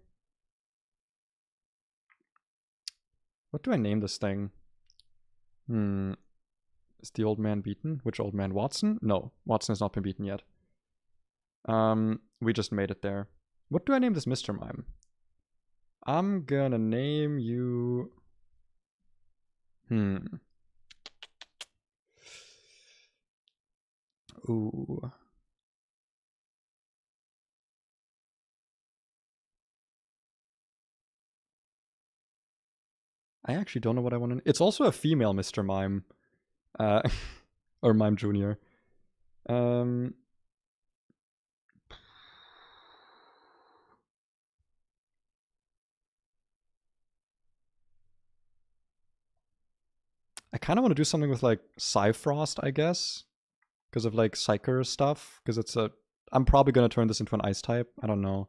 What do I name this thing? Is the old man beaten? Which old man? Watson? No, Watson has not been beaten yet. We just made it there. What do I name this Mr. Mime? I'm gonna name you... Ooh. I actually don't know what I want to... It's also a female Mr. Mime. Or Mime Jr. I kind of want to do something with, like, Psyfrost, I guess. Because of, like, Psyker stuff. Because it's a... I'm probably going to turn this into an Ice type. I don't know.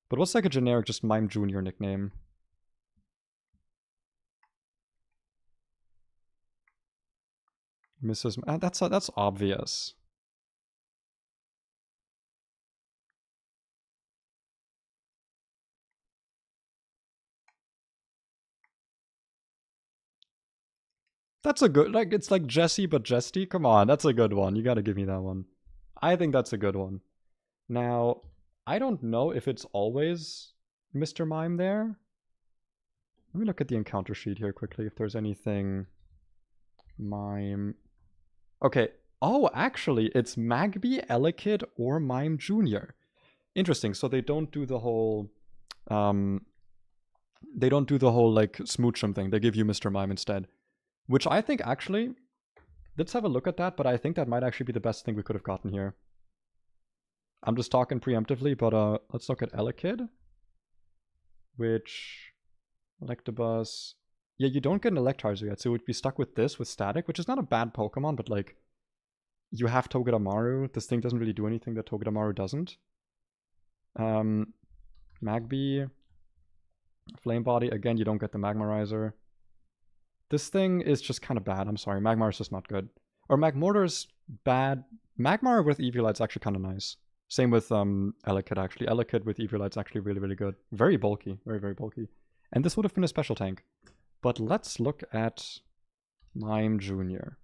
But what's, like, a generic just Mime Jr. nickname? Mrs. That's obvious. That's a good, like, it's like Jessie but Jesty. Come on, that's a good one. You gotta give me that one. I think that's a good one. Now, I don't know if it's always Mr. Mime there. Let me look at the encounter sheet here quickly, if there's anything... Mime... Okay. Oh, actually, it's Magby, Elekid, or Mime Jr. Interesting. So they don't do the whole... they don't do the whole, like, Smoochum thing. They give you Mr. Mime instead. Which I think, actually... Let's have a look at that, but I think that might actually be the best thing we could have gotten here. I'm just talking preemptively, but let's look at Elekid. Which... Electabuzz... Yeah, you don't get an Electrizer yet, so we'd be stuck with this, with Static, which is not a bad Pokemon, but, like... You have Togedemaru. This thing doesn't really do anything that Togedemaru doesn't. Magby... Flame Body, again, you don't get the Magmarizer. This thing is just kind of bad, I'm sorry. Magmar is just not good. Or Magmortar's bad. Magmar with Eviolite's actually kind of nice. Same with Elekid, actually. Elekid with Eviolite's actually really, really good. Very bulky. Very, very bulky. And this would have been a special tank. But let's look at Mime Jr.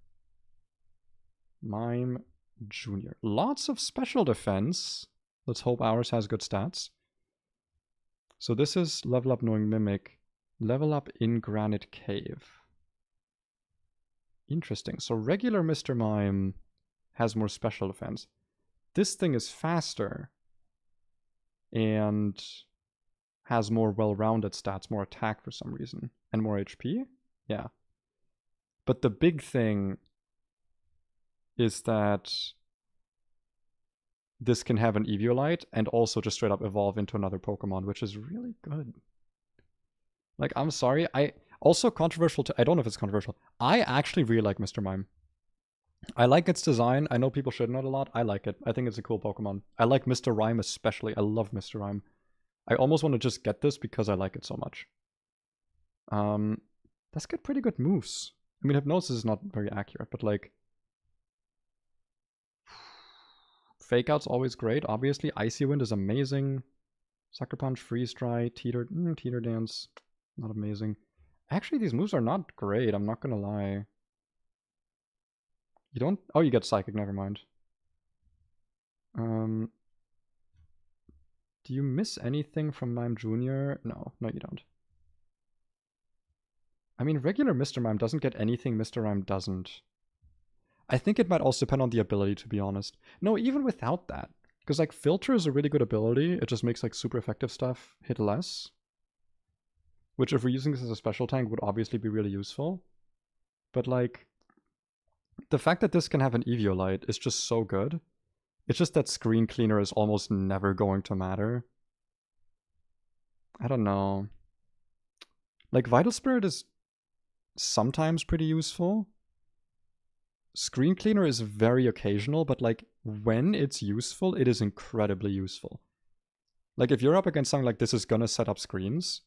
Mime Jr. Lots of special defense. Let's hope ours has good stats. So this is level up knowing Mimic. Level up in Granite Cave. Interesting. So regular Mr. Mime has more special defense. This thing is faster. And has more well-rounded stats, more attack for some reason. And more HP? Yeah. But the big thing is that this can have an Eviolite and also just straight up evolve into another Pokemon, which is really good. Like, I'm sorry, also controversial I don't know if it's controversial. I actually really like Mr. Mime. I like its design. I know people shit on it a lot. I like it. I think it's a cool Pokemon. I like Mr. Rime especially. I love Mr. Rime. I almost want to just get this because I like it so much. That's got pretty good moves. I mean, Hypnosis is not very accurate, but like... Fake Out's always great, obviously. Icy Wind is amazing. Sucker Punch, Freeze Dry, Teeter Dance. Not amazing. Actually, these moves are not great, I'm not gonna lie. You don't... Oh, you get Psychic, never mind. Do you miss anything from Mime Jr.? No, you don't. I mean, regular Mr. Mime doesn't get anything Mr. Mime doesn't. I think it might also depend on the ability, to be honest. No, even without that. Because, like, Filter is a really good ability. It just makes, like, super effective stuff hit less. Which, if we're using this as a special tank, would obviously be really useful. But, like, the fact that this can have an Eviolite is just so good. It's just that Screen Cleaner is almost never going to matter. I don't know. Like, Vital Spirit is sometimes pretty useful. Screen Cleaner is very occasional, but like when it's useful, it is incredibly useful. Like if you're up against something like this is gonna set up screens,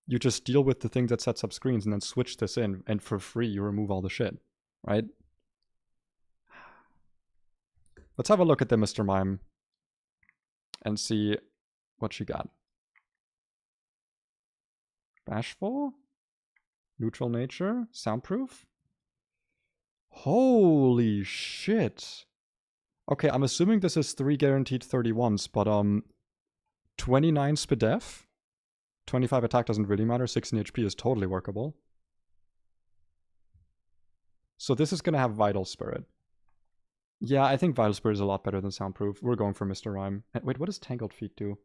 you just deal with the thing that sets up screens and then switch this in, and for free you remove all the shit, right? Let's have a look at the Mr. Mime and see what she got. Bashful? Neutral nature? Soundproof? Holy shit. Okay, I'm assuming this is 3 guaranteed 31s, but 29 SPDF, 25 attack doesn't really matter, 16 HP is totally workable. So this is gonna have Vital Spirit. Yeah, I think Vital Spirit is a lot better than Soundproof. We're going for Mr. Rime. Wait, what does Tangled Feet do?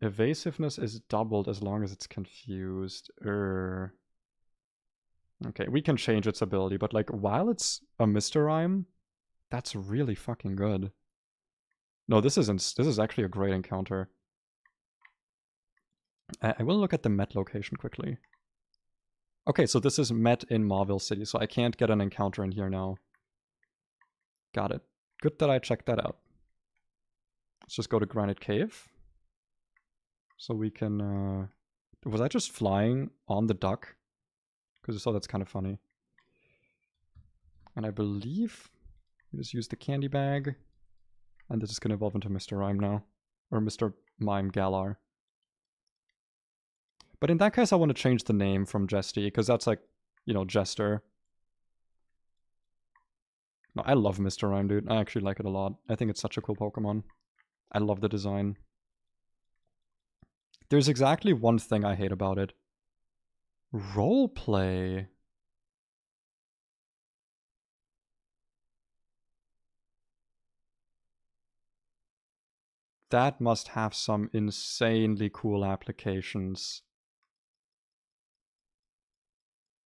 Evasiveness is doubled as long as it's confused. Okay, we can change its ability, but like while it's a Mr. Rime, that's really fucking good. No, this is actually a great encounter. I will look at the Met location quickly. Okay, so this is Met in Marvel City, so I can't get an encounter in here now. Got it. Good that I checked that out. Let's just go to Granite Cave. So we can... was I just flying on the duck? Because I saw that's kind of funny. And I believe we just use the candy bag. And this is going to evolve into Mr. Rime now. Or Mr. Mime Galar. But in that case, I want to change the name from Jesty, because that's like, you know, Jester. No, I love Mr. Rime, dude. I actually like it a lot. I think it's such a cool Pokemon. I love the design. There's exactly one thing I hate about it. Roleplay. That must have some insanely cool applications.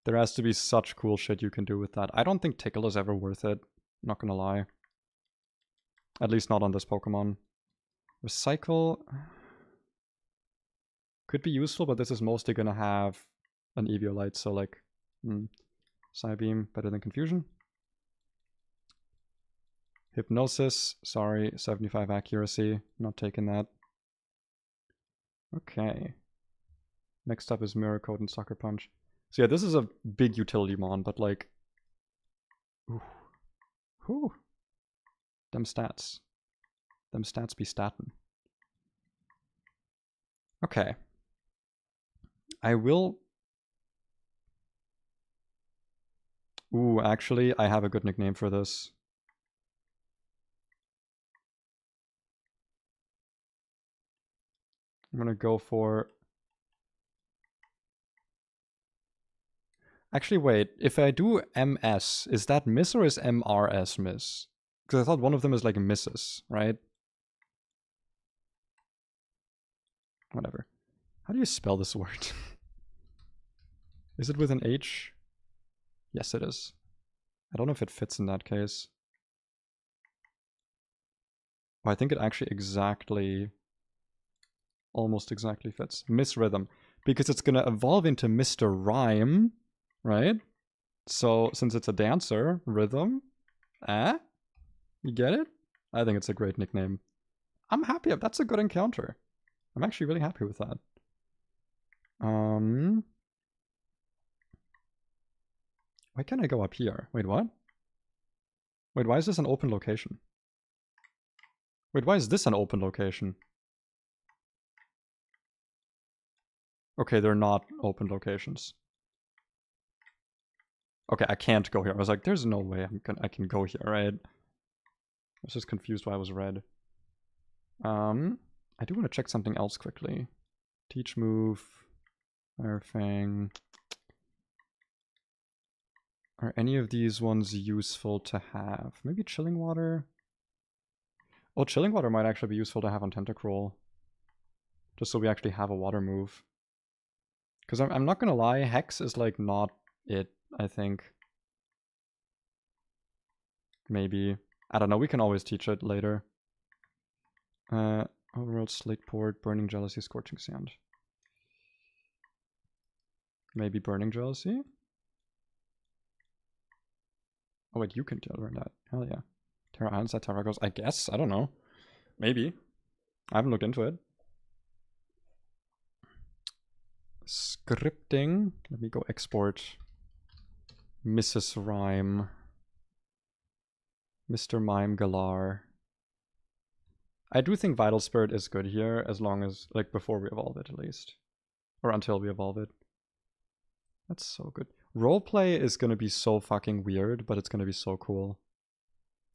There has to be such cool shit you can do with that. I don't think Tickle is ever worth it. Not gonna lie. At least not on this Pokemon. Recycle could be useful, but this is mostly gonna have an Eviolite, so like... Psybeam, better than Confusion. Hypnosis, sorry, 75 accuracy. Not taking that. Okay. Next up is Mirror Coat and Sucker Punch. So yeah, this is a big utility mon, but like... Ooh. Whew. Them stats. Them stats be statin. Okay. I will... Ooh, actually, I have a good nickname for this. I'm gonna go for... Actually, wait. If I do MS, is that miss or is MRS miss? Because I thought one of them is like misses, right? Whatever. How do you spell this word? Is it with an H? Yes, it is. I don't know if it fits in that case. I think it actually almost exactly fits. Miss Rhythm. Because it's gonna evolve into Mr. Rhyme, right? So, since it's a dancer, Rhythm, you get it? I think it's a great nickname. I'm happy. That's a good encounter. I'm actually really happy with that. Why can't I go up here? Wait, what? Wait, why is this an open location? Wait, why is this an open location? Okay, they're not open locations. Okay, I can't go here. I was like, there's no way I can go here, right? I was just confused why I was red. I do want to check something else quickly. Teach move, Firefang. Are any of these ones useful to have? Maybe Chilling Water? Oh, Chilling Water might actually be useful to have on Tentacruel. Just so we actually have a water move. Because I'm not gonna lie, Hex is like not it, I think. Maybe. I don't know, we can always teach it later. Overworld, Slateport, Burning Jealousy, Scorching Sand. Maybe Burning Jealousy? Oh wait, you can learn that. Hell yeah. Terra Islands at Terra goes, I guess? I don't know. Maybe. I haven't looked into it. Scripting. Let me go export Mrs. Rhyme. Mr. Mime Galar. I do think Vital Spirit is good here, as long as, like, before we evolve it, at least. Or until we evolve it. That's so good. Roleplay is gonna be so fucking weird, but it's gonna be so cool.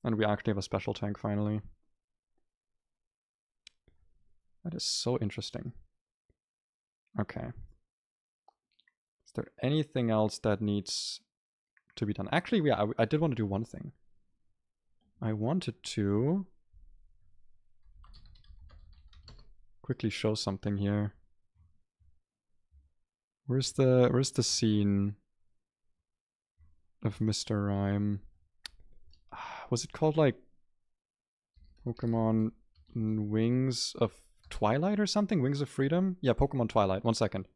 And we actually have a special tank, finally. That is so interesting. Okay. Is there anything else that needs to be done? Actually, yeah, I did want to do one thing. I wanted to quickly show something here. Where's the scene of Mr. Rhyme? Was it called like Pokemon Wings of Twilight or something? Wings of Freedom? Yeah, Pokemon Twilight. 1 second.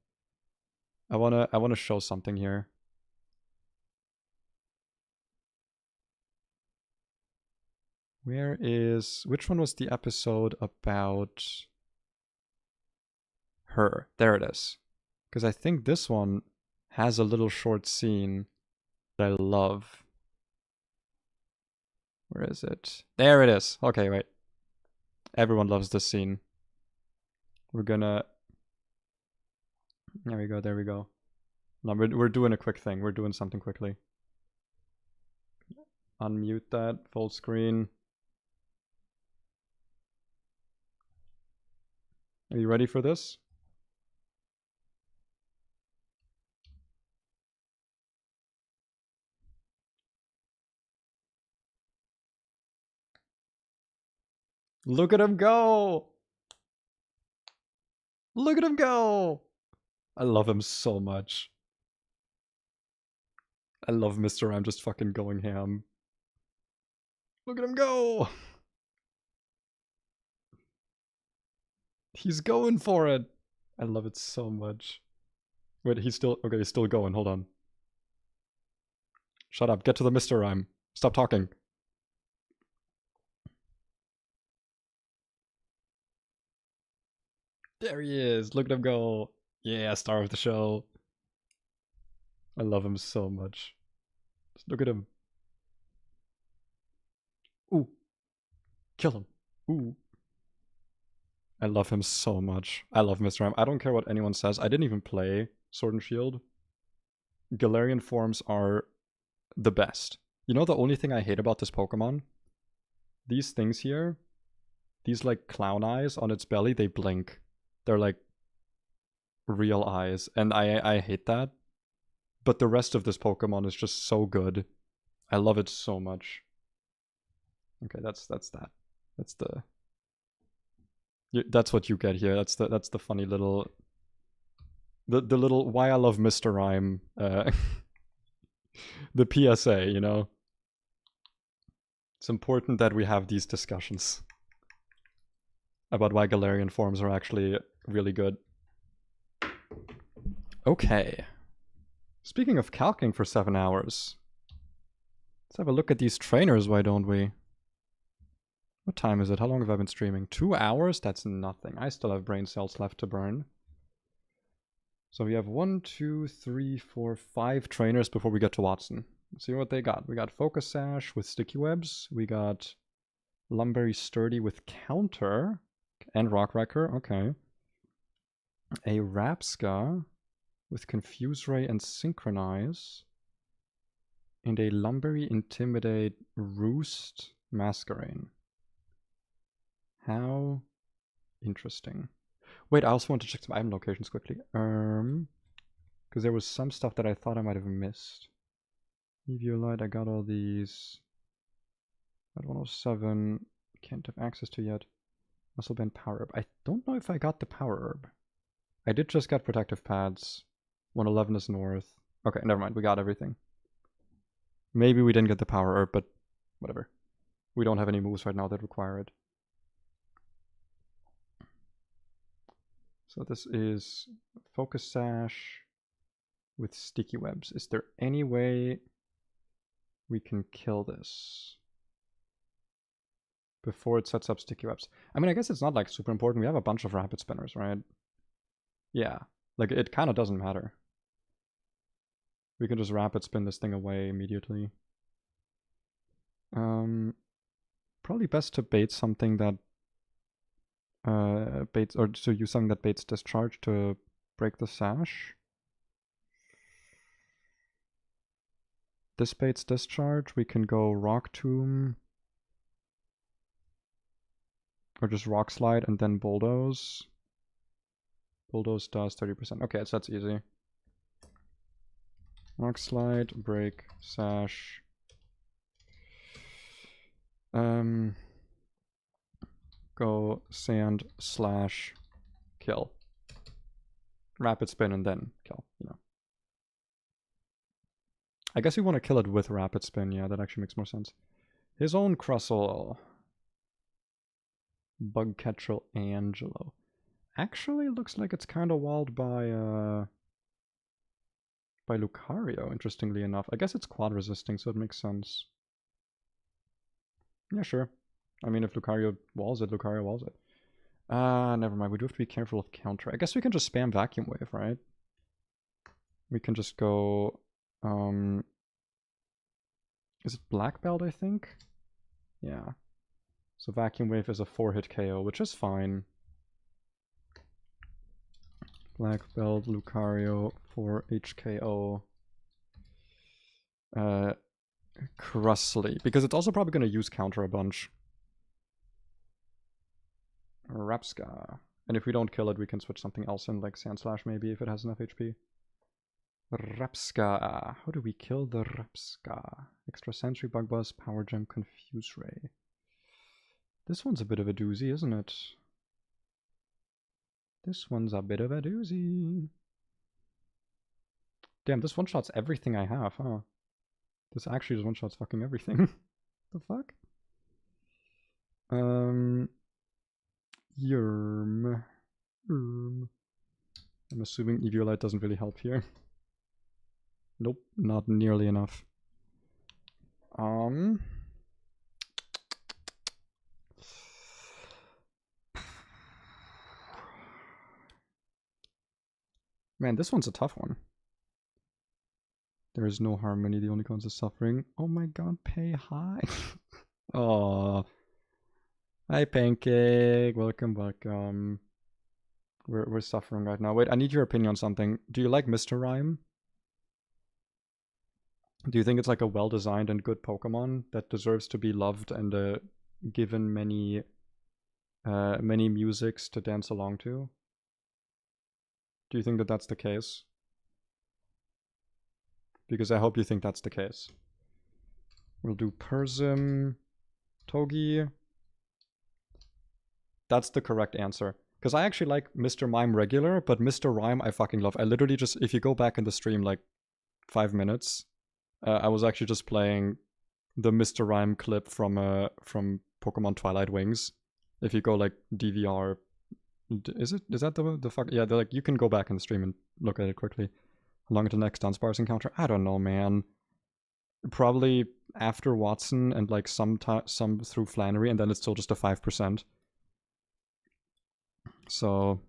I wanna show something here. Which one was the episode about her? There it is. Because I think this one has a little short scene that I love. Where is it? There it is. Okay, wait. Everyone loves this scene. We're gonna... There we go, there we go. No, we're doing a quick thing. We're doing something quickly. Unmute that. Full screen. Are you ready for this? Look at him go! Look at him go! I love him so much. I love Mr. I'm just fucking going ham. Look at him go! He's going for it! I love it so much. Wait, he's still... Okay, he's still going. Hold on. Shut up. Get to the Mr. Rhyme. Stop talking. There he is. Look at him go. Yeah, star of the show. I love him so much. Just look at him. Ooh. Kill him. Ooh. I love him so much. I love Mr. Rhyme. I don't care what anyone says. I didn't even play Sword and Shield. Galarian forms are the best. You know the only thing I hate about this Pokemon? These things here, these like clown eyes on its belly, they blink. They're like real eyes, and I hate that. But the rest of this Pokemon is just so good. I love it so much. Okay, that's that. That's the... That's what you get here. That's the funny little... The little why I love Mr. Rhyme, the PSA, you know? It's important that we have these discussions. about why Galarian forms are actually really good. Okay. Speaking of calcing for 7 hours, let's have a look at these trainers, why don't we? What time is it? How long have I been streaming? 2 hours? That's nothing. I still have brain cells left to burn. So we have 1, 2, 3, 4, 5 trainers before we get to Watson. Let's see what they got. We got Focus Sash with Sticky Webs. We got Lumberry Sturdy with Counter. And Rock Wrecker. Okay. A Rapska with Confuse Ray and Synchronize. And a Lumberry Intimidate Roost Masquerain. How interesting. Wait, I also want to check some item locations quickly. Because there was some stuff that I thought I might have missed. Eviolite, I got all these. Got 107. Can't have access to yet. Muscle Band Power Herb. I don't know if I got the Power Herb. I did just get Protective Pads. 111 is north. Okay, never mind. We got everything. Maybe we didn't get the Power Herb, but whatever. We don't have any moves right now that require it. So this is Focus Sash with Sticky Webs. Is there any way we can kill this before it sets up Sticky Webs? I mean, I guess it's not like super important. We have a bunch of Rapid Spinners, right? Yeah, like it kind of doesn't matter. We can just Rapid Spin this thing away immediately. Probably best to bait something that baits, or to use something that baits Discharge to break the Sash. This baits Discharge. We can go Rock Tomb. Or just Rock Slide and then Bulldoze. Bulldoze does 30%. Okay, so that's easy. Rock Slide, break, Sash. Go Sand slash kill. Rapid Spin and then kill, you know. I guess we want to kill it with Rapid Spin. Yeah, that actually makes more sense. His own Crustle. Bugcatcher Angelo. Actually, looks like it's kind of walled by Lucario, interestingly enough. I guess it's quad resisting, so it makes sense. Yeah, sure. I mean, if Lucario walls it, Lucario walls it. Never mind. We do have to be careful of counter. I guess we can just spam Vacuum Wave, right? We can just go... is it Black Belt, I think? Yeah. So Vacuum Wave is a 4-hit KO, which is fine. Black Belt, Lucario, 4 HKO. Crustley. Because it's also probably going to use counter a bunch. Rapska. And if we don't kill it, we can switch something else in, like Sandslash maybe, if it has enough HP. Rapska. How do we kill the Rapska? Extra Sentry, Bug Buzz, Power Gem, Confuse Ray. This one's a bit of a doozy, isn't it? This one's a bit of a doozy. Damn, this one-shots everything I have, huh? This actually just one-shots fucking everything. The fuck? Yerm. I'm assuming Eviolite doesn't really help here. Nope, not nearly enough. Man, this one's a tough one. There is no harmony, the only cause is suffering. Oh my god, Pay, hi. Oh. Hi, Pancake. Welcome, welcome. We're suffering right now. Wait, I need your opinion on something. Do you like Mr. Rhyme? Do you think it's like a well-designed and good Pokemon that deserves to be loved and given many musics to dance along to? Do you think that that's the case? Because I hope you think that's the case. We'll do Persim, Togi. That's the correct answer. Because I actually like Mr. Mime regular, but Mr. Rhyme I fucking love. I literally just, if you go back in the stream like 5 minutes, I was actually just playing the Mr. Rhyme clip from Pokemon Twilight Wings. If you go like DVR, is that the fuck? Yeah, they're like, you can go back in the stream and look at it quickly. How long until next Dunsparce encounter? I don't know, man. Probably after Watson and like some through Flannery, and then it's still just a 5%. So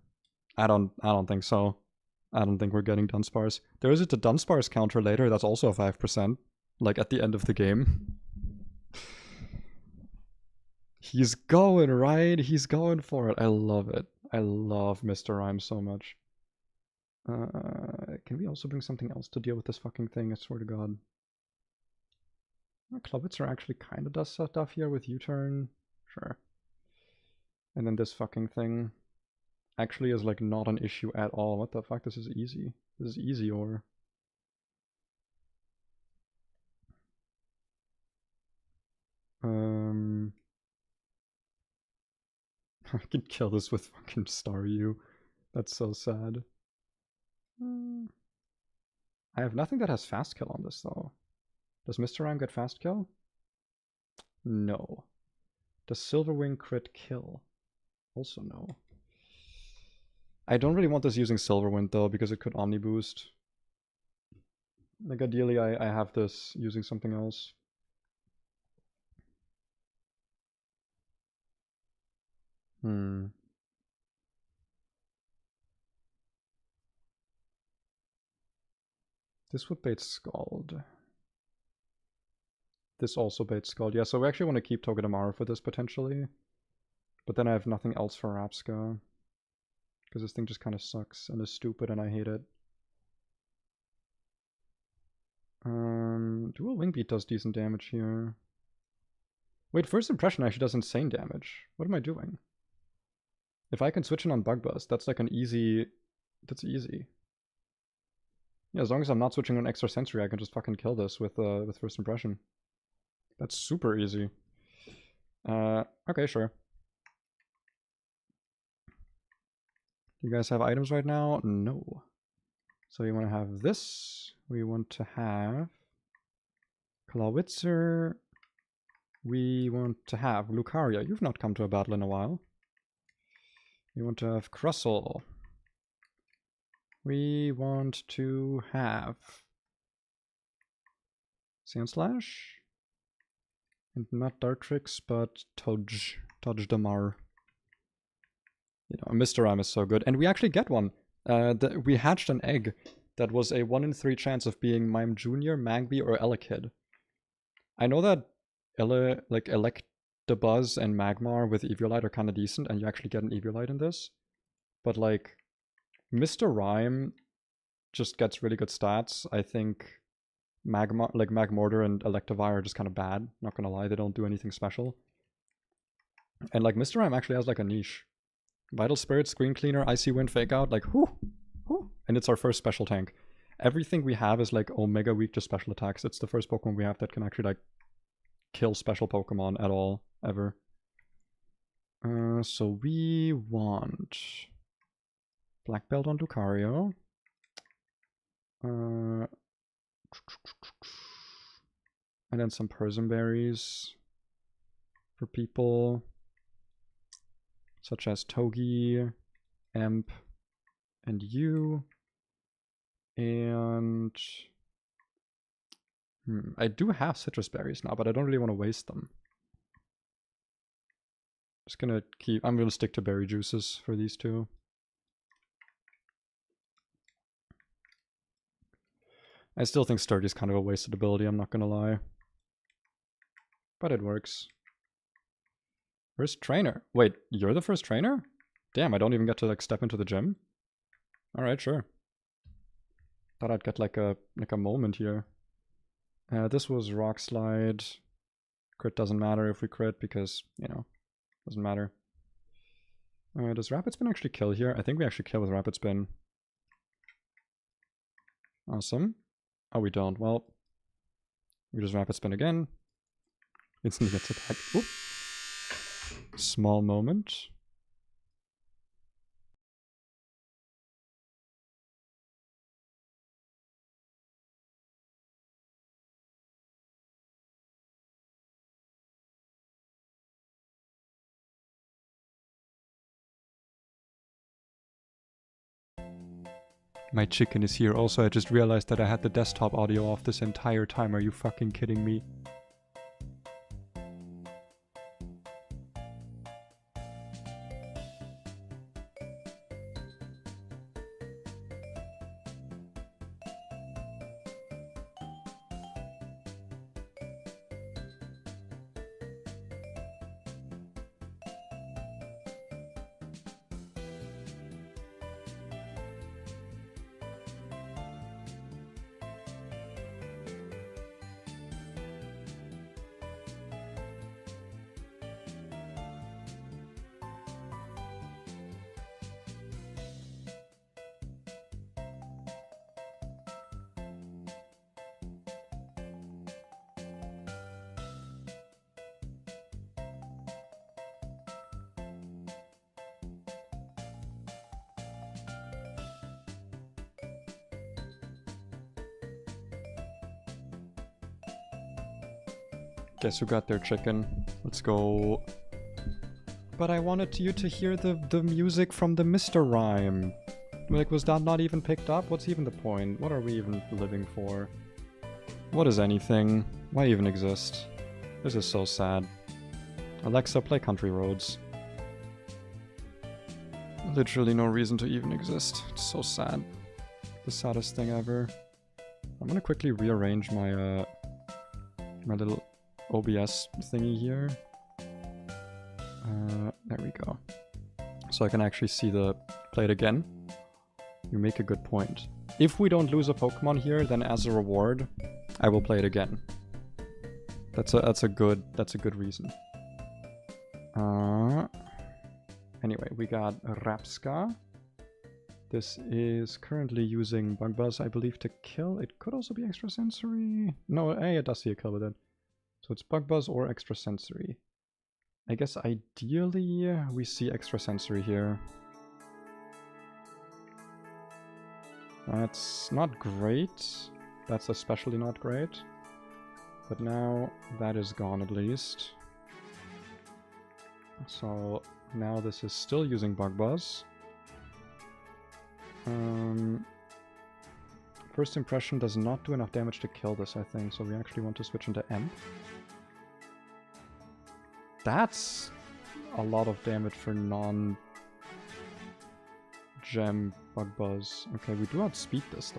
I don't think so. I don't think we're getting Dunsparce. There is a Dunsparce counter later that's also a 5%, like at the end of the game. He's going, right? He's going for it. I love it. I love Mr. Rhyme so much. Can we also bring something else to deal with this fucking thing? I swear to God. Klobitzer actually kind of does stuff here with U-turn. Sure. And then this fucking thing actually is like not an issue at all. What the fuck? This is easy. This is easy, or... I can kill this with fucking Staryu. That's so sad. I have nothing that has fast kill on this though. Does Mr. Rhyme get fast kill? No. Does Silverwing crit kill? Also no. I don't really want this using Silverwind though, because it could Omni Boost. Like ideally I have this using something else. This would bait Scald. This also baits Scald. Yeah, so we actually want to keep Togedemaru for this potentially. But then I have nothing else for Rapska. Because this thing just kind of sucks and is stupid and I hate it. Dual Wing Beat does decent damage here. Wait, First Impression actually does insane damage. What am I doing? If I can switch in on Bug Buzz, that's like an easy... That's easy. Yeah, as long as I'm not switching on Extra Sensory, I can just fucking kill this with First Impression. That's super easy. Okay, sure. Do you guys have items right now? No. So we want to have this. We want to have Clawitzer. We want to have Lucaria. You've not come to a battle in a while. We want to have Crustle. We want to have Sandslash. And not Dartrix, but Togedemaru. You know, Mr. Rhyme is so good. And we actually get one. We hatched an egg that was a 1 in 3 chance of being Mime Jr., Magby, or Elekid. I know that Electabuzz and Magmar with Eviolite are kind of decent, and you actually get an Eviolite in this. But like, Mr. Rhyme just gets really good stats. I think Magmortar and Electivire are just kind of bad. Not gonna lie, they don't do anything special. And like, Mr. Rhyme actually has like a niche. Vital Spirit, Screen Cleaner, Icy Wind, Fake Out, like, whoo, and it's our first special tank. Everything we have is like Omega weak to special attacks. It's the first Pokemon we have that can actually like kill special Pokemon at all, ever. So we want Black Belt on Lucario. And then some Persimberries for people, such as Togi, Emp, and you. And I do have citrus berries now, but I don't really want to waste them. Just gonna I'm gonna stick to berry juices for these two. I still think Sturdy is kind of a wasted ability, I'm not gonna lie. But it works. First trainer. Wait, you're the first trainer? Damn, I don't even get to like step into the gym? Alright, sure. Thought I'd get like a moment here. This was Rock Slide. Crit doesn't matter if we crit because, you know, doesn't matter. Does Rapid Spin actually kill here? I think we actually kill with Rapid Spin. Awesome. Oh, we don't. Well, we just Rapid Spin again. Instantly gets attacked. Oop. Small moment. My chicken is here. Also, I just realized that I had the desktop audio off this entire time. Are you fucking kidding me? Guess who got their chicken? Let's go. But I wanted you to hear the music from the Mr. Rhyme. Like, was that not even picked up? What's even the point? What are we even living for? What is anything? Why even exist? This is so sad. Alexa, play Country Roads. Literally no reason to even exist. It's so sad. The saddest thing ever. I'm gonna quickly rearrange my my little OBS thingy here. There we go. So I can actually see the play it again. You make a good point. If we don't lose a Pokemon here, then as a reward, I will play it again. That's a good reason. Anyway, we got Rapska. This is currently using Bug Buzz, I believe, to kill. It could also be extrasensory. No, it does see a kill with it. So it's Bug Buzz or extrasensory. I guess ideally we see extrasensory here. That's not great. That's especially not great. But now that is gone at least. So now this is still using Bug Buzz. First impression does not do enough damage to kill this, I think, so we actually want to switch into Emp. That's a lot of damage for non-gem Bug Buzz. Okay, we do outspeed this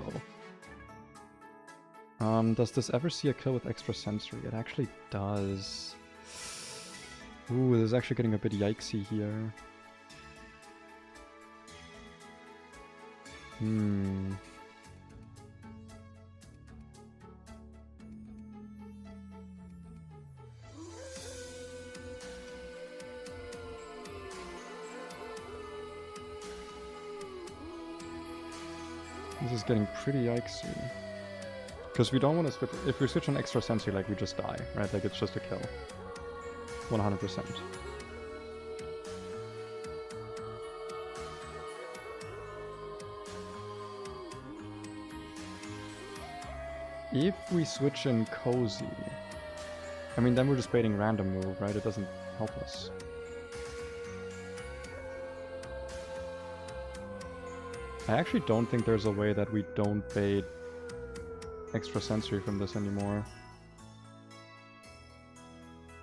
though. Does this ever see a kill with extrasensory? It actually does. Ooh, this is actually getting a bit yikesy here. This is getting pretty yikesy. Because we don't want to switch. If we switch on extrasensory, like, we just die, right? Like, it's just a kill. 100%. If we switch in Cozy, I mean, then we're just baiting random move, right? It doesn't help us. I actually don't think there's a way that we don't bait extrasensory from this anymore.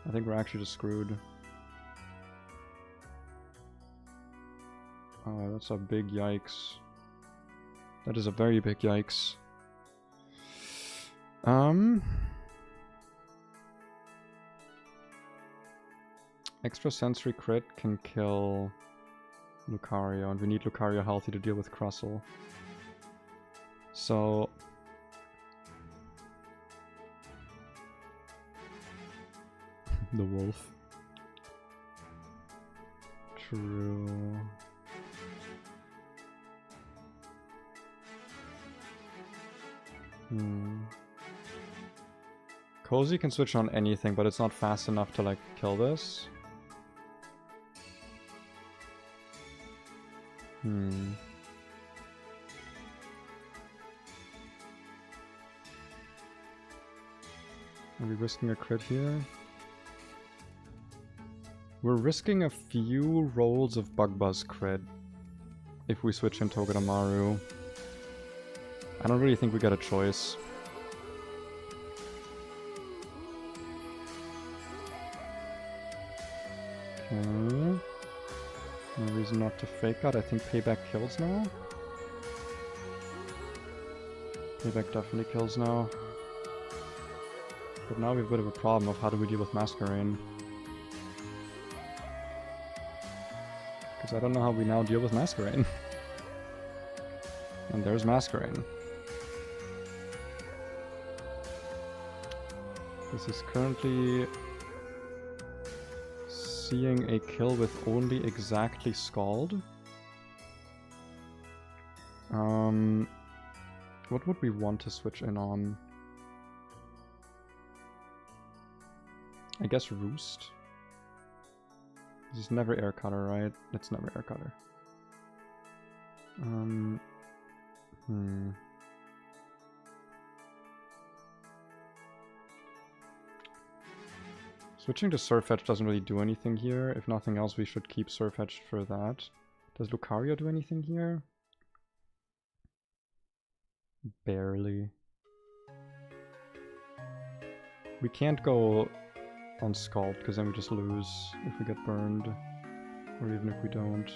I think we're actually just screwed. Oh, that's a big yikes. That is a very big yikes. Extrasensory crit can kill Lucario, and we need Lucario healthy to deal with Crustle. So the wolf. True. Cozy can switch on anything, but it's not fast enough to, like, kill this. Are we risking a crit here? We're risking a few rolls of Bug Buzz crit if we switch in Togedemaru. I don't really think we got a choice. Okay. No reason not to fake out. I think payback kills now. Payback definitely kills now. But now we have a bit of a problem of how do we deal with Masquerain. Because I don't know how we now deal with Masquerain. And there's Masquerain. This is currently seeing a kill with only exactly Scald. What would we want to switch in on? I guess Roost. This is never Air Cutter, right? It's never Air Cutter. Switching to Surf Edge doesn't really do anything here. If nothing else, we should keep Surf Edge for that. Does Lucario do anything here? Barely. We can't go on Scald, because then we just lose if we get burned. Or even if we don't.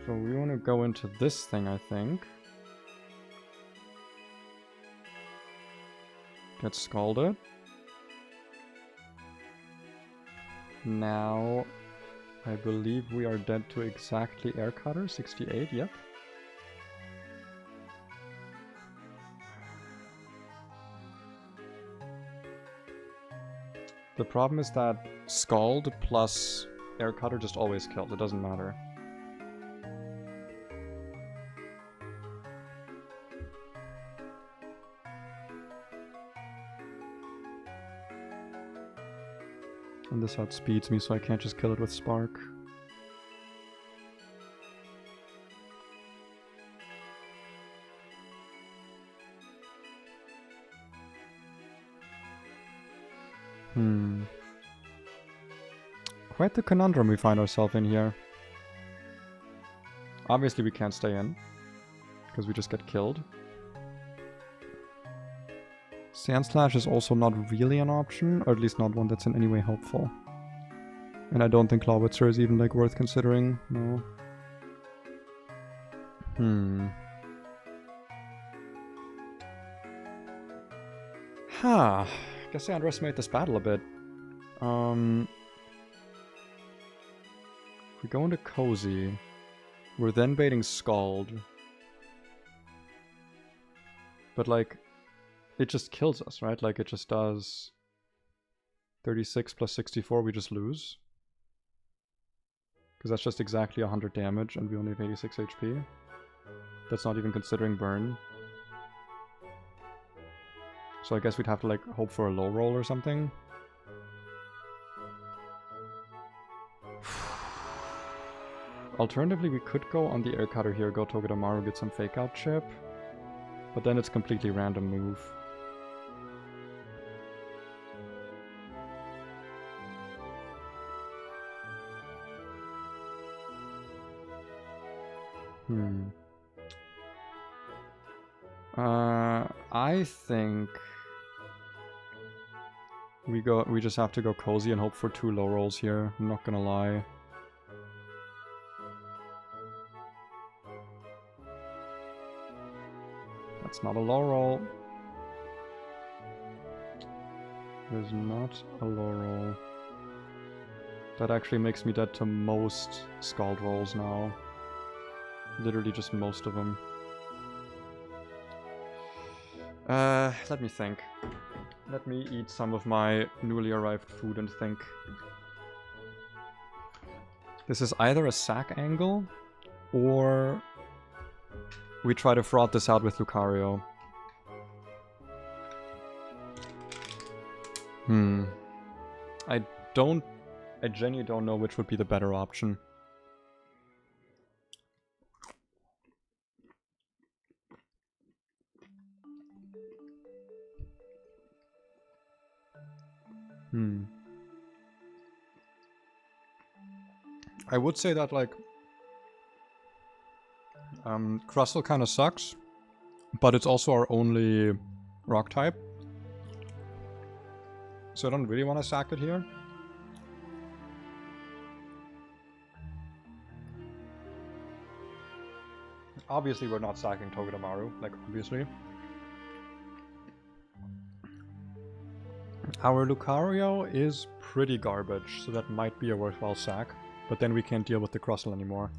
So we want to go into this thing, I think. Get Scalded. Now, I believe we are dead to exactly Air Cutter, 68, yep. The problem is that Scald plus Air Cutter just always kills, it doesn't matter. And this outspeeds me, so I can't just kill it with Spark. Quite the conundrum we find ourselves in here. Obviously we can't stay in, because we just get killed. Sand Slash is also not really an option, or at least not one that's in any way helpful. And I don't think Clawitzer is even like worth considering, no. Guess I underestimate this battle a bit. If we go into Cozy, we're then baiting Scald. But like, it just kills us, right? Like it just does 36 plus 64, we just lose. Because that's just exactly 100 damage and we only have 86 HP. That's not even considering burn. So I guess we'd have to like hope for a low roll or something. Alternatively, we could go on the Air Cutter here, go Togedemaru, get some fake out chip. But then it's completely random move. I think we just have to go Cozy and hope for 2 low rolls here, I'm not gonna lie. That's not a low roll. There's not a low roll. That actually makes me dead to most Scald rolls now. Literally just most of them. Let me think. Let me eat some of my newly arrived food and think. This is either a sack angle, or we try to fraud this out with Lucario. I genuinely don't know which would be the better option. I would say that, like, Crustle kind of sucks, but it's also our only rock type. So I don't really want to sack it here. Obviously, we're not sacking Togedemaru, like, obviously. Our Lucario is pretty garbage, so that might be a worthwhile sack. But then we can't deal with the Crustle anymore.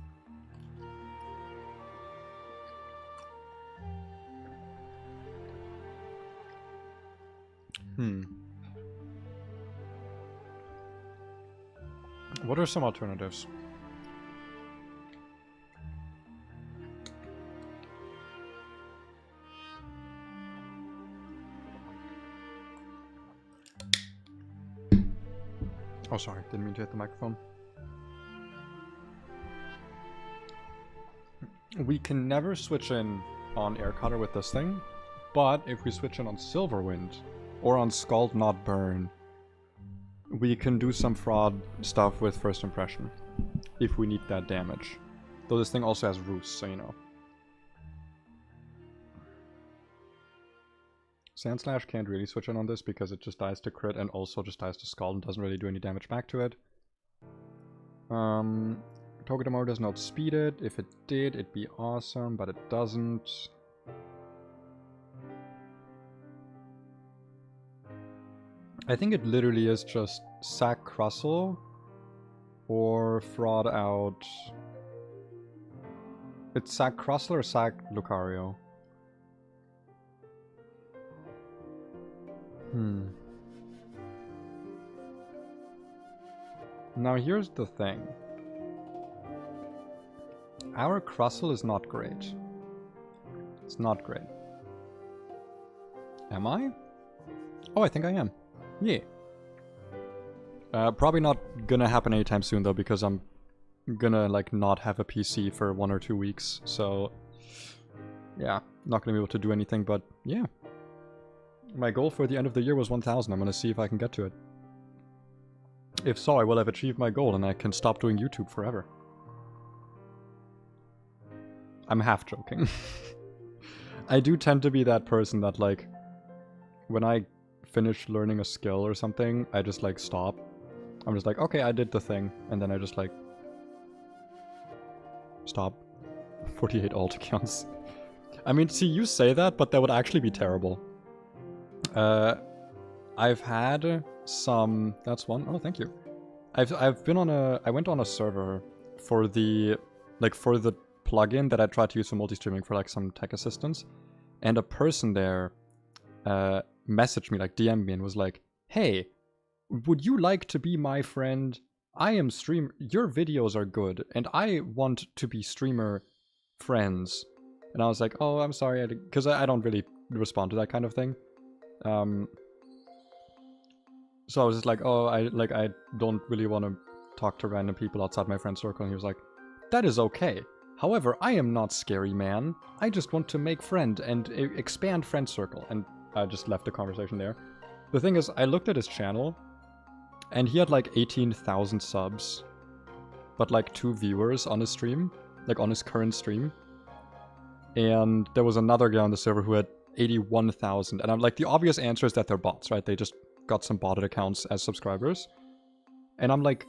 What are some alternatives? Oh, sorry, didn't mean to hit the microphone. We can never switch in on Air Cutter with this thing, but if we switch in on Silverwind or on Scald Not Burn, we can do some fraud stuff with First Impression if we need that damage. Though this thing also has Roost, so you know. Sandslash can't really switch in on this because it just dies to crit and also just dies to Scald and doesn't really do any damage back to it. Togedemaru does not speed it. If it did, it'd be awesome, but it doesn't. I think it literally is just sack Crustle or fraud out. It's sack Crustle or sack Lucario. Now here's the thing. Our Crustle is not great. It's not great. Am I? Oh, I think I am. Yeah. Probably not gonna happen anytime soon though, because I'm gonna like not have a PC for 1 or 2 weeks. So yeah, not gonna be able to do anything, but yeah. My goal for the end of the year was 1000. I'm gonna see if I can get to it. If so, I will have achieved my goal and I can stop doing YouTube forever. I'm half joking. I do tend to be that person that, like, when I finish learning a skill or something, I just, like, stop. I'm just like, okay, I did the thing. And then I just, like, stop. 48 alt accounts. I mean, see, you say that, but that would actually be terrible. I've had some... That's one. Oh, thank you. I've been on a... I went on a server for the... Like, for the plugin that I tried to use for multi-streaming for, like, some tech assistance. And a person there messaged me, like, DM'd me and was like, hey, would you like to be my friend? I am your videos are good, and I want to be streamer friends. And I was like, oh, I'm sorry, because I don't really respond to that kind of thing. So I was just like, oh, I don't really want to talk to random people outside my friend circle. And he was like, that is okay. However, I am not scary, man. I just want to make friend and expand friend circle. And I just left the conversation there. The thing is, I looked at his channel, and he had like 18,000 subs, but like 2 viewers on his stream, like on his current stream. And there was another guy on the server who had 81,000. And I'm like, the obvious answer is that they're bots, right? They just got some botted accounts as subscribers. And I'm like,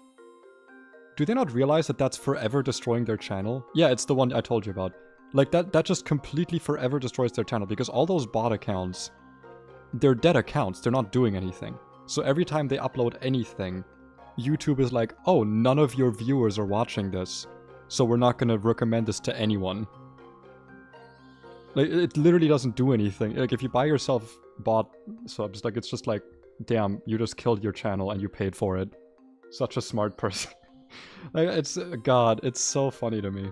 do they not realize that that's forever destroying their channel? Yeah, it's the one I told you about. Like, that just completely forever destroys their channel, because all those bot accounts, they're dead accounts. They're not doing anything. So every time they upload anything, YouTube is like, oh, none of your viewers are watching this, so we're not gonna recommend this to anyone. Like, it literally doesn't do anything. Like, if you buy yourself bot subs, like, it's just like, damn, you just killed your channel and you paid for it. Such a smart person. Like, it's, God, it's so funny to me.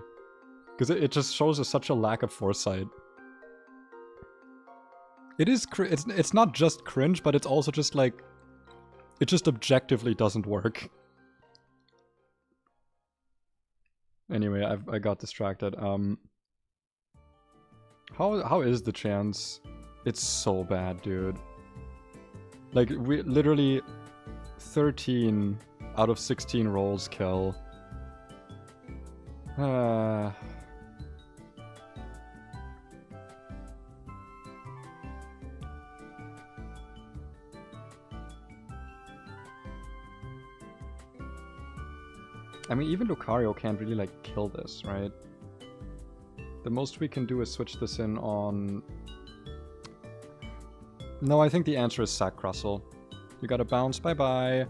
Because it just shows us such a lack of foresight. It is, it's not just cringe, but it's also just like, it just objectively doesn't work. Anyway, I got distracted. How is the chance? It's so bad, dude. Like, we literally 13 out of 16 rolls kill. I mean, even Lucario can't really, like, kill this, right? The most we can do is switch this in on... No, I think the answer is sack Crustle. You gotta bounce, bye-bye.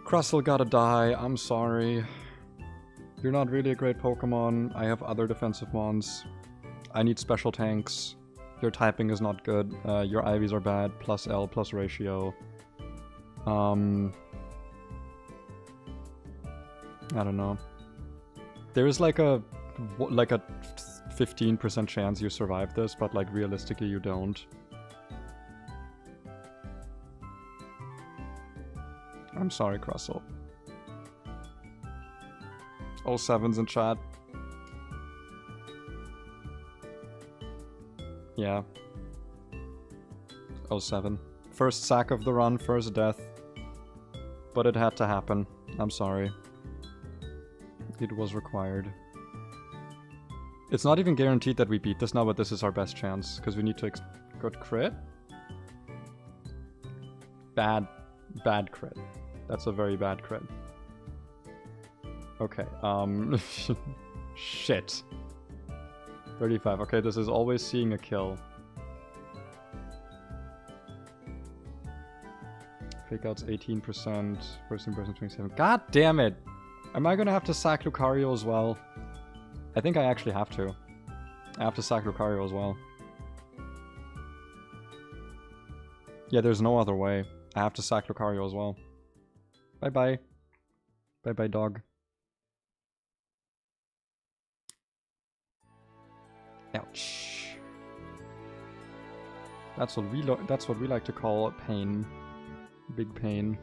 Crustle gotta die, I'm sorry. You're not really a great Pokemon. I have other defensive mons. I need special tanks. Your typing is not good. Your IVs are bad. Plus L, plus ratio. I don't know. There is like a 15% chance you survive this, but like realistically you don't. I'm sorry, Crustle. 07's in chat. Yeah. 07. First sack of the run, first death. But it had to happen. I'm sorry. It was required. It's not even guaranteed that we beat this now, but this is our best chance. Because we need to... Good crit? Bad crit. That's a very bad crit. Okay, shit. 35, okay, this is always seeing a kill. Fake outs 18%, first impression 27. God damn it! Am I gonna have to sack Lucario as well? I think I actually have to. I have to sack Lucario as well. Yeah, there's no other way. I have to sack Lucario as well. Bye-bye. Bye-bye, dog. Ouch. That's what we like to call pain. Big pain.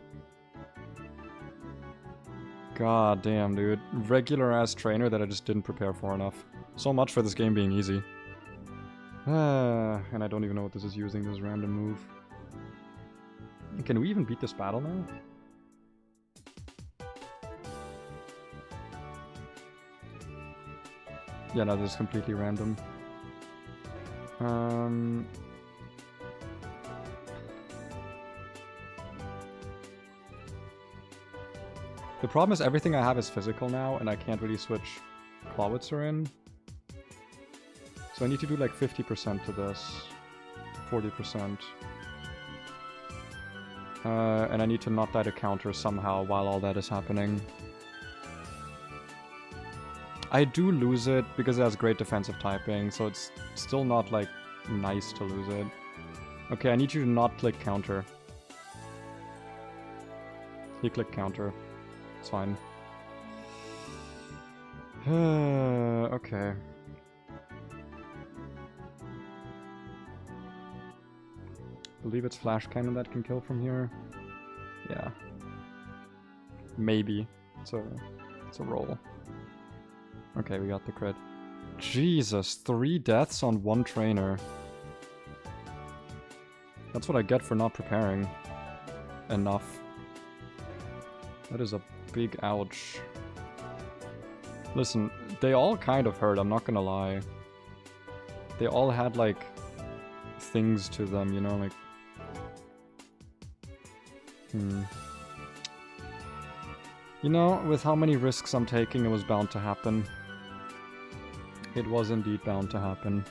God damn, dude. Regular ass trainer that I just didn't prepare for enough. So much for this game being easy. And I don't even know what this is using, this random move. Can we even beat this battle now? Yeah, no, this is completely random. The problem is everything I have is physical now, and I can't really switch Clawitzer in. So I need to do like 50% to this. 40%. And I need to not die to counter somehow while all that is happening. I do lose it because it has great defensive typing, so it's still not, like, nice to lose it. Okay, I need you to not click counter. You click counter. It's fine. Okay. Believe it's Flash Cannon that can kill from here. Yeah. Maybe. It's a roll. Okay, we got the crit. Jesus, 3 deaths on 1 trainer. That's what I get for not preparing enough. That is a big ouch. Listen, they all kind of hurt, I'm not gonna lie. They all had, like, things to them, you know, like... You know, with how many risks I'm taking, it was bound to happen. It was indeed bound to happen.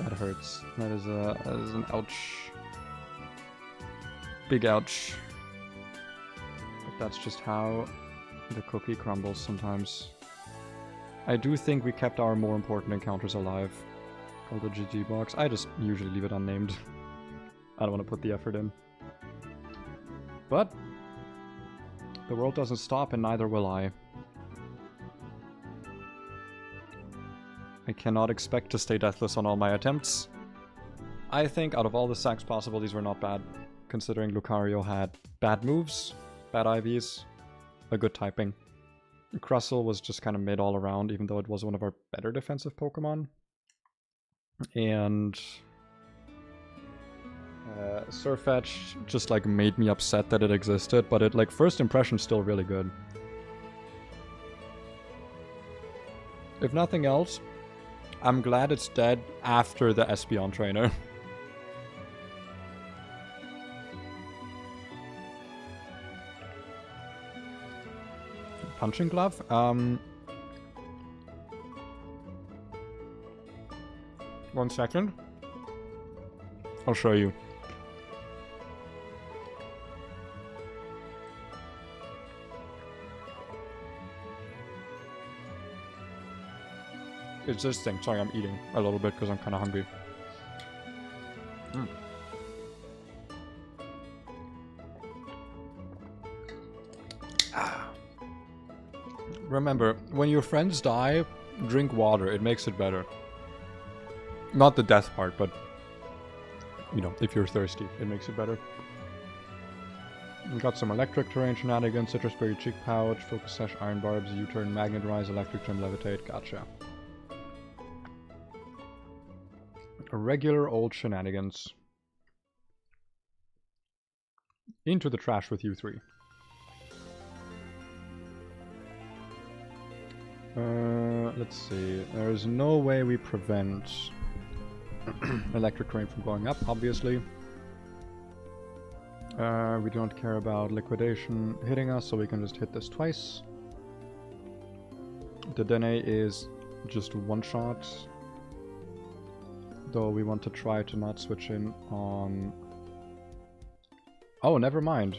That hurts. That is an ouch. Big ouch. But that's just how the cookie crumbles sometimes. I do think we kept our more important encounters alive. Called the GG box. I just usually leave it unnamed. I don't want to put the effort in. But the world doesn't stop, and neither will I. I cannot expect to stay deathless on all my attempts. I think out of all the sacks possible, these were not bad, considering Lucario had bad moves, bad IVs, a good typing. Crustle was just kind of mid all around, even though it was one of our better defensive Pokemon. And Surfetch just like made me upset that it existed, but it like first impression still really good. If nothing else, I'm glad it's dead after the Espeon trainer. Punching glove? 1 second. I'll show you. It's this thing. Sorry, I'm eating a little bit because I'm kind of hungry. Remember, when your friends die, drink water. It makes it better. Not the death part, but, you know, if you're thirsty, it makes it better. We got some electric terrain shenanigans, citrus berry cheek pouch, focus sash, iron barbs, U-turn, magnet rise, electric trim, levitate. Gotcha. A regular old shenanigans. Into the trash with you three. Let's see. There's no way we prevent electric terrain from going up, obviously. We don't care about liquidation hitting us, so we can just hit this twice. The Dene is just one shot. Though we want to try to not switch in on... Oh, never mind.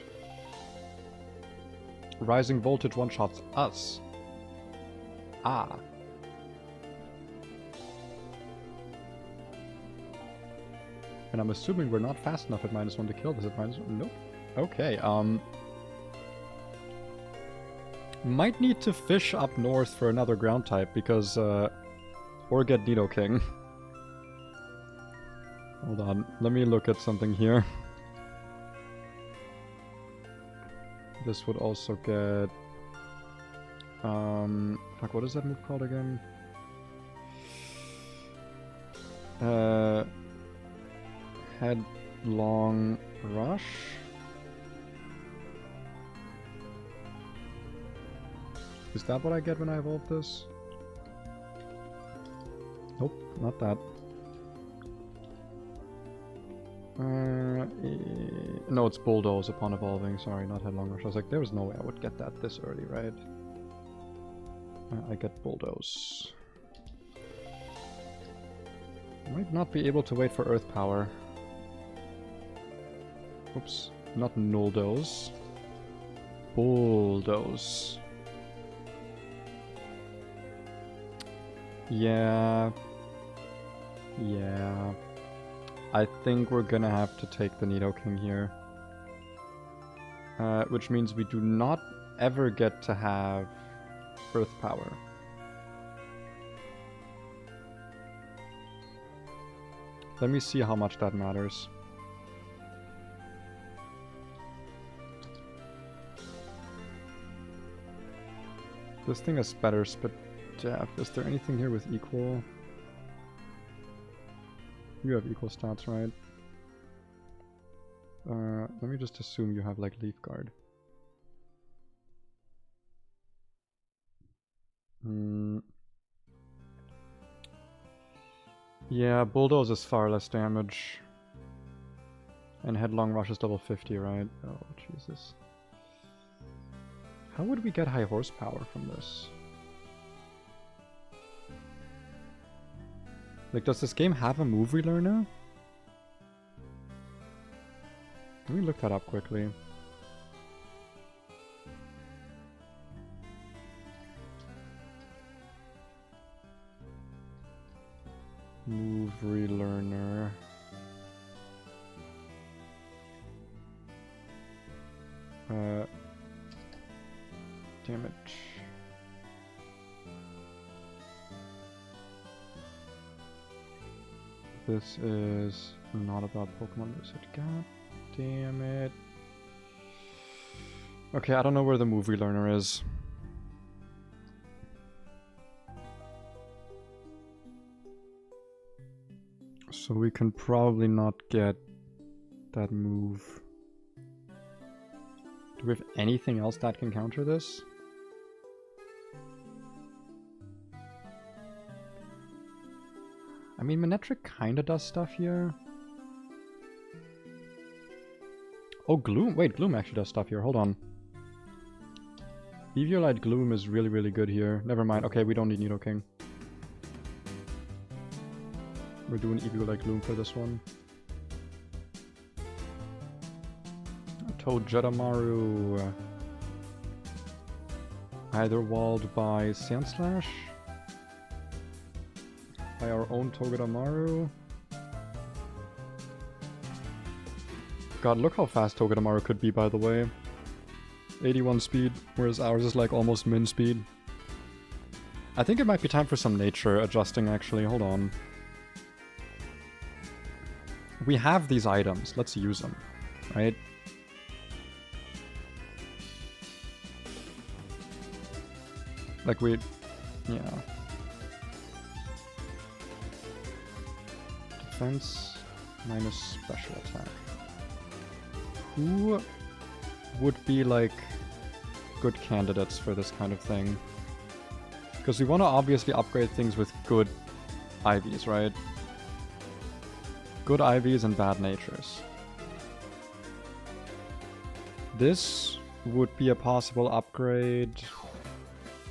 Rising voltage one-shots us. Ah. And I'm assuming we're not fast enough at -1 to kill this at -1. Nope. Okay, might need to fish up north for another ground type because, or get Nidoking. Hold on, let me look at something here. This would also get... fuck, what is that move called again? Headlong Rush? Is that what I get when I evolve this? Nope, not that. No, it's Bulldoze upon evolving. Sorry, not Headlong Rush. I was like, there was no way I would get that this early, right? I get Bulldoze. Might not be able to wait for Earth Power. Oops, not Nulldoze. Bulldoze. Yeah. Yeah. I think we're gonna have to take the Nidoking here. Which means we do not ever get to have Earth Power. Let me see how much that matters. This thing has better spit def. Is there anything here with equal? You have equal stats, right? Let me just assume you have like Leaf Guard. Yeah, Bulldoze is far less damage. And Headlong Rush is double 50, right? Oh, Jesus. How would we get high horsepower from this? Like, does this game have a move relearner? Let me look that up quickly. Move relearner. Damage. This is not about Pokemon Lucid. God damn it. Okay, I don't know where the move relearner is. So we can probably not get that move. Do we have anything else that can counter this? I mean, Manectric kinda does stuff here. Oh, Gloom. Wait, Gloom actually does stuff here. Hold on. Eviolite Gloom is really, really good here. Never mind. Okay, we don't need Nidoking. We're doing Eviolite Gloom for this one. Toad Jetamaru. Either walled by Sandslash. By our own Togedemaru. God, look how fast Togedemaru could be, by the way. 81 speed, whereas ours is like almost min speed. I think it might be time for some nature adjusting, actually. Hold on. We have these items. Let's use them, right? Like we... yeah. Defense minus special attack. Who would be like good candidates for this kind of thing? Because we want to obviously upgrade things with good IVs, right? Good IVs and bad natures. This would be a possible upgrade,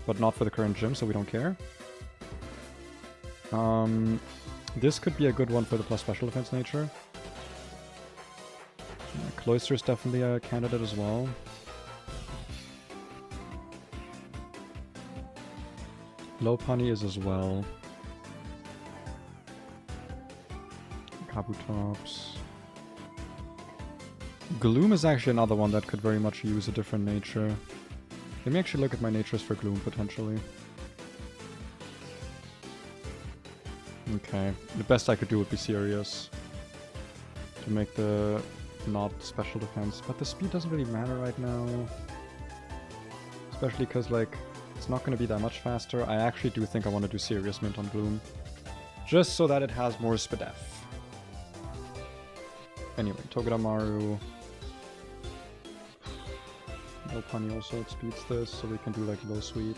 but not for the current gym, so we don't care. This could be a good one for the plus special defense nature. Cloister is definitely a candidate as well. Lopunny is as well. Kabutops. Gloom is actually another one that could very much use a different nature. Let me actually look at my natures for Gloom, potentially. Okay, the best I could do would be Sirius. To make the not special defense, but the speed doesn't really matter right now. Especially because, like, it's not going to be that much faster. I actually do think I want to do Sirius Mint on Gloom. Just so that it has more Spadef. Anyway, Togedemaru. Lopunny also outspeeds this, so we can do, like, low sweep.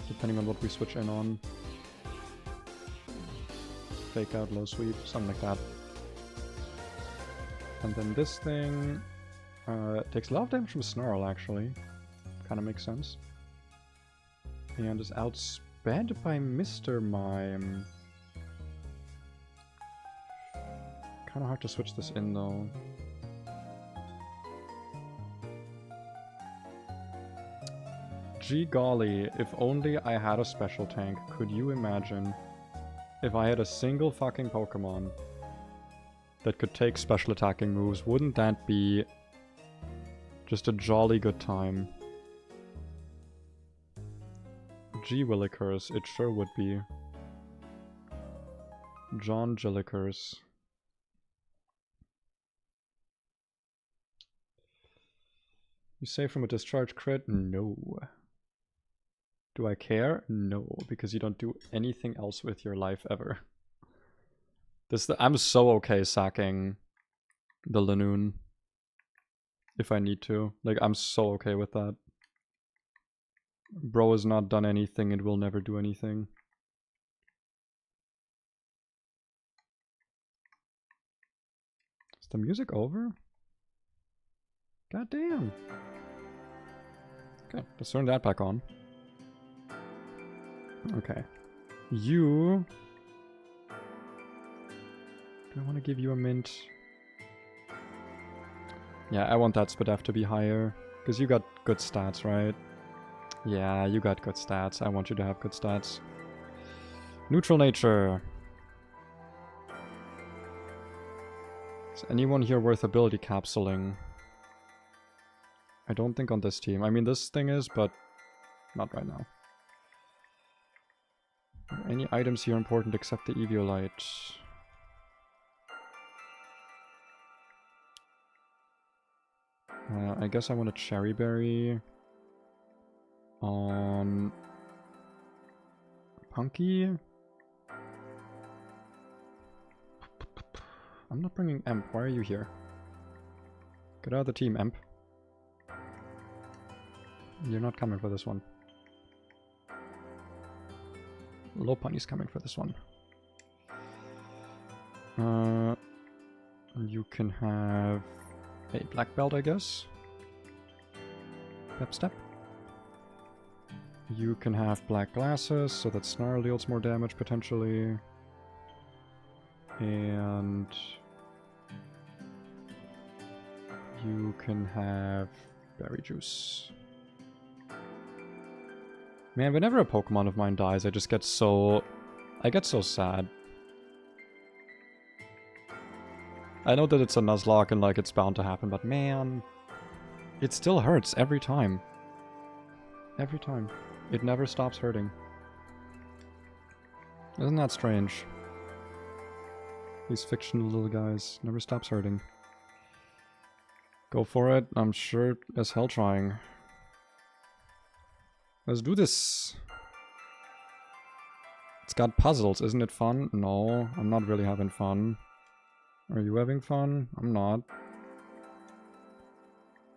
Depending on what we switch in on. Fake out, low sweep, something like that. And then this thing takes a lot of damage from Snarl, actually. Kind of makes sense. And is outsped by Mr. Mime. Kind of hard to switch this in, though. Gee golly, if only I had a special tank. Could you imagine? If I had a single fucking Pokemon that could take special attacking moves, wouldn't that be just a jolly good time? Gee Willikers, it sure would be. John Jillikers. You say from a discharge crit? No. Do I care? No, because you don't do anything else with your life ever. I'm so okay sacking the Lanoon if I need to. Like, I'm so okay with that. Bro has not done anything and will never do anything. Is the music over? God damn. Okay, let's turn that back on. Okay. You... do I want to give you a mint? Yeah, I want that Spadef to be higher. Because you got good stats, right? Yeah, you got good stats. I want you to have good stats. Neutral nature. Is anyone here worth ability capsuling? I don't think on this team. I mean, this thing is, but not right now. Are any items here important except the Eviolite? I guess I want a Cherry Berry on Punky. I'm not bringing Emp. Why are you here? Get out of the team, Emp. You're not coming for this one. Lopunny's coming for this one. You can have a black belt, I guess. Pep step. You can have black glasses, so that Snarl deals more damage potentially. And you can have berry juice. Man, whenever a Pokemon of mine dies, I just get so... I get so sad. I know that it's a Nuzlocke and like it's bound to happen, but man... It still hurts every time. Every time. It never stops hurting. Isn't that strange? These fictional little guys never stops hurting. Go for it. I'm sure as hell trying. Let's do this. It's got puzzles. Isn't it fun? No, I'm not really having fun. Are you having fun? I'm not.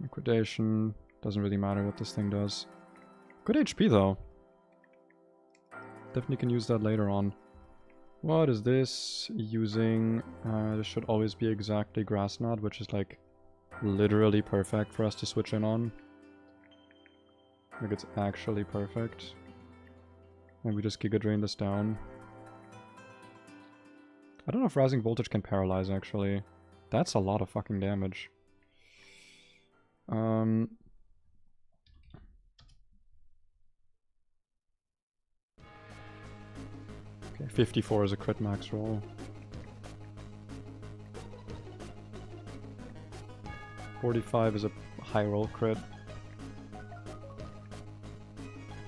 Liquidation. Doesn't really matter what this thing does. Good HP though. Definitely can use that later on. What is this? Using... this should always be exactly Grass Knot, which is like literally perfect for us to switch in on. Like it's actually perfect. And we just Giga Drain this down. I don't know if Rising Voltage can paralyze actually. That's a lot of fucking damage. Okay, 54 is a crit max roll. 45 is a high roll crit.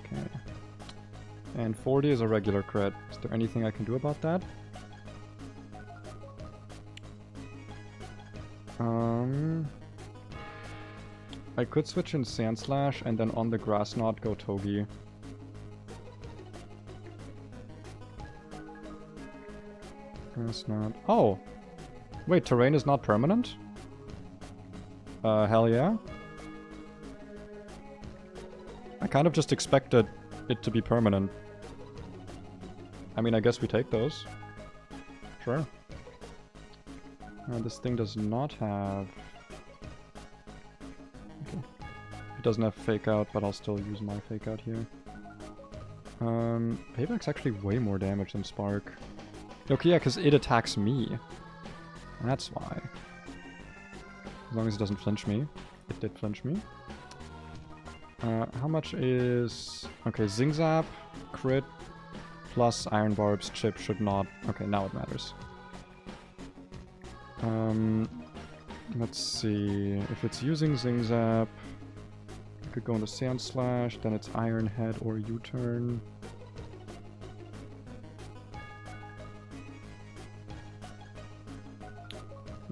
Okay. And 40 is a regular crit. Is there anything I can do about that? I could switch in Sand Slash and then on the Grass Knot go Togi. Grass Knot. Oh! Wait, terrain is not permanent? Hell yeah. I kind of just expected it to be permanent. I mean, I guess we take those. Sure. This thing does not have... Okay. It doesn't have Fake Out, but I'll still use my Fake Out here. Payback's actually way more damage than Spark. Okay, yeah, because it attacks me. That's why. As long as it doesn't flinch me. It did flinch me. How much is... Okay, Zing Zap, crit, plus Iron Barb's chip should not... Okay, now it matters. Let's see... If it's using Zing Zap, I could go into Sand Slash, then it's Iron Head or U-Turn.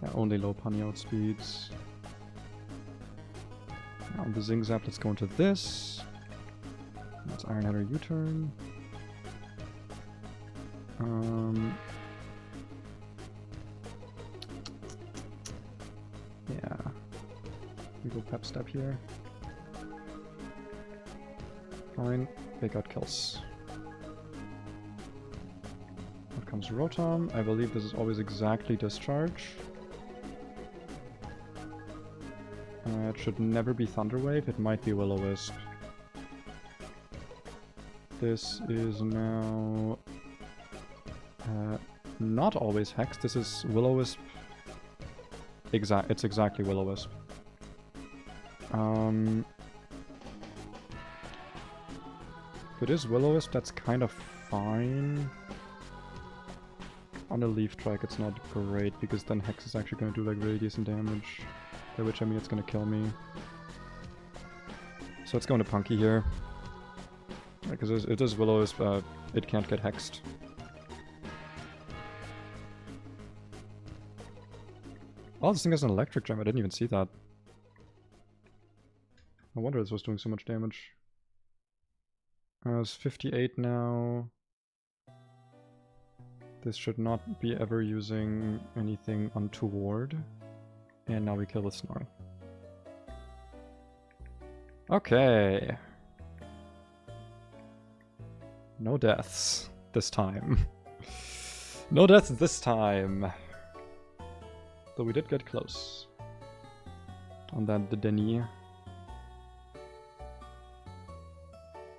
Yeah, only low punny out speeds. Now on the Zing Zap, let's go into this. That's Iron Head or U-Turn. Yeah. We go Pep Step here. Fine. Fake Out kills. Out comes Rotom. I believe this is always exactly Discharge. It should never be Thunder Wave. It might be Will-O-Wisp. This is now... not always Hex. This is Will-O-Wisp. It's exactly Will-O-Wisp. If it is Will-O-Wisp, that's kind of fine. On a Leaf Strike, it's not great, because then Hex is actually going to do like really decent damage. By which I mean it's going to kill me. So it's going to Punky here. Because it is Will-O-Wisp, it can't get hexed. Oh, this thing has an electric gem. I didn't even see that. No wonder this was doing so much damage. It's 58 now. This should not be ever using anything untoward. And now we kill the Snarl. Okay. No deaths this time. No deaths this time. Though we did get close. On that the Denis.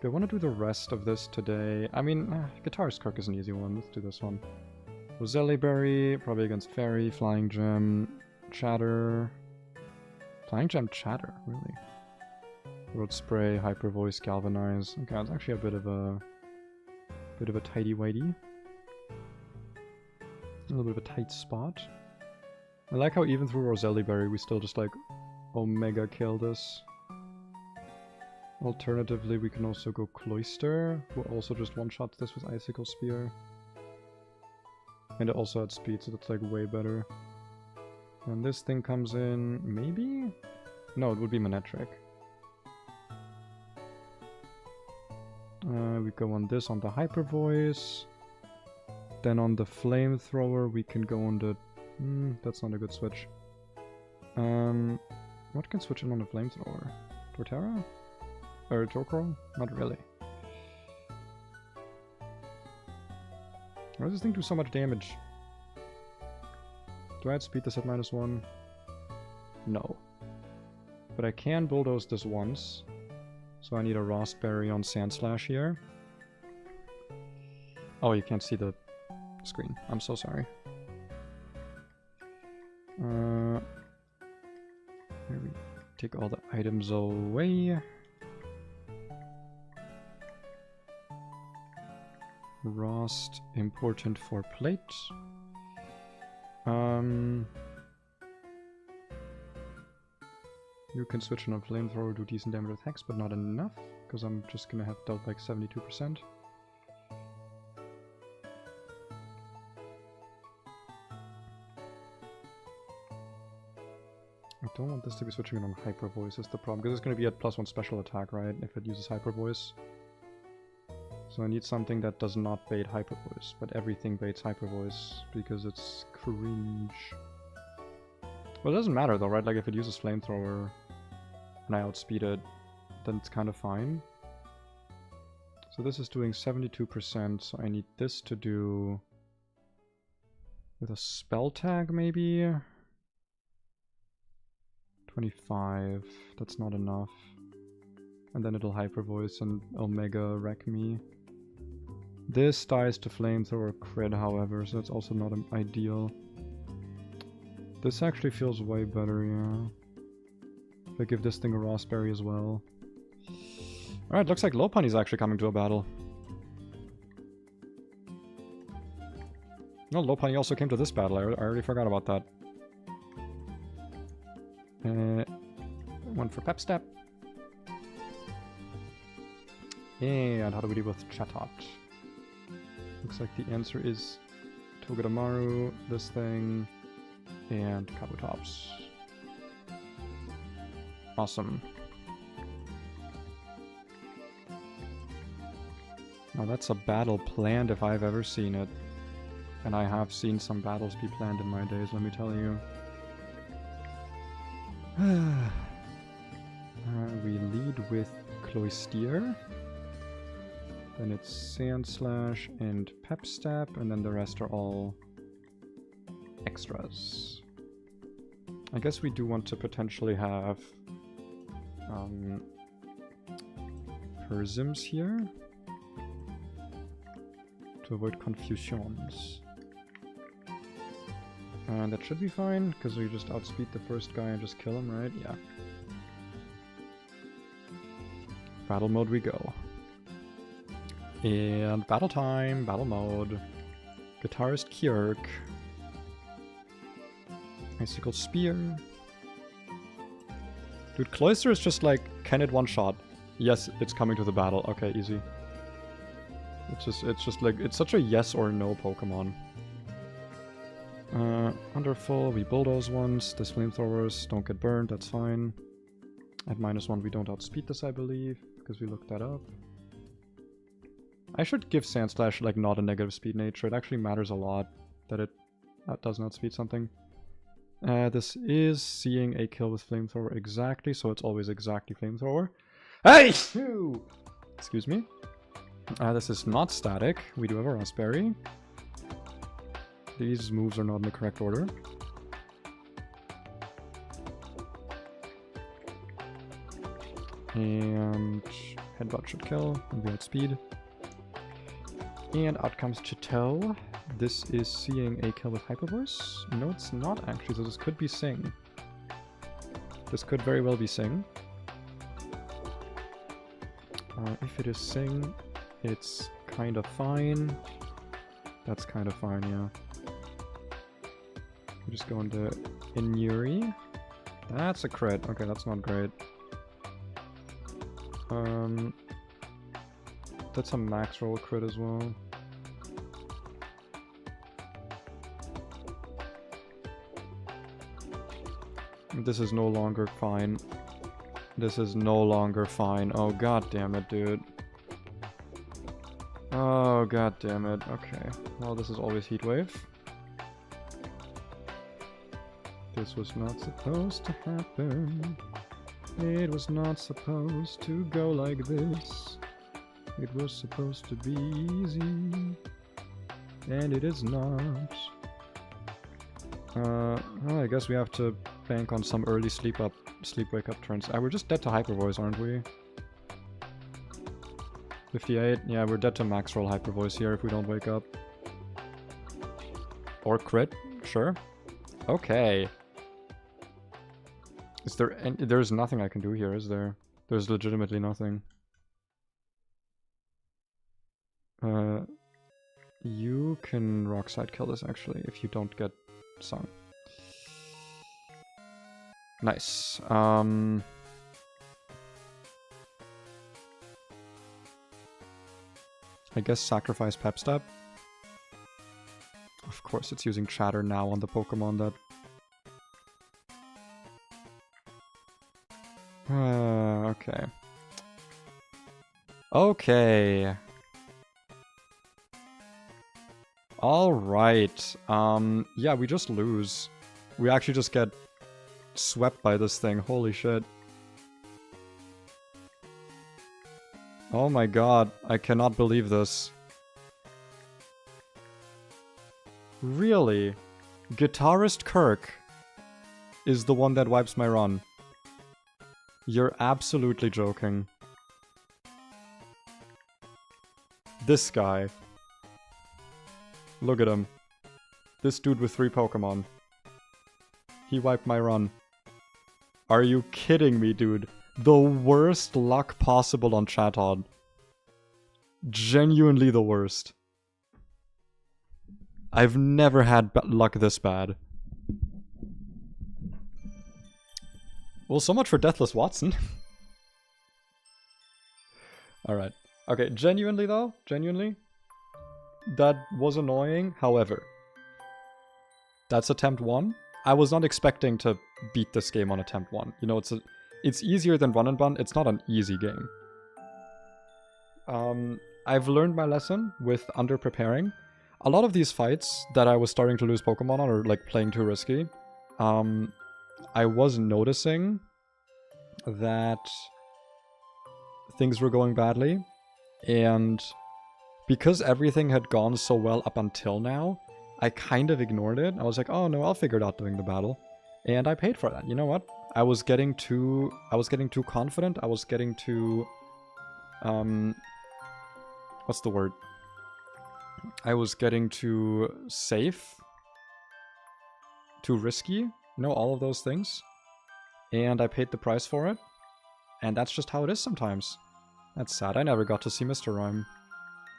Do I want to do the rest of this today? I mean, Guitarist Kirk is an easy one. Let's do this one. Roselli Berry, probably against Fairy, Flying Gem, Chatter. Flying Gem Chatter, really? Road Spray, Hyper Voice, Galvanize. Okay, it's actually a bit of a tidy whitey. A little bit of a tight spot. I like how even through Roselli Berry we still just like Omega kill this. Alternatively, we can also go Cloister, who also just one-shots this with Icicle Spear. And it also had speed, so that's like way better. And this thing comes in, maybe? No, it would be Manectric. We go on this on the Hyper Voice. Then on the Flamethrower we can go on the... that's not a good switch. What can switch in on the Flamethrower? Torterra? Or Torkoal? Not really. Why does this thing do so much damage? Do I outspeed this at -1? No. But I can bulldoze this once. So I need a Rostberry on Sandslash here. Oh, you can't see the screen. I'm so sorry. Here we take all the items away. Rost, important for plate. You can switch on a Flamethrower, do decent damage with Hex, but not enough, because I'm just gonna have dealt like 72%. I don't want this to be switching it on Hyper Voice, is the problem, because it's gonna be at +1 special attack, right, if it uses Hyper Voice. So I need something that does not bait Hyper Voice, but everything baits Hyper Voice, because it's cringe. Well, it doesn't matter though, right? Like if it uses Flamethrower and I outspeed it, then it's kind of fine. So this is doing 72%, so I need this to do with a spell tag maybe? 25, that's not enough. And then it'll Hyper Voice and Omega wreck me. This dies to Flamethrower crit, however, so that's also not ideal. This actually feels way better, yeah. If I give this thing a Rostberry as well. Alright, looks like Lopunny's actually coming to a battle. No, Lopunny also came to this battle, I already forgot about that. One for Pep Step. And how do we deal with Chatot? Looks like the answer is Togedemaru, this thing, and Kabutops. Awesome. Now that's a battle planned if I've ever seen it. And I have seen some battles be planned in my days, let me tell you. We lead with Cloysteer. Then it's Sandslash and Pep Step, and then the rest are all extras. I guess we do want to potentially have Persims here to avoid confusions. And that should be fine, because we just outspeed the first guy and just kill him, right? Yeah. Battle mode we go. And battle time, battle mode. Guitarist Kirk. Icicle Spear. Dude, Cloyster is just like, can it one-shot? Yes, it's coming to the battle. Okay, easy. It's just like, it's such a yes or no Pokemon. Wonderful, we bulldoze once. This Flamethrowers don't get burned, that's fine. At -1 we don't outspeed this, I believe, because we looked that up. I should give Sandslash like not a negative speed nature. It actually matters a lot that it does not speed something. This is seeing a kill with Flamethrower exactly, so it's always exactly Flamethrower. Hey! Excuse me. This is not static. We do have a Raspberry. These moves are not in the correct order. And headbutt should kill, and we outspeed. And out comes Chito. This is seeing a kill with Hyper Voice. No, it's not actually, so this could be Sing. This could very well be Sing. If it is Sing, it's kind of fine. That's kind of fine, yeah. We just go into Inuri. That's a crit. Okay, that's not great. That's a max roll crit as well. This is no longer fine. This is no longer fine. Oh god damn it, dude. Oh god damn it. Okay. Well, this is always Heatwave. This was not supposed to happen. It was not supposed to go like this. It was supposed to be easy. And it is not. Well, I guess we have to bank on some early sleep wake up turns. We're just dead to Hyper Voice, aren't we? 58. Yeah, we're dead to max roll Hyper Voice here if we don't wake up. Or crit, sure. Okay. Is there any, there's nothing I can do here, is there? There's legitimately nothing. You can Rockside kill this actually if you don't get sung. Nice. I guess sacrifice Pep Step. Of course it's using Chatter now on the Pokemon that... okay. Okay. Alright. Yeah, we just lose. We actually just get swept by this thing. Holy shit. Oh my god. I cannot believe this. Really? Guitarist Kirk is the one that wipes my run. You're absolutely joking. This guy. Look at him. This dude with 3 Pokemon. He wiped my run. Are you kidding me, dude? The worst luck possible on Chatot. Genuinely the worst. I've never had luck this bad. Well, so much for Deathless Watson. Alright. Okay, genuinely though, genuinely, that was annoying. However, that's attempt 1. I was not expecting to beat this game on attempt 1. You know, it's easier than Run and Bun. It's not an easy game. I've learned my lesson with under-preparing. A lot of these fights that I was starting to lose Pokemon on are like playing too risky. I was noticing that things were going badly, and because everything had gone so well up until now, I kind of ignored it. I was like, oh no, I'll figure it out during the battle. And I paid for that. You know what? I was getting too confident. I was getting too what's the word? I was getting too safe. Too risky. You know, all of those things. And I paid the price for it. And that's just how it is sometimes. That's sad. I never got to see Mr. Rhyme.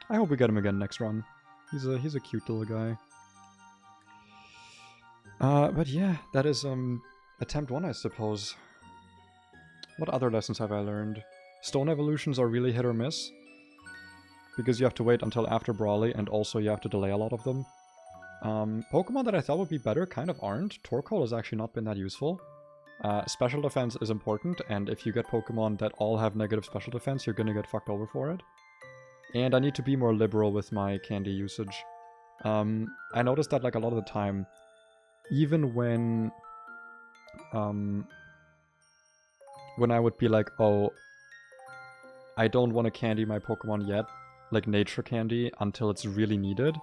I hope we get him again next run. He's a cute little guy. But yeah, that is attempt 1, I suppose. What other lessons have I learned? Stone evolutions are really hit or miss. Because you have to wait until after Brawly, and also you have to delay a lot of them. Pokemon that I thought would be better kind of aren't. Torkoal has actually not been that useful. Special defense is important, and if you get Pokemon that all have negative special defense, you're gonna get fucked over for it. And I need to be more liberal with my candy usage. I noticed that like a lot of the time, even when I would be like, oh, I don't want to candy my Pokemon yet, like nature candy, until it's really needed,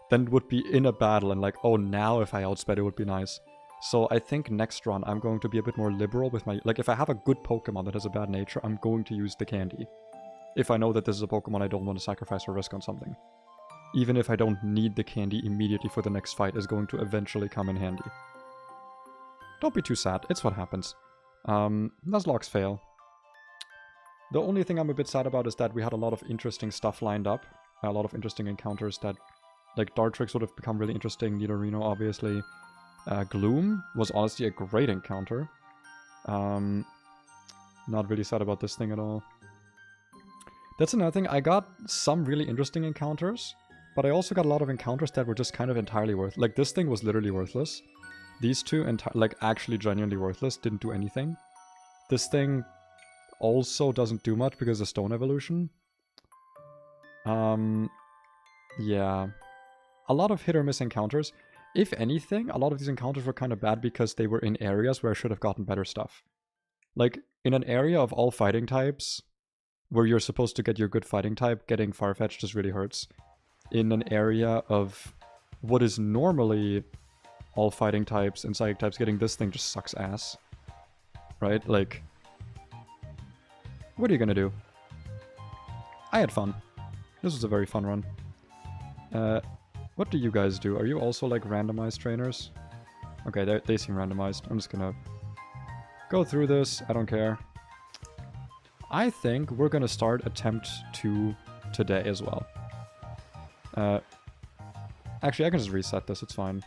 then it would be in a battle and like, oh, now if I outsped it would be nice. So I think next run I'm going to be a bit more liberal with my... Like, if I have a good Pokemon that has a bad nature, I'm going to use the candy. If I know that this is a Pokemon I don't want to sacrifice or risk on something. Even if I don't need the candy immediately for the next fight, is going to eventually come in handy. Don't be too sad, it's what happens. Nuzlockes fail. The only thing I'm a bit sad about is that we had a lot of interesting stuff lined up. A lot of interesting encounters that... Like, Dartrix would have become really interesting, Nidorino obviously. Gloom was honestly a great encounter. Not really sad about this thing at all. That's another thing, I got some really interesting encounters, but I also got a lot of encounters that were just kind of entirely worthless. Like, this thing was literally worthless. These two, like, actually genuinely worthless, didn't do anything. This thing also doesn't do much because of Stone Evolution. Yeah. A lot of hit or miss encounters. If anything, a lot of these encounters were kind of bad because they were in areas where I should have gotten better stuff. Like, in an area of all fighting types, where you're supposed to get your good fighting type, getting Farfetch'd just really hurts. In an area of what is normally all fighting types and psychic types, getting this thing just sucks ass. Right? Like, what are you gonna do? I had fun. This was a very fun run. What do you guys do? Are you also like randomized trainers? Okay, they seem randomized. I'm just gonna go through this. I don't care. I think we're gonna start attempt 2 today as well. Actually, I can just reset this. It's fine.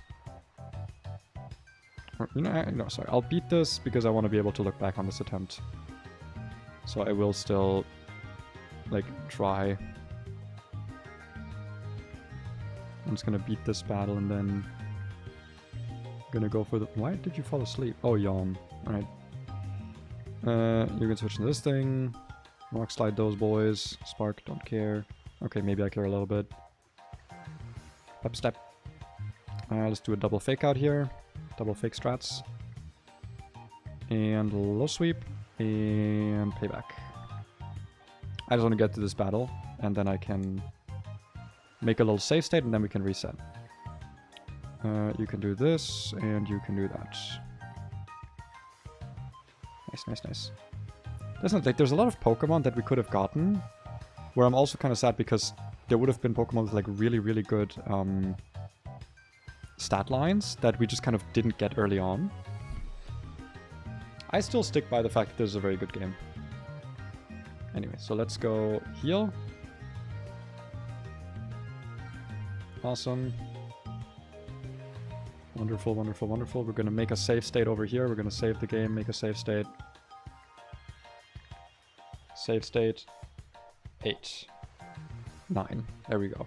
Or, you know, no, sorry. I'll beat this because I want to be able to look back on this attempt. So I will still, like, try. I'm just gonna beat this battle and then gonna go for the... Why did you fall asleep? Oh, yawn. Alright. You can switch to this thing. Rock slide those boys. Spark, don't care. Okay, maybe I care a little bit. Pep step. Let's do a double fake out here. Double fake strats. And low sweep. And payback. I just want to get to this battle. And then I can make a little save state and then we can reset. You can do this and you can do that. Nice, nice, nice. There's a lot of Pokemon that we could have gotten, where I'm also kind of sad because there would have been Pokemon with like really, really good stat lines that we just kind of didn't get early on. I still stick by the fact that this is a very good game. Anyway, so let's go heal. Awesome. Wonderful, wonderful, wonderful. We're going to make a save state over here. We're going to save the game, make a save state. Save state. 8. 9. There we go.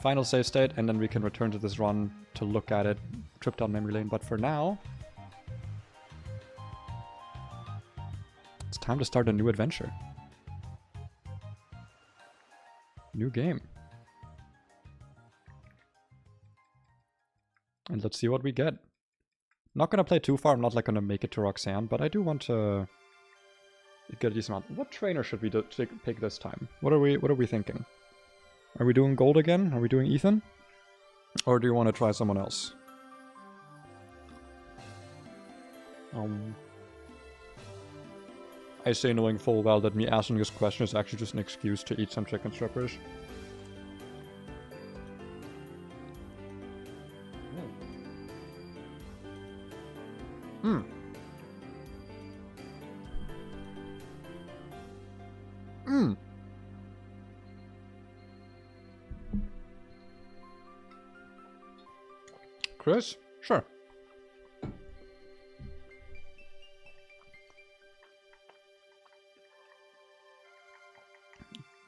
Final save state, and then we can return to this run to look at it. Trip down memory lane. But for now, it's time to start a new adventure. New game. And let's see what we get. Not gonna play too far, I'm not like gonna make it to Roxanne, but I do want to get a decent amount. What trainer should we pick this time? What are we thinking? Are we doing Gold again? Are we doing Ethan? Or do you want to try someone else? I say knowing full well that me asking this question is actually just an excuse to eat some chicken strippers. Chris? Sure.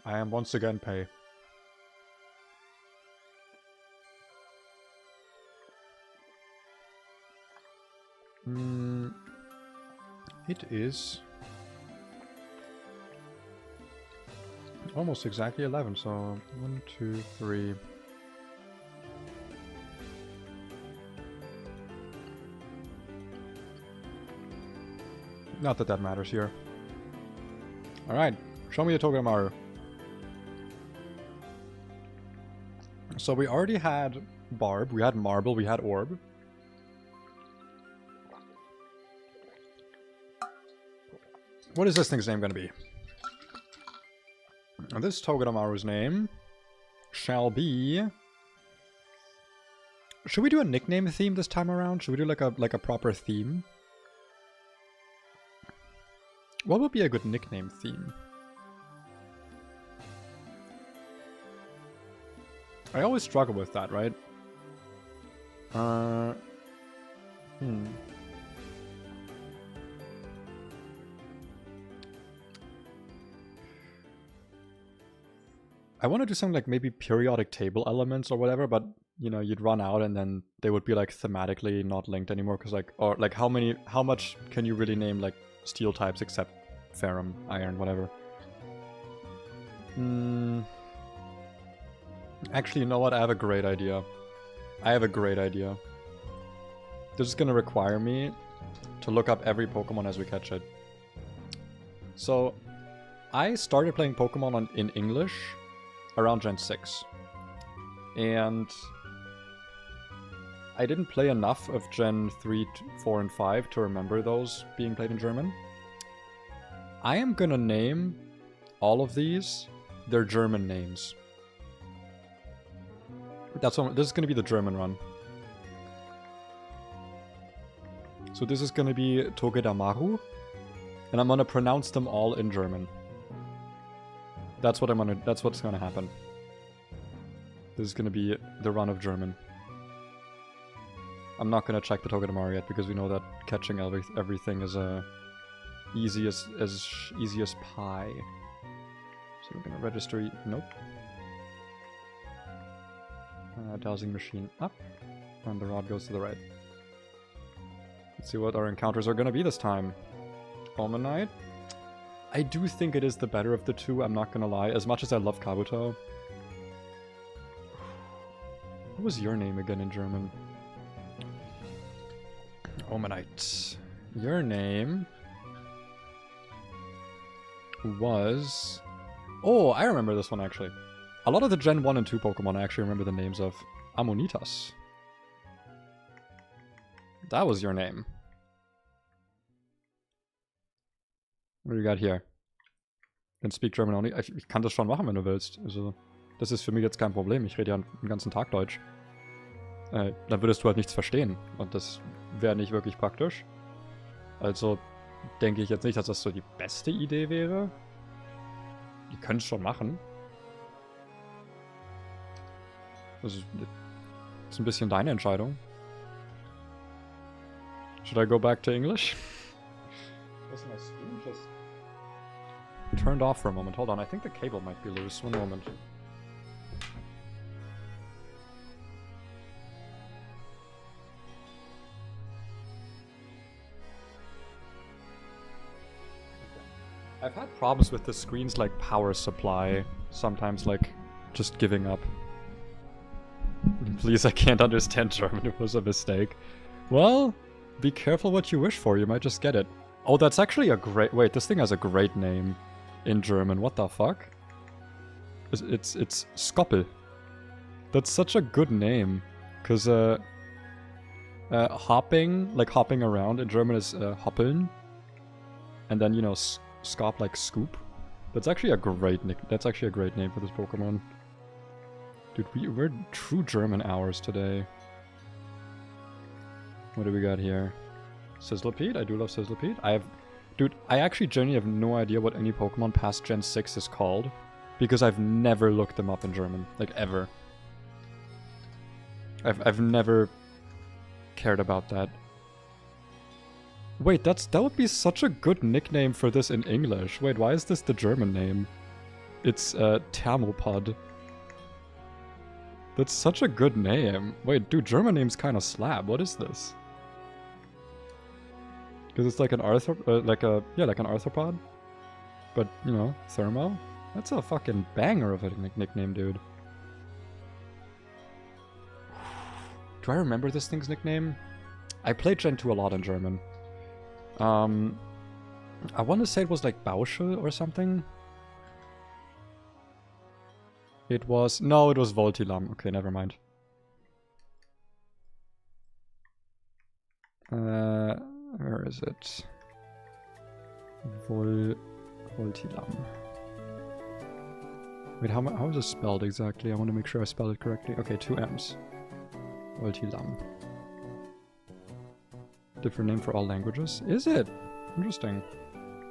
I am once again Pae. It is almost exactly 11, so 1, 2, 3. Not that that matters here. Alright, show me a Togedemaru. So we already had Barb, we had Marble, we had Orb. What is this thing's name gonna be? And this Togedemaru's name shall be... Should we do a nickname theme this time around? Should we do like a proper theme? What would be a good nickname theme? I always struggle with that, right? I want to do something like maybe periodic table elements or whatever, but you know, you'd run out and then they would be like thematically not linked anymore, because like, or like how much can you really name like steel types except ferrum, iron, whatever. Actually, you know what? I have a great idea. This is gonna require me to look up every Pokemon as we catch it. So, I started playing Pokemon in English around Gen 6. And I didn't play enough of Gen 3, 4, and 5 to remember those being played in German. I am gonna name all of these their German names. This is gonna be the German run. So this is gonna be Togedemaru, and I'm gonna pronounce them all in German. That's what's gonna happen. This is gonna be the run of German. I'm not gonna check the Togedemaru yet because we know that catching everything is easy as pie. So we're gonna register. Nope. Dowsing machine up, and the rod goes to the right. Let's see what our encounters are gonna be this time. Omanite. I do think it is the better of the two, I'm not gonna lie, as much as I love Kabuto. What was your name again in German? Omanite. Your name was... Oh, I remember this one actually. A lot of the Gen 1 and 2 Pokemon I actually remember the names of. Ammonitas. That was your name. What do you got here? Can speak German only. Ich kann das schon machen, wenn du willst. Also, das ist für mich jetzt kein Problem. Ich rede ja den ganzen Tag Deutsch. Dann würdest du halt nichts verstehen. Und das wäre nicht wirklich praktisch. Also denke ich jetzt nicht, dass das so die beste Idee wäre. Die können es schon machen. Das ist ein bisschen deine Entscheidung. Should I go back to English? Was my screen just turned off for a moment. Hold on, I think the cable might be loose. One moment. I've had problems with the screen's like power supply. Sometimes like just giving up. Please, I can't understand German. It was a mistake. Well, be careful what you wish for. You might just get it. Oh, that's actually a great... Wait, this thing has a great name in German. What the fuck? It's Skoppel. That's such a good name. Because, hopping, like hopping around in German is hoppeln. And then, you know, skop like scoop. That's actually a great name for this Pokemon. Dude, we're true German hours today. What do we got here? Sizzlipede? I do love Sizzlipede. Dude, I actually genuinely have no idea what any Pokemon past Gen 6 is called. Because I've never looked them up in German. Like, ever. I've never cared about that. Wait, that would be such a good nickname for this in English. Wait, why is this the German name? It's, Thermopod. That's such a good name. Wait, dude, German names kind of slap. What is this? Because it's like an an arthropod, but you know, thermo. That's a fucking banger of a nickname, dude. Do I remember this thing's nickname? I played Gen 2 a lot in German. I want to say it was like Bauschel or something. It was... No, it was Voltilam. Okay, never mind. Where is it? Voltilam. Wait, how is it spelled exactly? I want to make sure I spell it correctly. Okay, 2 M's. Voltilam. Different name for all languages? Is it? Interesting.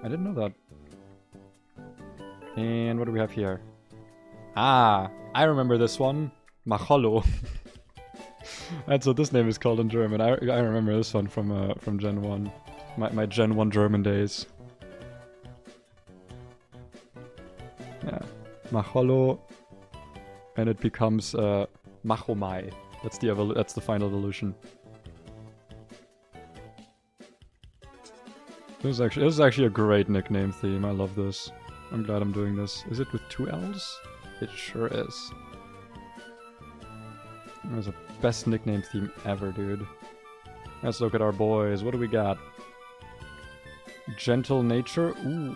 I didn't know that. And what do we have here? Ah, I remember this one. Macholo. That's what this name is called in German. I remember this one from Gen 1. My Gen 1 German days. Yeah. Macholo. And it becomes Machomai. That's the final evolution. This is actually a great nickname theme. I love this. I'm glad I'm doing this. Is it with 2 L's? It sure is. That was the best nickname theme ever, dude. Let's look at our boys. What do we got? Gentle nature. Ooh.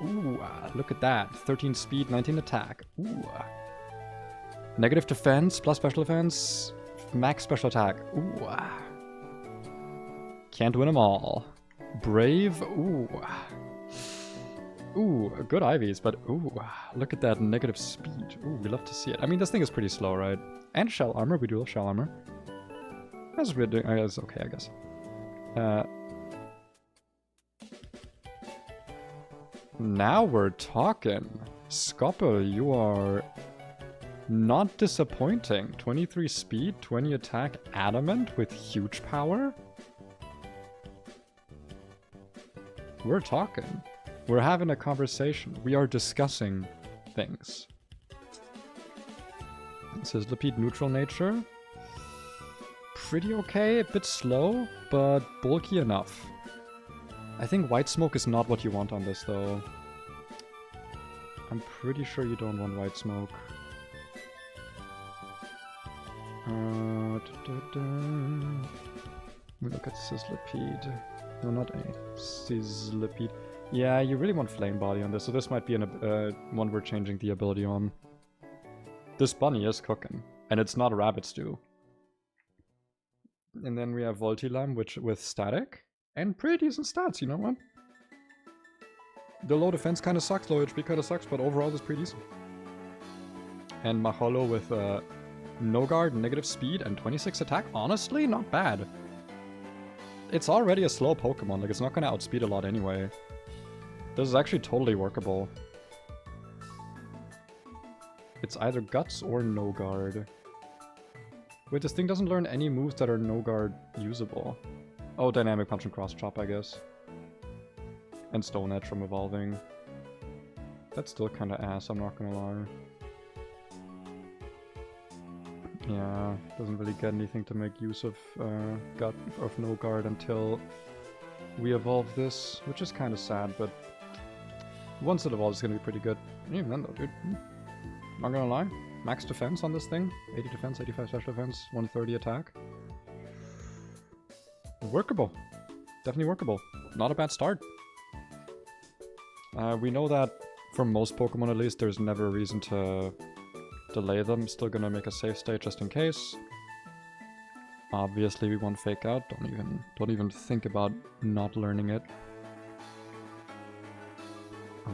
Ooh. Look at that. 13 speed, 19 attack. Ooh. Negative defense, plus special defense, max special attack. Ooh. Can't win them all. Brave. Ooh. Ooh, good IVs, but ooh, look at that negative speed. Ooh, we love to see it. I mean, this thing is pretty slow, right? And shell armor, we do have shell armor. That's weird. That's okay, I guess. Now we're talking. Scopper, you are not disappointing. 23 speed, 20 attack, adamant with huge power. We're talking. We're having a conversation. We are discussing things. It says Lapid neutral nature. Pretty okay, a bit slow, but bulky enough. I think white smoke is not what you want on this though. I'm pretty sure you don't want white smoke. We look at Sislipede. No, not a Sislipede. Yeah, you really want Flame Body on this, so this might be one we're changing the ability on. This bunny is cooking, and it's not a rabbit stew. And then we have Voltilam, which with static, and pretty decent stats, you know what? The low defense kind of sucks, low HP kind of sucks, but overall it's pretty decent. And Maholo with no guard, negative speed, and 26 attack. Honestly, not bad. It's already a slow Pokemon, like it's not going to outspeed a lot anyway. This is actually totally workable. It's either Guts or No Guard. Wait, this thing doesn't learn any moves that are No Guard usable. Oh, Dynamic Punch and Cross Chop, I guess. And Stone Edge from evolving. That's still kinda ass, I'm not gonna lie. Yeah, doesn't really get anything to make use of No Guard until we evolve this, which is kinda sad, but once it evolves, it's gonna be pretty good. Even then though, dude. Not gonna lie. Max defense on this thing. 80 defense, 85 special defense, 130 attack. Workable. Definitely workable. Not a bad start. We know that for most Pokemon at least, there's never a reason to delay them. Still gonna make a save state just in case. Obviously we want Fake Out. Don't even think about not learning it.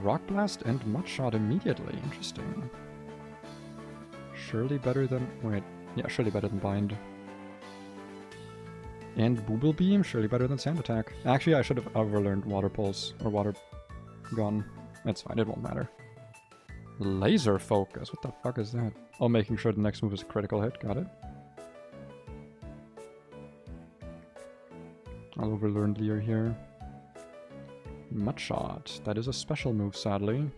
Rock Blast and Mud Shot immediately. Interesting. Surely better than... Wait. Yeah, surely better than Bind. And Booble Beam, surely better than Sand Attack. Actually, I should have overlearned Water Pulse or Water Gun. That's fine, it won't matter. Laser Focus. What the fuck is that? Oh, making sure the next move is a critical hit. Got it. I'll overlearn Leer here. Mud Shot. That is a special move, sadly.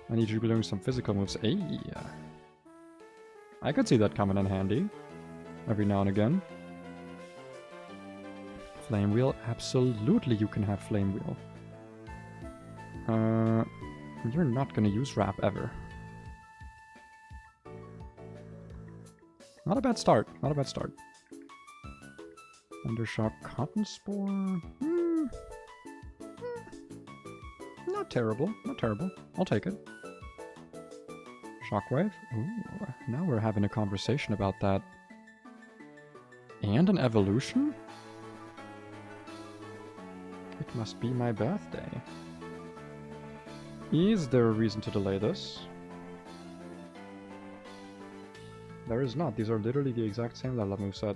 I need you to learn some physical moves. Hey! I could see that coming in handy. Every now and again. Flame Wheel. Absolutely you can have Flame Wheel. You're not gonna use Wrap ever. Not a bad start. Not a bad start. Thundershock Cotton Spore. Not terrible. Not terrible. I'll take it. Shockwave. Ooh, now we're having a conversation about that. And an evolution? It Must be my birthday. Is there a reason to delay this? There is not. These are literally the exact same level moveset.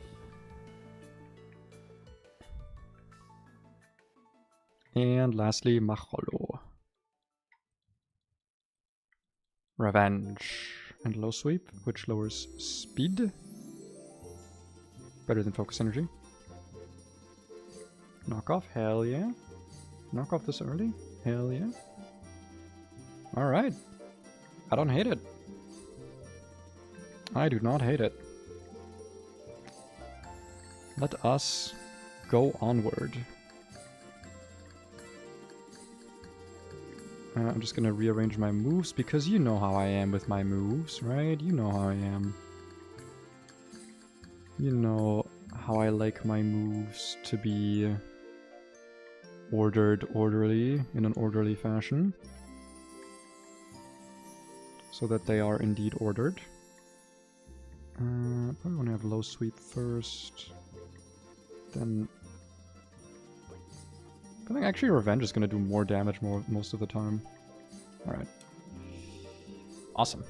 And lastly, Macholo. Revenge. And low sweep, which lowers speed. Better than focus energy. Knock off, hell yeah. Knock off this early? Hell yeah. Alright. I don't hate it. I do not hate it. Let us go onward. I'm just gonna rearrange my moves because you know how I am with my moves, right? You know how I am. You know how I like my moves to be orderly, in an orderly fashion. So that they are indeed ordered. Probably want to have low sweep first. Then I think actually Revenge is going to do more damage most of the time. Alright. Awesome.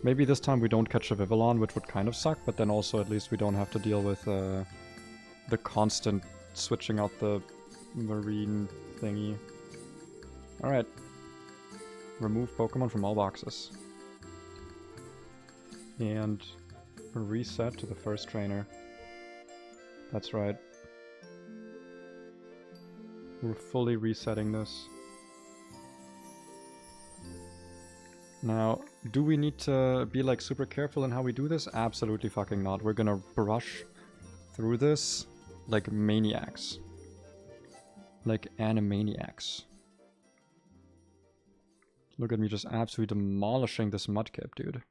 Maybe this time we don't catch a Vivillon, which would kind of suck, but then also at least we don't have to deal with the constant switching out the marine thingy. Alright. Remove Pokemon from all boxes. And reset to the first trainer. That's right. We're fully resetting this. Now, do we need to be like super careful in how we do this? Absolutely fucking not. We're gonna brush through this like maniacs. Like animaniacs. Look at me just absolutely demolishing this Mudkip, dude.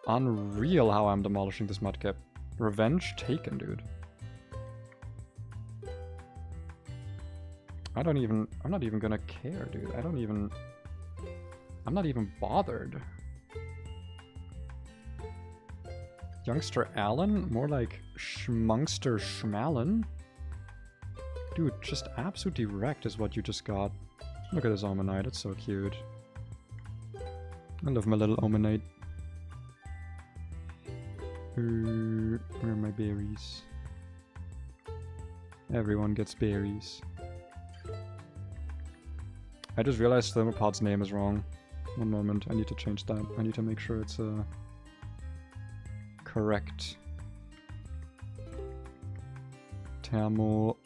Unreal how I'm demolishing this Mudkip. Revenge taken, dude. I'm not even gonna care, dude. I'm not even bothered. Youngster Allen? More like Schmungster Schmallen? Dude, just absolutely wrecked is what you just got. Look at this Omanite, it's so cute. I love my little Omanite. Where are my berries? Everyone gets berries. I just realized Thermopod's name is wrong. One moment, I need to change that. I need to make sure it's correct. Thermopod.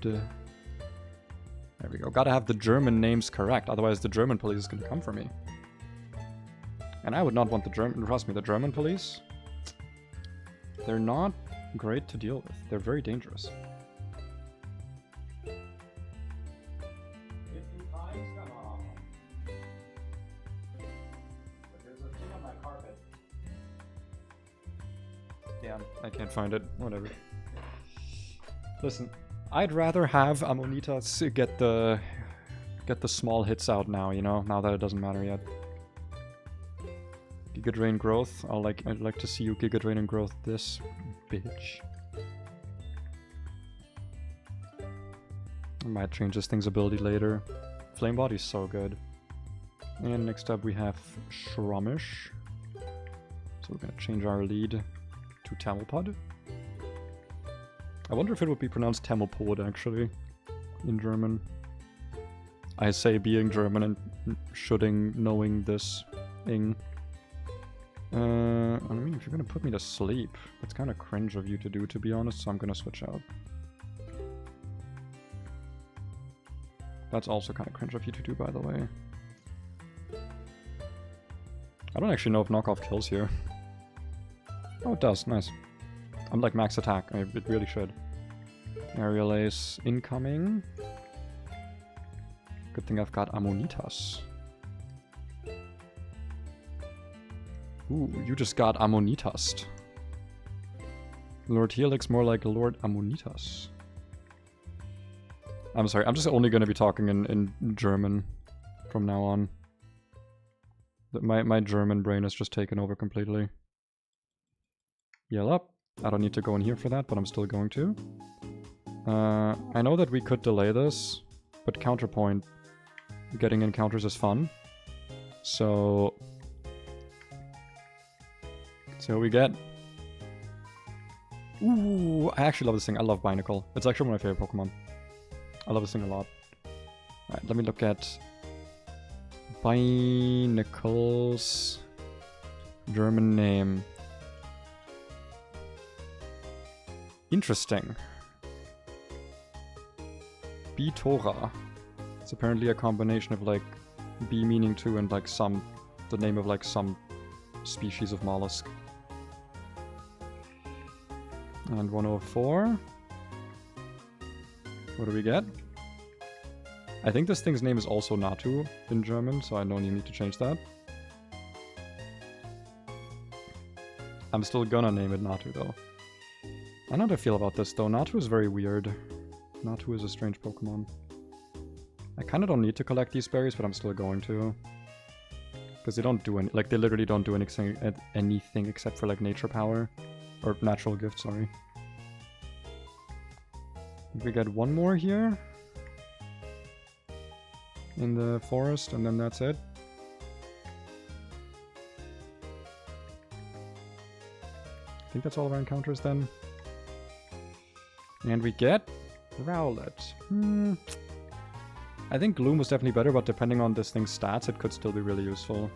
There we go. Gotta have the German names correct, otherwise the German police is gonna come for me. And I would not want the German... Trust me, the German police... They're not great to deal with. They're very dangerous. Yeah, I can't find it. Whatever. Listen, I'd rather have Ammonitas get the small hits out now, you know, now that it doesn't matter yet. Giga Drain growth. I'd like to see you Giga Drain and growth this bitch. I might change this thing's ability later. Flame Body's so good. And next up we have Shramish. So we're gonna change our lead to Tamelpod. I wonder if it would be pronounced Tamelpod actually in German. I say being German and shoulding knowing this thing. I mean, if you're gonna put me to sleep, that's kind of cringe of you to do, to be honest, so I'm gonna switch out. That's also kind of cringe of you to do, by the way. I don't actually know if knockoff kills here. Oh, it does. Nice. I'm like max attack. It really should. Aerial Ace incoming. Good thing I've got Ammonitas. Ooh, you just got Ammonitas. Lord Helix more like Lord Ammonitas. I'm sorry, I'm just only going to be talking in German from now on. My German brain has just taken over completely. Heal up. I don't need to go in here for that, but I'm still going to. I know that we could delay this, but counterpoint, getting encounters is fun. So, let's see what we get. Ooh, I actually love this thing. I love Binacle. It's actually one of my favorite Pokemon. I love this thing a lot. Alright, let me look at Binacle's German name. Interesting. Bitora. It's apparently a combination of like B meaning to and like the name of like some species of mollusk. And 104. What do we get? I think this thing's name is also Natu in German, so I don't even need to change that. I'm still gonna name it Natu though. I don't know how to feel about this though. Natu is very weird. Natu is a strange Pokemon. I kinda don't need to collect these berries, but I'm still going to. Because they don't do any, like they literally don't do anything except for like nature power. Or natural gift, sorry. We get one more here. In the forest, and then that's it. I think that's all of our encounters then. And we get Rowlet. I think Gloom was definitely better, but depending on this thing's stats, it could still be really useful.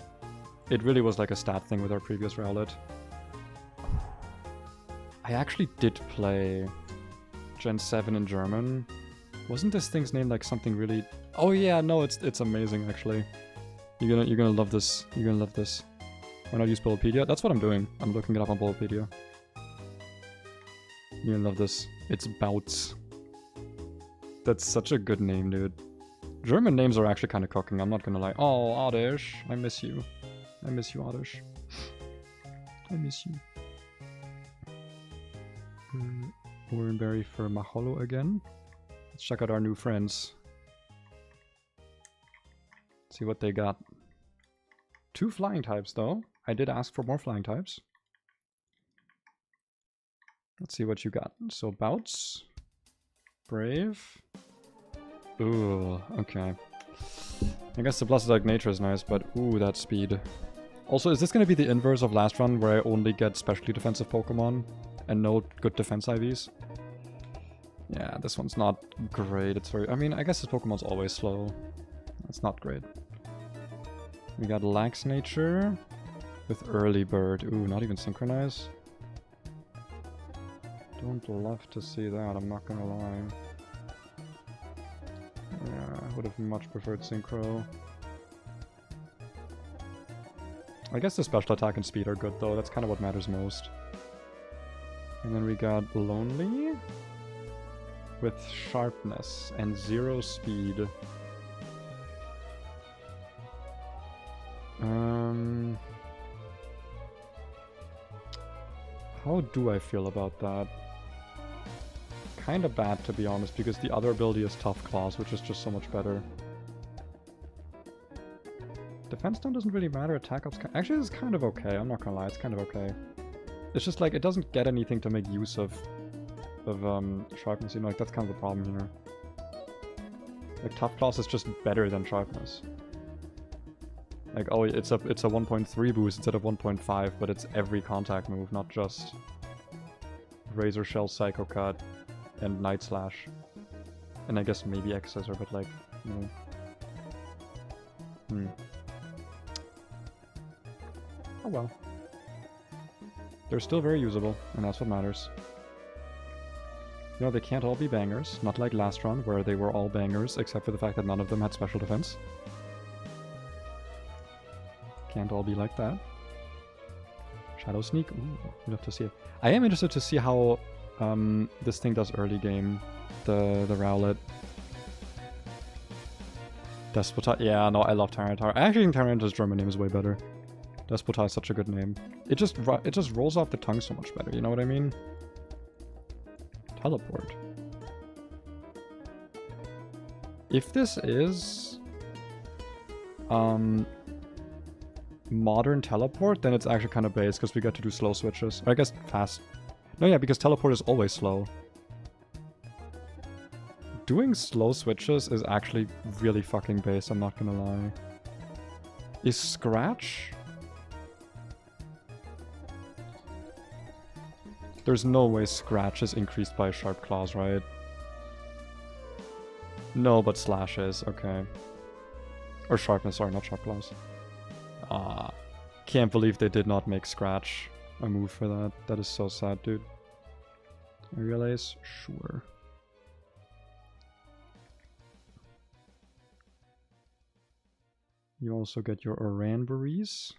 It really was like a stat thing with our previous Rowlet. I actually did play Gen 7 in German. Wasn't this thing's name like something really... Oh yeah, no, it's amazing actually. You're gonna love this. You're gonna love this. Why not use Bulbapedia? That's what I'm doing. I'm looking it up on Bulbapedia. You're gonna love this. It's Bouts. That's such a good name, dude. German names are actually kind of cooking, I'm not gonna lie. Oh, Oddish, I miss you. I miss you, Oddish. I miss you. Oranberry for Maholo again. Let's check out our new friends. See what they got. 2 flying types though. I did ask for more flying types. Let's see what you got. So Bouts. Brave. Ooh, okay. I guess the plus like nature is nice, but ooh, that speed. Also, is this gonna be the inverse of last run where I only get specially defensive Pokemon and no good defense IVs? Yeah, this one's not great. It's very... I mean, I guess this Pokemon's always slow. That's not great. We got Lax Nature with Early Bird. Ooh, not even Synchronize. Don't love to see that, I'm not gonna lie. Yeah, I would have much preferred Synchro. I guess the special attack and speed are good though, that's kind of what matters most. And then we got Lonely with Sharpness and 0 speed. How do I feel about that? Kinda bad to be honest, because the other ability is Tough Claws, which is just so much better. Defense stone doesn't really matter, attack up's actually it's kind of okay, I'm not gonna lie, it's kind of okay. It's just like, it doesn't get anything to make use of Sharpness, you know, like that's kind of the problem here. Like Tough Claws is just better than Sharpness. Like, oh, it's a 1.3 boost instead of 1.5, but it's every contact move, not just Razor Shell, Psycho Cut, and Night Slash. And I guess maybe X-Scissor, but like, you know. Oh well. They're still very usable, and that's what matters. You know, they can't all be bangers, not like last run, where they were all bangers, except for the fact that none of them had special defense. Can't all be like that. Shadow Sneak? Ooh, we'd love to see it. I am interested to see how this thing does early game. The Rowlet. Despota. Yeah, no, I love Tyranitar. I actually think Tyranitar's German name is way better. Despota is such a good name. It just rolls off the tongue so much better, you know what I mean? Teleport. If this is... modern teleport, then it's actually kind of base because we get to do slow switches. Or I guess fast. No, yeah, because teleport is always slow. Doing slow switches is actually really fucking base, I'm not gonna lie. Is Scratch? There's no way Scratch is increased by Sharp Claws, right? No, but Slash is, okay. Or Sharpness, sorry, not Sharp Claws. Ah, can't believe they did not make Scratch a move for that. That is so sad, dude. I realize? Sure. You also get your Oranberries.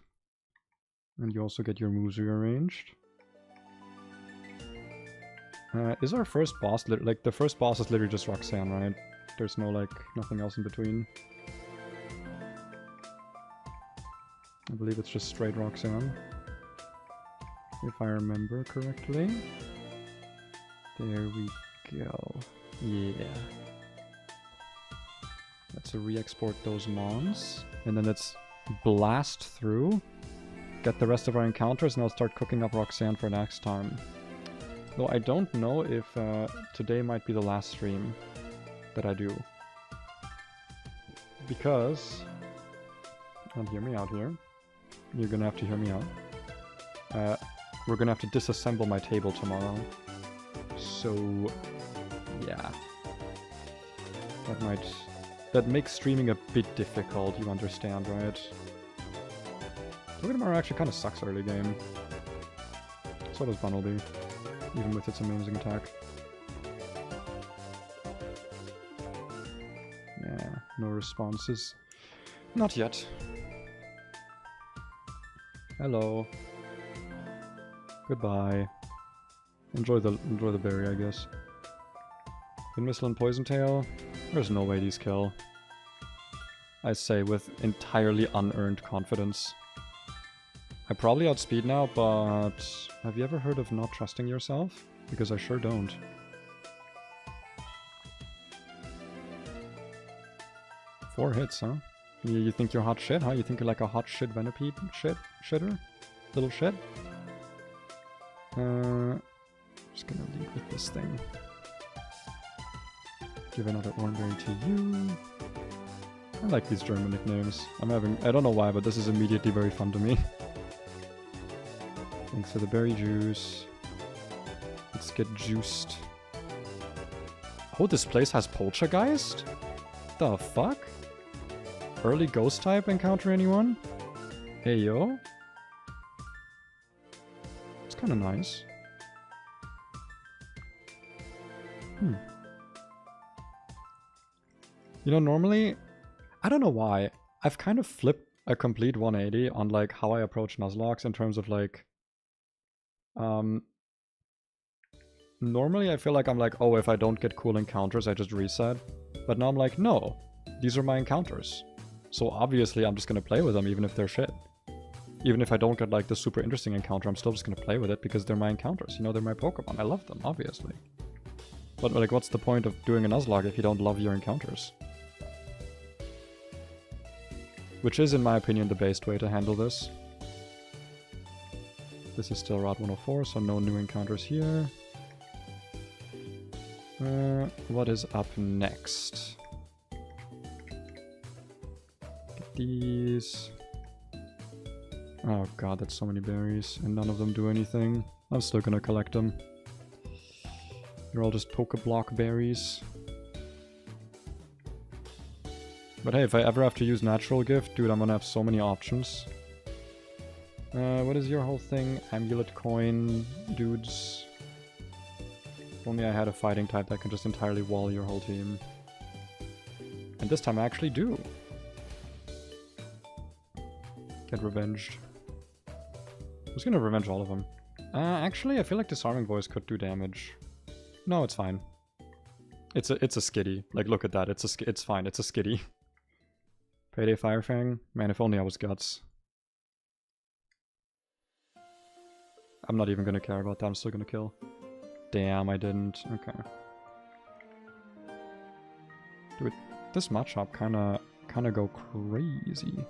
And you also get your moves rearranged. Is our first boss, like, the first boss is literally just Roxanne, right? There's no, like, nothing else in between. I believe it's just straight Roxanne. If I remember correctly. There we go. Yeah. Let's re-export those mons. And then let's blast through. Get the rest of our encounters and I'll start cooking up Roxanne for next time. Though I don't know if today might be the last stream that I do. Because... and hear me out here. You're gonna have to hear me out. We're gonna have to disassemble my table tomorrow. So... yeah. That makes streaming a bit difficult, you understand, right? Togedemaru actually kind of sucks early game. So does Bunnelby. Even with its amazing attack. Yeah, no responses. Not yet. Hello. Goodbye. Enjoy the berry, I guess. Wind Missile and Poison Tail. There's no way these kill. I say with entirely unearned confidence. I probably outspeed now, but have you ever heard of not trusting yourself? Because I sure don't. Four hits, huh? You think you're hot shit, huh? You think you're like a hot shit Venipede shitter? Little shit? Just gonna lead with this thing. Give another Oranberry to you. I like these German nicknames. I don't know why, but this is immediately very fun to me. Thanks for the berry juice. Let's get juiced. Oh, this place has Poltergeist? The fuck? Early ghost type encounter anyone? Hey yo? It's kinda nice. You know, normally, I don't know why, I've kind of flipped a complete 180 on like how I approach Nuzlocke in terms of like, normally I feel like I'm like, oh, if I don't get cool encounters, I just reset. But now I'm like, no, these are my encounters. So obviously I'm just gonna play with them even if they're shit. Even if I don't get like the super interesting encounter, I'm still just gonna play with it because they're my encounters. You know, they're my Pokemon. I love them, obviously. But like, what's the point of doing a Nuzlocke if you don't love your encounters? Which is, in my opinion, the best way to handle this. This is still Route 104, so no new encounters here. What is up next? Get these. Oh god, that's so many berries, and none of them do anything. I'm still gonna collect them. They're all just Pokeblock berries. But hey, if I ever have to use Natural Gift, dude, I'm gonna have so many options. What is your whole thing? Amulet coin, dudes. If only I had a fighting type that can just entirely wall your whole team. And this time I actually do. Get revenged. I was gonna revenge all of them. Actually, I feel like Disarming Voice could do damage. No, it's fine. It's a skitty. Like, look at that. It's fine. It's a skitty. Payday Firefang? Man, if only I was Guts. I'm not even gonna care about that. I'm still gonna kill. Damn, I didn't. Okay. Dude, this matchup kinda go crazy.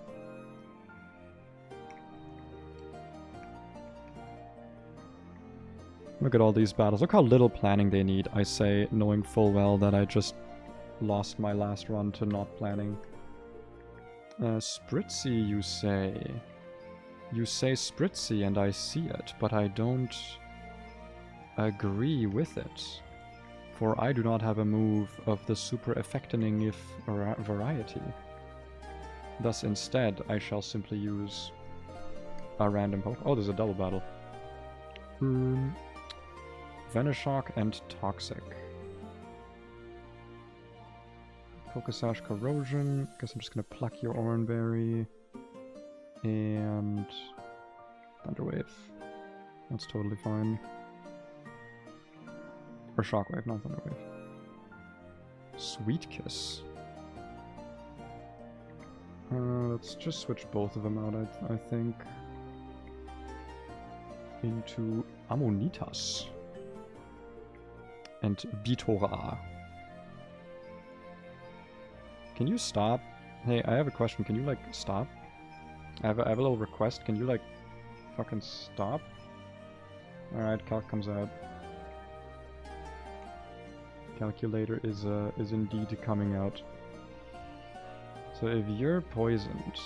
Look at all these battles. Look how little planning they need, I say, knowing full well that I just lost my last run to not planning. Spritzy, you say. You say Spritzy and I see it, but I don't agree with it. For I do not have a move of the super effectening if variety. Thus instead, I shall simply use a random poke. Oh, there's a double battle. Venoshock and Toxic. Focus-Sash, Corrosion. Guess I'm just gonna pluck your Oranberry. And Thunderwave. That's totally fine. Or Shockwave, not Thunderwave. Sweet Kiss. Let's just switch both of them out, I think. Into Ammonitas. And Bitora. Can you stop? Hey, I have a question. Can you, like, stop? I have a little request. Can you, like, fucking stop? Alright, Calc comes out. Calculator is indeed coming out. So if you're poisoned,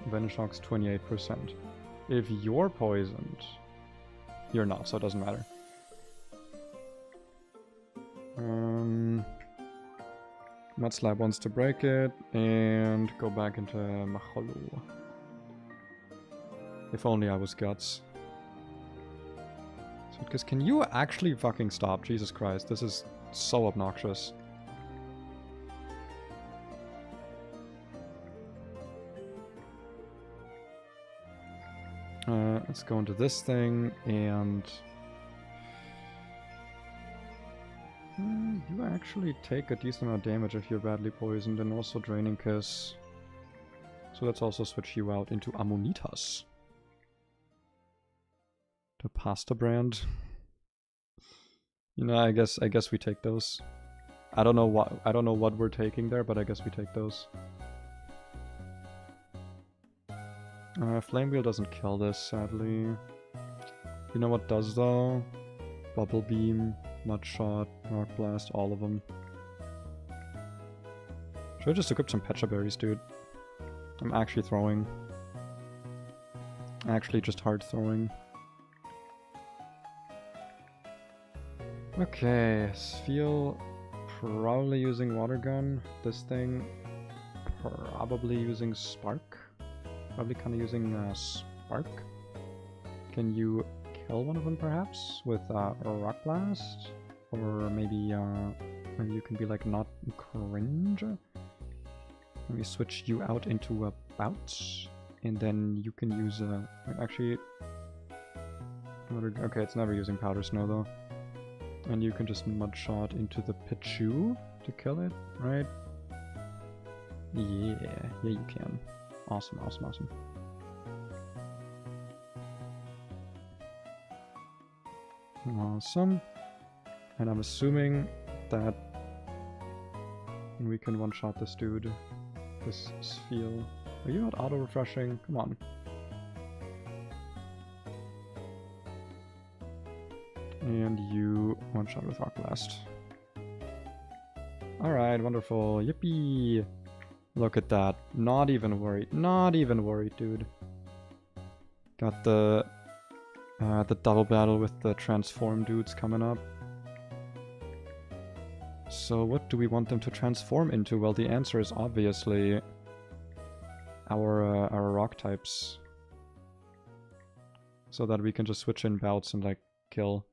Venoshock's 28%. If you're poisoned, you're not, so it doesn't matter. Mudslap wants to break it and go back into Maholu. If only I was Guts. So, because can you actually fucking stop? Jesus Christ, this is so obnoxious. Let's go into this thing and... you actually take a decent amount of damage if you're badly poisoned, and also Draining Kiss. So let's also switch you out into Ammonitas. The pasta brand. You know, I guess we take those. I don't know what we're taking there, but I guess we take those. Flame Wheel doesn't kill this, sadly. You know what does though? Bubble Beam, Mud Shot, Rock Blast, all of them. Should I just equip some Pecha Berries, dude? I'm actually throwing. Actually just hard throwing. Okay, Spheal probably using Water Gun. This thing probably using Spark. Probably kind of using Spark. Can you kill one of them perhaps with a Rock Blast? Or maybe you can be like not cringe. Let me switch you out into a Bout, and then you can use actually. Okay, it's never using Powder Snow though. And you can just Mud Shot into the Pichu to kill it, right? Yeah, you can. Awesome, awesome, awesome. Awesome. And I'm assuming that we can one-shot this dude. This Spheal. Are you not auto-refreshing? Come on. And you one-shot with Rock Blast. Alright, wonderful. Yippee! Look at that. Not even worried. Not even worried, dude. Got the double battle with the transform dudes coming up. So what do we want them to transform into? Well, the answer is obviously our rock types. So that we can just switch in Bouts and like kill.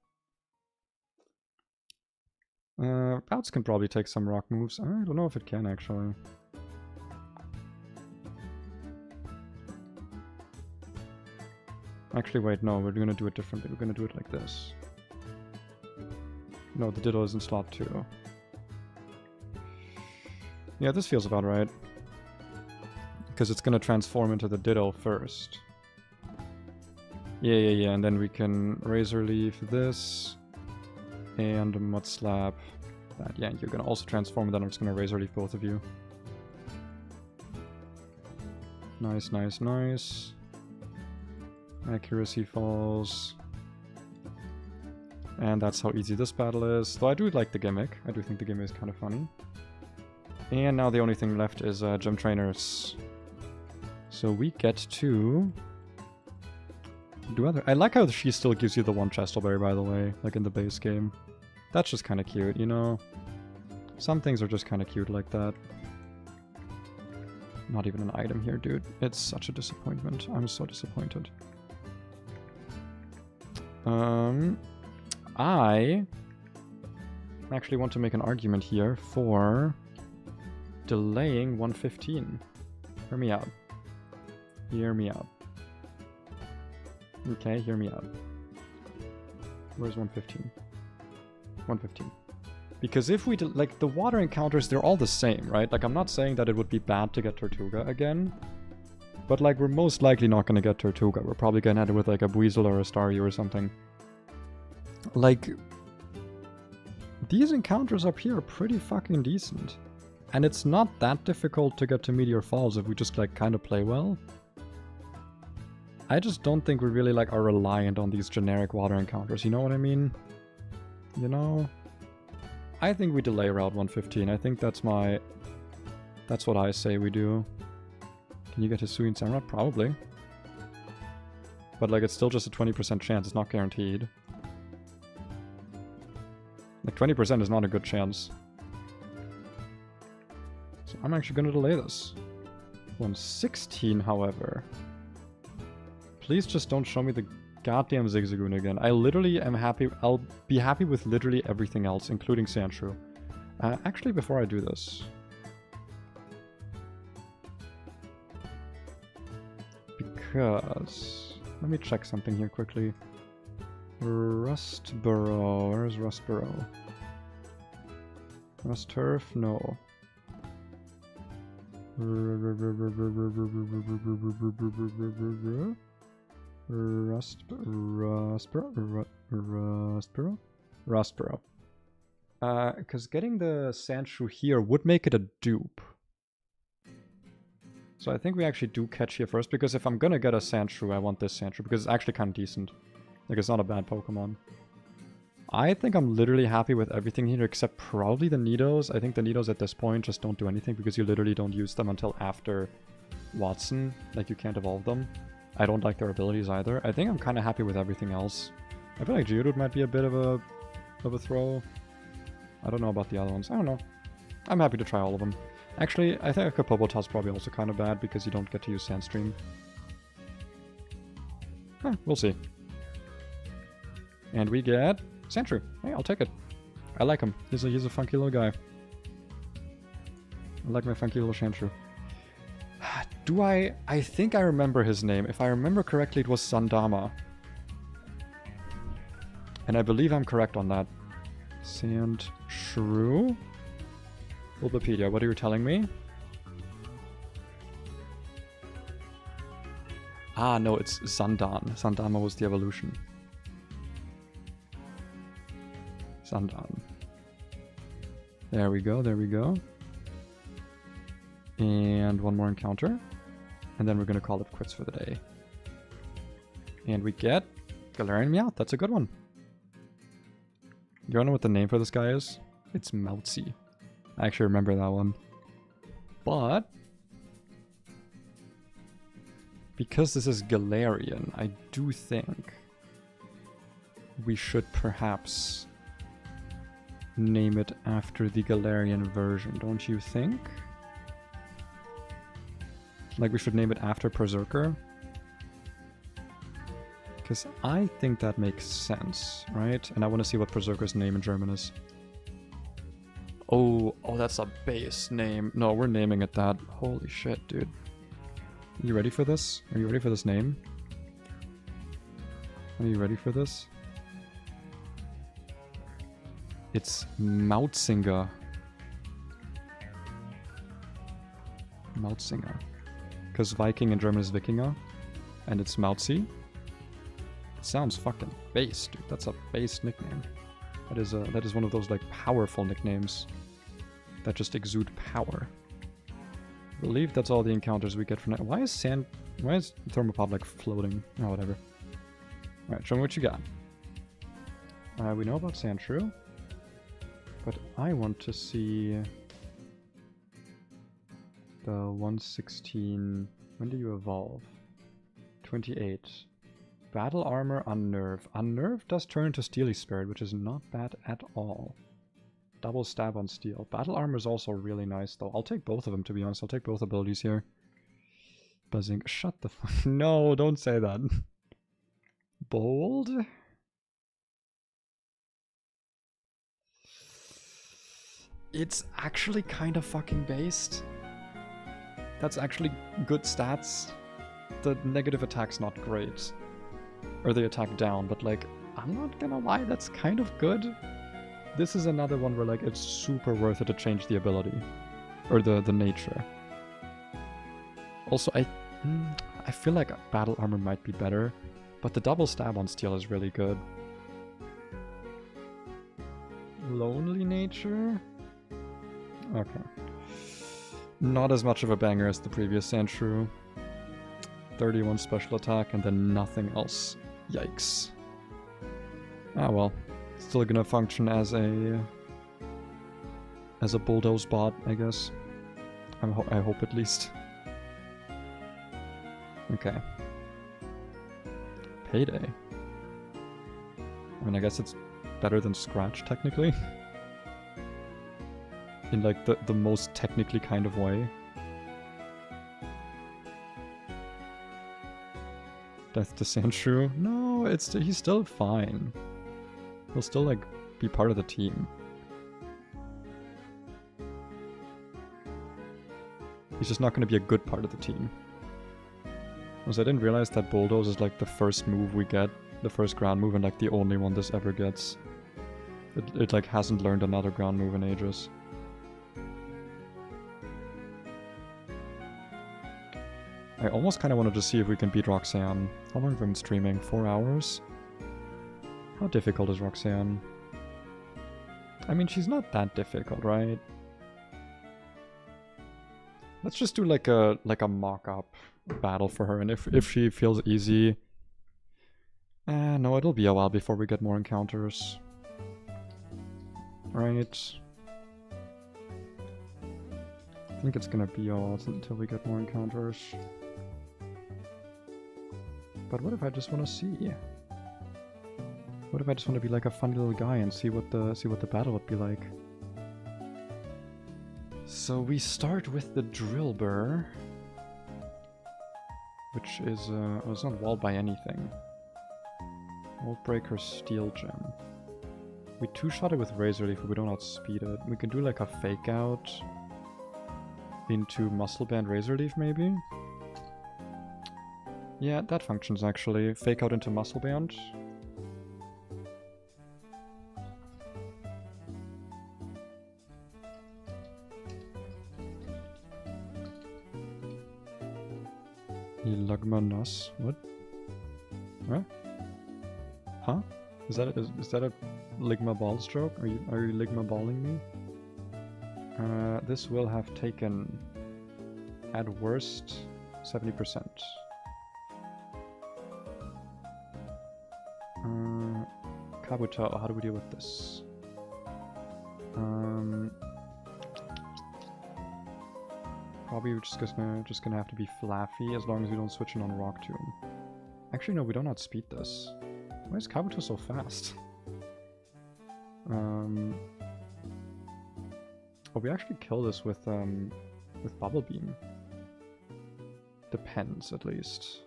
Bouts can probably take some rock moves. I don't know if it can actually. Actually, wait, no, we're gonna do it differently. We're gonna do it like this. No, the Ditto is in slot 2. Yeah, this feels about right. Because it's gonna transform into the Ditto first. Yeah, and then we can Razor Leaf this, and Mud Slap that. Yeah, you're gonna also transform, and then I'm just gonna Razor Leaf both of you. Nice, nice, nice. Accuracy falls. And that's how easy this battle is. Though I do like the gimmick. I do think the gimmick is kind of funny. And now the only thing left is gym trainers. So we get to do other. I like how she still gives you the one Chestelberry, by the way, like in the base game. That's just kind of cute, you know? Some things are just kind of cute like that. Not even an item here, dude. It's such a disappointment. I'm so disappointed. I actually want to make an argument here for delaying 115. Hear me out. Hear me out. Okay, hear me out. Where's 115? 115. Because if we did, like, the water encounters, they're all the same, right? Like, I'm not saying that it would be bad to get Tortuga again. But, like, we're most likely not going to get Tortuga. We're probably going to end it with, like, a Buizel or a Staryu or something. Like, these encounters up here are pretty fucking decent. And it's not that difficult to get to Meteor Falls if we just, like, kind of play well. I just don't think we really, like, are reliant on these generic water encounters, you know what I mean? You know? I think we delay Route 115. I think that's my... That's what I say we do. Can you get Hisui and Samurott? Probably. But, like, it's still just a 20% chance. It's not guaranteed. Like, 20% is not a good chance. So I'm actually going to delay this. 116, however. Please just don't show me the goddamn Zigzagoon again. I literally am happy. I'll be happy with literally everything else, including Sandshrew. Actually, before I do this... Because... Let me check something here quickly. Rustboro. Where's Rustboro? Rustturf? No. Rustboro. Because getting the Sandshrew here would make it a dupe. So I think we actually do catch here first, because if I'm gonna get a Sandshrew, I want this Sandshrew, because it's actually kind of decent. Like, it's not a bad Pokemon. I think I'm literally happy with everything here, except probably the Nidos. I think the Nidos at this point just don't do anything, because you literally don't use them until after Watson. Like, you can't evolve them. I don't like their abilities either. I think I'm kind of happy with everything else. I feel like Geodude might be a bit of a throw. I don't know about the other ones. I don't know. I'm happy to try all of them. Actually, I think a Kapobota's probably also kind of bad, because you don't get to use Sandstream. We'll see. And we get Sandshrew. Hey, I'll take it. I like him. He's a funky little guy. I like my funky little Sandshrew. I think I remember his name. If I remember correctly, it was Sandama. And I believe I'm correct on that. Sandshrew? Bulbapedia, what are you telling me? Ah, no, it's Sandan. Sandama was the evolution. Sandan. There we go, there we go. And one more encounter. And then we're going to call it quits for the day. And we get Galarian Meowth. That's a good one. You don't know what the name for this guy is? It's Moutzy. I actually remember that one. But because this is Galarian, I do think we should perhaps name it after the Galarian version, don't you think? Like, we should name it after Berserker? Because I think that makes sense, right? And I want to see what Berserker's name in German is. Oh, that's a base name. No, we're naming it that. Holy shit, dude. You ready for this? Are you ready for this name? Are you ready for this? It's Mautzinger. Mautzinger. Because Viking in German is Wikinger. And it's Moutzy. It sounds fucking base, dude. That's a base nickname. That is one of those, like, powerful nicknames that just exude power. I believe that's all the encounters we get for now. Why is Thermopod, like, floating? Oh, whatever. Alright, show me what you got. We know about Sandshrew. But I want to see the 116. When do you evolve? 28. Battle armor, unnerve. Unnerve does turn into Steely Spirit, which is not bad at all. Double stab on steel. Battle armor is also really nice, though. I'll take both of them, to be honest. I'll take both abilities here. Buzzing. Shut the fuck. No, don't say that. Bold? It's actually kind of fucking based. That's actually good stats. The negative attack's not great. Or the attack down, but like, I'm not gonna lie, that's kind of good. This is another one where like, it's super worth it to change the ability. Or the nature. Also, I feel like battle armor might be better, but the double stab on steel is really good. Lonely nature? Okay. Not as much of a banger as the previous Sandshrew. 31 special attack and then nothing else. Yikes. Ah well. Still gonna function as a bulldoze bot, I guess. I hope at least. Okay. Payday. I mean, I guess it's better than Scratch, technically. In like the most technically kind of way. Death to Sandshrew? No, he's still fine. He'll still like be part of the team. He's just not going to be a good part of the team. Because I didn't realize that Bulldoze is like the first move we get, the first ground move, and like the only one this ever gets. It like hasn't learned another ground move in ages. I almost kind of wanted to see if we can beat Roxanne. How long have we been streaming? 4 hours? How difficult is Roxanne? I mean, she's not that difficult, right? Let's just do like a mock-up battle for her, and if she feels easy... no, it'll be a while before we get more encounters. Right. I think it's gonna be a while until we get more encounters. But what if I just want to see? What if I just want to be like a funny little guy and see what the battle would be like? So we start with the Drill Burr, which is it's not walled by anything. Wall Breaker Steel Gem. We two-shot it with Razor Leaf, but we don't outspeed it. We can do like a fake out into Muscle Band Razor Leaf, maybe? Yeah, that functions actually. Fake out into Muscle Band. Lugma Nuss. What? Huh? Huh? Is that a Ligma ball stroke? Are you Ligma balling me? This will have taken at worst 70%. Kabuto, how do we deal with this? Probably we're just gonna have to be Flaffy as long as we don't switch in on Rock Tomb. Actually, no, we don't outspeed this. Why is Kabuto so fast? Oh, we actually kill this with Bubble Beam. Depends, at least.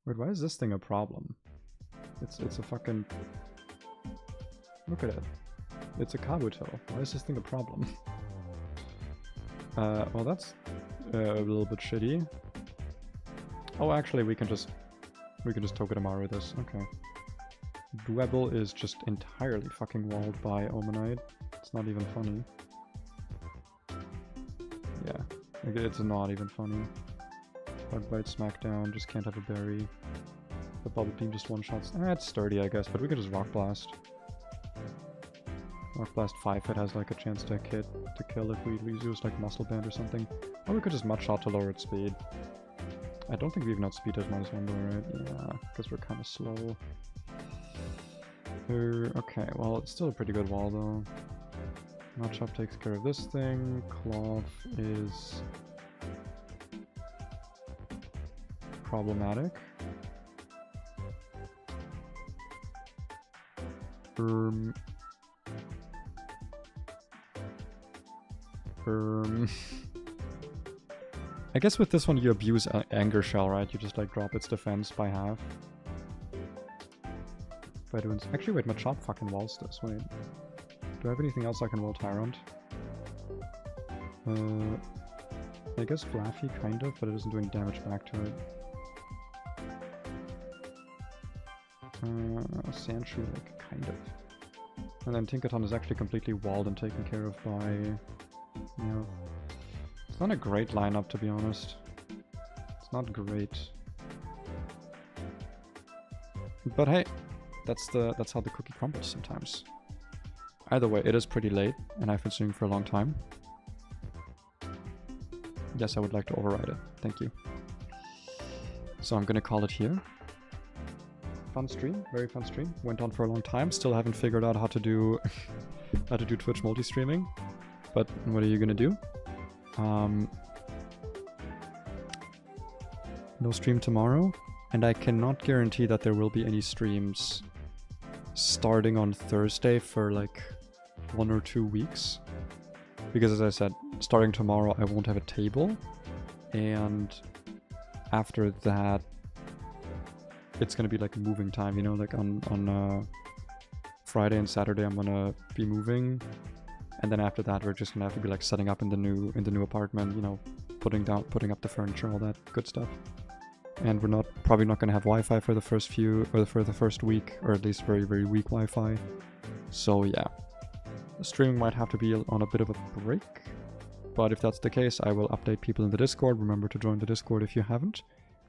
Wait, why is this thing a problem? It's a fucking... Look at it. It's a Kabuto. Why is this thing a problem? Well that's a little bit shitty. Oh, actually we can just Togedemaru this. Okay. Dwebble is just entirely fucking walled by Omanite. It's not even funny. Yeah, it's not even funny. Hard Bite, Smackdown, just can't have a berry. The Bubble Beam just one-shots. It's sturdy, I guess, but we could just Rock Blast. Rock Blast 5-hit has like a chance to kill if we use like Muscle Band or something. Or we could just Mud Shot to lower its speed. I don't think we even outspeed as minus 1 though, right? Yeah, because we're kind of slow. Okay, well, it's still a pretty good wall though. Notchop takes care of this thing. Cloth is problematic. I guess with this one you abuse Anger Shell, right? You just like drop its defense by half. By doing actually, wait, Machop fucking walls this. Wait, do I have anything else I can wall Tyrant? I guess Flaffy kind of, but it isn't doing damage back to it. Sandshoe, like kind of. And then Tinkaton is actually completely walled and taken care of by, you know, it's not a great lineup to be honest. It's not great. But hey, that's how the cookie crumbles sometimes. Either way, it is pretty late and I've been streaming for a long time. Yes, I would like to override it. Thank you. So I'm gonna call it here. Fun stream, very fun stream. Went on for a long time. Still haven't figured out how to do how to do Twitch multi-streaming. But what are you gonna do? No stream tomorrow, and I cannot guarantee that there will be any streams starting on Thursday for like 1 or 2 weeks. Because as I said, starting tomorrow I won't have a table, and after that it's gonna be like a moving time, you know, like on Friday and Saturday I'm gonna be moving, and then after that we're just gonna have to be like setting up in the new apartment, you know, putting up the furniture, all that good stuff. And we're probably not gonna have Wi-Fi for the first week, or at least very, very weak Wi-Fi. So yeah, the streaming might have to be on a bit of a break, but if that's the case, I will update people in the Discord. Remember to join the Discord if you haven't.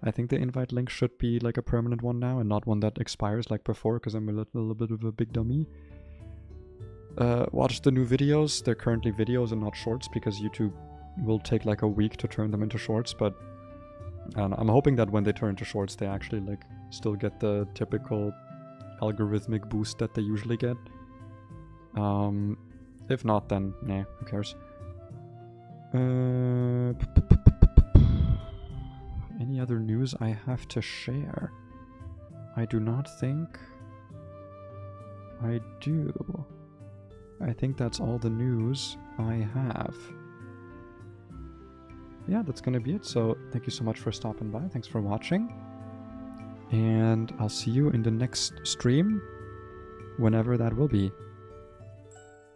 I think the invite link should be like a permanent one now and not one that expires like before, because I'm a little bit of a big dummy. Watch the new videos. They're currently videos and not shorts, because YouTube will take like a week to turn them into shorts, but I'm hoping that when they turn into shorts they actually like still get the typical algorithmic boost that they usually get. If not, then nah, who cares. Any other news I have to share? I do not think I do. I think that's all the news I have. Yeah, that's gonna be it. So thank you so much for stopping by. Thanks for watching. And I'll see you in the next stream, whenever that will be.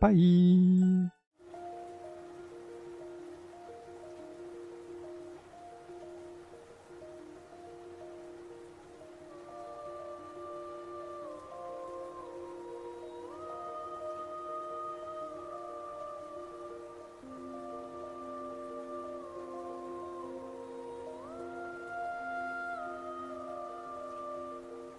Bye!